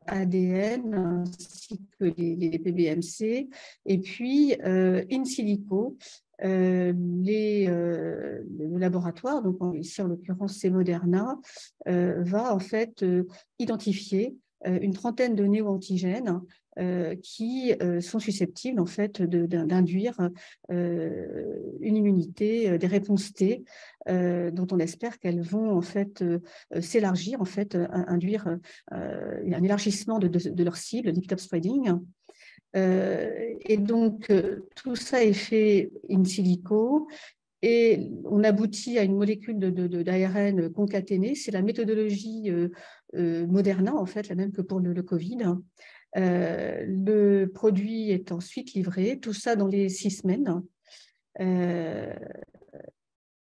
ADN, ainsi que les PBMC, et puis in silico, le laboratoire, donc ici en l'occurrence c'est Moderna, va en fait identifier une trentaine de néo-antigènes qui sont susceptibles en fait d'induire une immunité, des réponses T, dont on espère qu'elles vont en fait s'élargir, en fait induire un élargissement de leur cible, l'epitope spreading. Et donc, tout ça est fait in silico et on aboutit à une molécule d'ARN concaténée. C'est la méthodologie Moderna, en fait, la même que pour le Covid. Le produit est ensuite livré, tout ça dans les 6 semaines,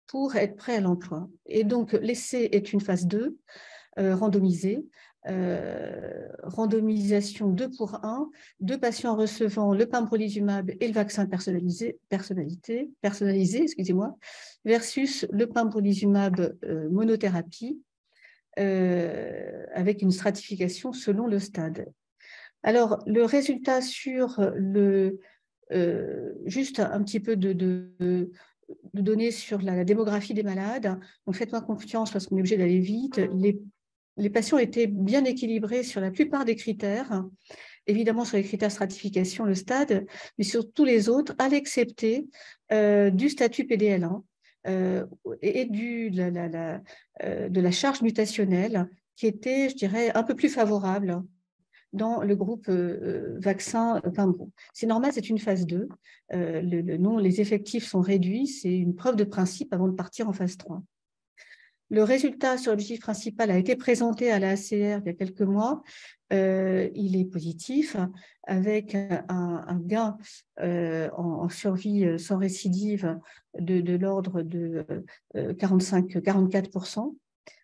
pour être prêt à l'emploi. Et donc, l'essai est une phase 2, randomisée. Randomisation 2 pour 1, 2 patients recevant le pembrolizumab et le vaccin personnalisé, excusez-moi, versus le pembrolizumab monothérapie avec une stratification selon le stade. Alors, le résultat sur juste un petit peu de données sur la démographie des malades. Donc, faites-moi confiance parce qu'on est obligé d'aller vite. Les patients étaient bien équilibrés sur la plupart des critères, évidemment sur les critères stratification, le stade, mais sur tous les autres, à l'excepté du statut PDL1 et de la charge mutationnelle qui était, je dirais, un peu plus favorable dans le groupe vaccin Pembro. C'est normal, c'est une phase 2. Les effectifs sont réduits, c'est une preuve de principe avant de partir en phase 3. Le résultat sur l'objectif principal a été présenté à la ACR il y a quelques mois. Il est positif, avec un gain en survie sans récidive de l'ordre de 44%.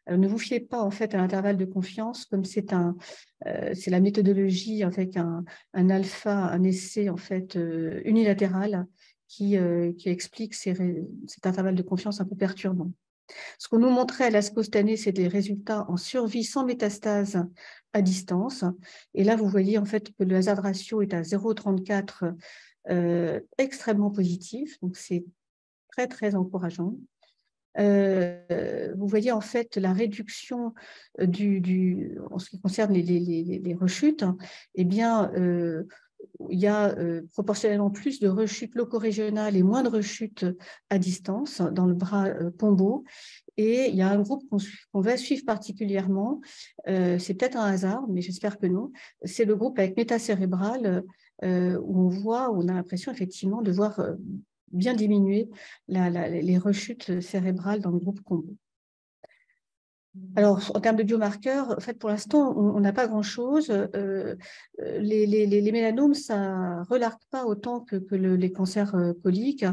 Alors, ne vous fiez pas en fait à l'intervalle de confiance, comme c'est la méthodologie avec un alpha, un essai en fait unilatéral qui explique cet intervalle de confiance un peu perturbant. Ce qu'on nous montrait à l'ASCO cette année, c'est des résultats en survie sans métastase à distance. Et là, vous voyez en fait que le hazard ratio est à 0,34, extrêmement positif. Donc, c'est très, très encourageant. Vous voyez en fait la réduction en ce qui concerne les rechutes, eh bien, il y a proportionnellement plus de rechutes loco-régionales et moins de rechutes à distance dans le bras pombo. Et il y a un groupe qu'on va suivre particulièrement, c'est peut-être un hasard, mais j'espère que non, c'est le groupe avec métacérébral où on a l'impression effectivement de voir bien diminuer les rechutes cérébrales dans le groupe combo. Alors, en termes de biomarqueurs, en fait, pour l'instant, on n'a pas grand-chose. Les mélanomes, ça ne relargue pas autant que les cancers coliques.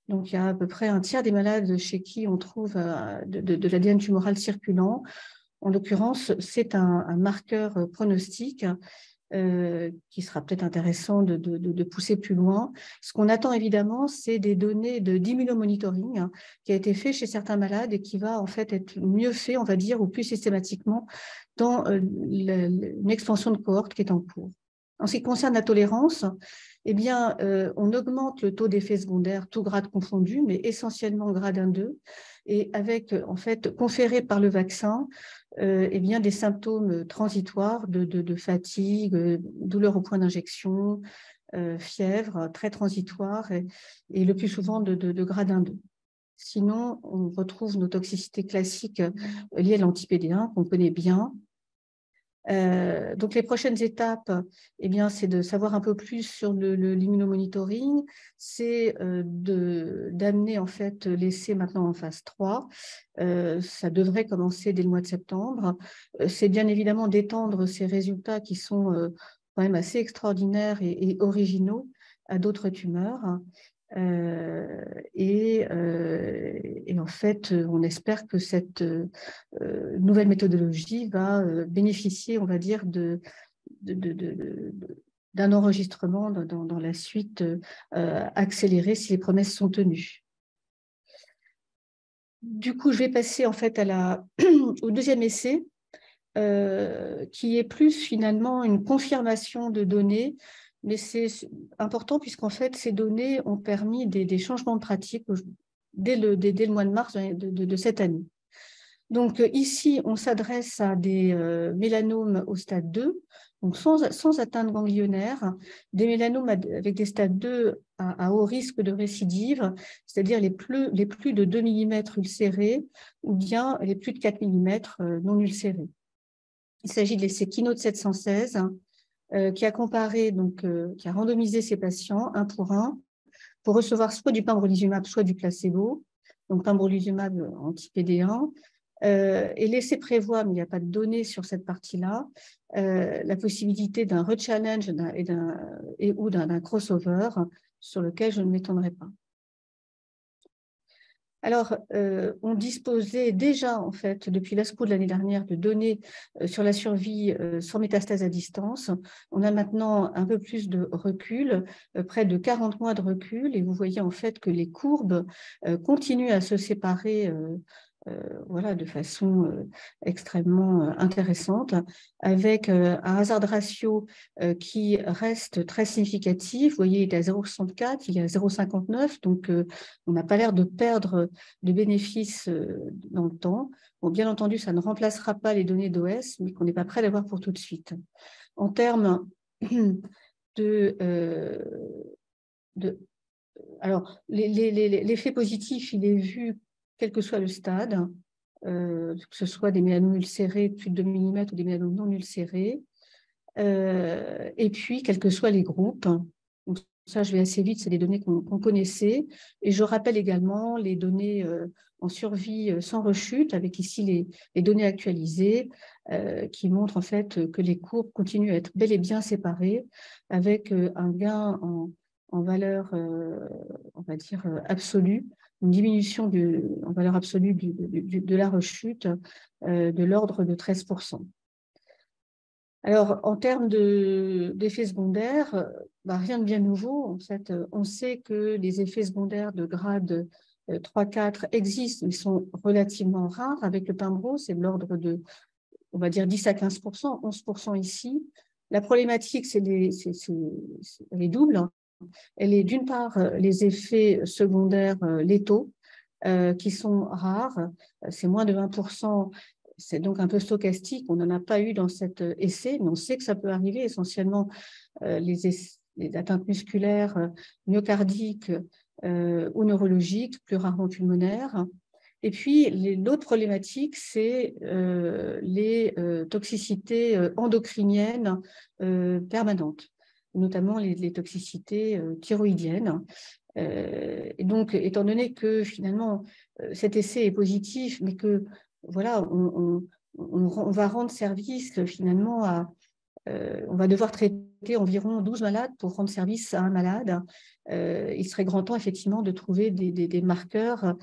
Donc, il y a à peu près un tiers des malades chez qui on trouve de l'ADN tumoral circulant. En l'occurrence, c'est un marqueur pronostic qui sera peut-être intéressant de pousser plus loin. Ce qu'on attend évidemment, c'est des données d'immunomonitoring qui a été fait chez certains malades et qui va en fait être mieux fait, on va dire, ou plus systématiquement dans une expansion de cohorte qui est en cours. En ce qui concerne la tolérance, eh bien, on augmente le taux d'effets secondaires, tout grade confondu, mais essentiellement grade 1-2, et avec, en fait, conféré par le vaccin, eh bien, des symptômes transitoires de fatigue, douleur au point d'injection, fièvre, très transitoire, et le plus souvent de grade 1-2. Sinon, on retrouve nos toxicités classiques liées à l'anti-PD1 qu'on connaît bien. Donc, les prochaines étapes, eh bien, c'est de savoir un peu plus sur l'immunomonitoring, c'est d'amener en fait l'essai maintenant en phase 3. Ça devrait commencer dès le mois de septembre. C'est bien évidemment d'étendre ces résultats qui sont quand même assez extraordinaires et originaux à d'autres tumeurs. Et en fait, on espère que cette nouvelle méthodologie va bénéficier, on va dire, d'un enregistrement dans la suite accélérée si les promesses sont tenues. Du coup, je vais passer en fait au deuxième essai, qui est plus finalement une confirmation de données, mais c'est important puisqu'en fait, ces données ont permis des changements de pratique dès le mois de mars de cette année. Donc ici, on s'adresse à des mélanomes au stade 2, donc sans atteinte ganglionnaire, des mélanomes avec des stades 2 à haut risque de récidive, c'est-à-dire les plus de 2 mm ulcérés ou bien les plus de 4 mm non ulcérés. Il s'agit de l'essai Keynote 716 qui a comparé, donc qui a randomisé ces patients un pour recevoir soit du pembrolizumab, soit du placebo, donc pembrolizumab anti-PD1. Et l'essai prévoit, mais il n'y a pas de données sur cette partie-là, la possibilité d'un rechallenge ou d'un crossover sur lequel je ne m'étonnerai pas. Alors, on disposait déjà, en fait, depuis l'ASCO de l'année dernière, de données sur la survie sans métastase à distance. On a maintenant un peu plus de recul, près de 40 mois de recul, et vous voyez en fait que les courbes continuent à se séparer voilà, de façon extrêmement intéressante, avec un hazard ratio qui reste très significatif. Vous voyez, il est à 0,64, il est à 0,59, donc on n'a pas l'air de perdre de bénéfices dans le temps. Bon, bien entendu, ça ne remplacera pas les données d'OS, mais qu'on n'est pas prêt à l'avoir pour tout de suite. En termes alors, l'effet positif, il est vu quel que soit le stade, que ce soit des mélanomes ulcérés de plus de 2 mm ou des mélanomes non ulcérés, et puis quels que soient les groupes. Donc, ça, je vais assez vite, c'est des données qu'on connaissait. Et je rappelle également les données en survie sans rechute, avec ici les données actualisées, qui montrent en fait que les courbes continuent à être bel et bien séparées, avec un gain en valeur, on va dire, absolue, une diminution en valeur absolue de la rechute de l'ordre de 13%. Alors, en termes d'effets secondaires, rien de bien nouveau. En fait, on sait que les effets secondaires de grade 3-4 existent, mais sont relativement rares. Avec le Pimbro, c'est de l'ordre de, on va dire, 10 à 15%, 11% ici. La problématique, elle est double. Elle est d'une part les effets secondaires létaux, qui sont rares. C'est moins de 20%. C'est donc un peu stochastique. On n'en a pas eu dans cet essai, mais on sait que ça peut arriver. Essentiellement, les atteintes musculaires, myocardiques ou neurologiques, plus rarement pulmonaires. Et puis, l'autre problématique, c'est les toxicités endocriniennes permanentes, notamment les toxicités thyroïdiennes. Et donc, étant donné que finalement, cet essai est positif, mais que voilà, on va rendre service finalement à... on va devoir traiter environ 12 malades pour rendre service à un malade. Il serait grand temps, effectivement, de trouver des marqueurs,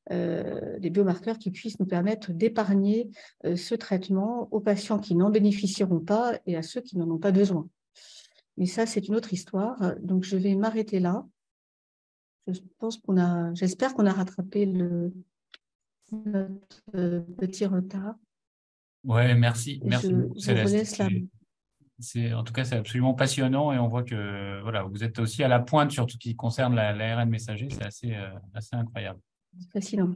des biomarqueurs qui puissent nous permettre d'épargner ce traitement aux patients qui n'en bénéficieront pas et à ceux qui n'en ont pas besoin. Mais ça, c'est une autre histoire. Donc, je vais m'arrêter là. J'espère qu'on a rattrapé notre petit retard. Ouais, merci. Merci beaucoup, Céleste. En tout cas, c'est absolument passionnant et on voit que voilà, vous êtes aussi à la pointe sur tout ce qui concerne l'ARN messager. C'est assez incroyable. C'est fascinant.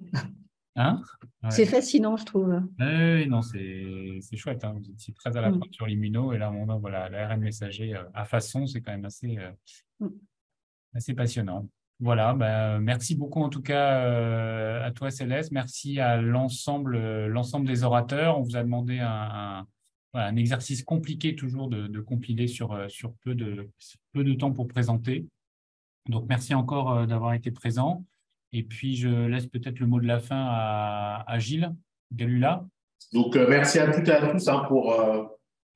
Hein? Ouais. C'est fascinant, je trouve. Oui, non, c'est chouette. Hein. Vous étiez très à la pointe sur l'immuno et là, voilà, l'ARN messager à façon, c'est quand même assez passionnant. Voilà, merci beaucoup en tout cas à toi, Céleste. Merci à l'ensemble des orateurs. On vous a demandé un exercice compliqué toujours de compiler sur peu de temps pour présenter. Donc, merci encore d'avoir été présent. Et puis, je laisse peut-être le mot de la fin à Gilles Galula. Donc, merci à toutes et à tous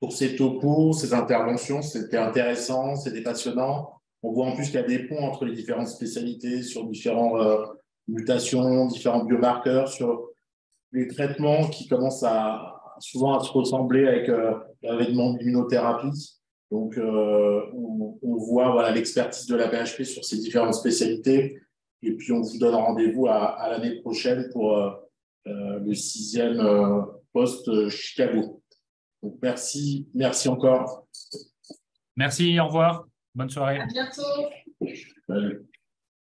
pour ces topos, ces interventions. C'était intéressant, c'était passionnant. On voit en plus qu'il y a des ponts entre les différentes spécialités sur différentes mutations, différents biomarqueurs, sur les traitements qui commencent souvent à se ressembler avec l'avènement de l'immunothérapie. Donc, on voit l'expertise de la PHP sur ces différentes spécialités. Et puis, on vous donne rendez-vous à l'année prochaine pour le 6e post-Chicago. Donc, merci encore. Merci, au revoir. Bonne soirée. À bientôt. Salut.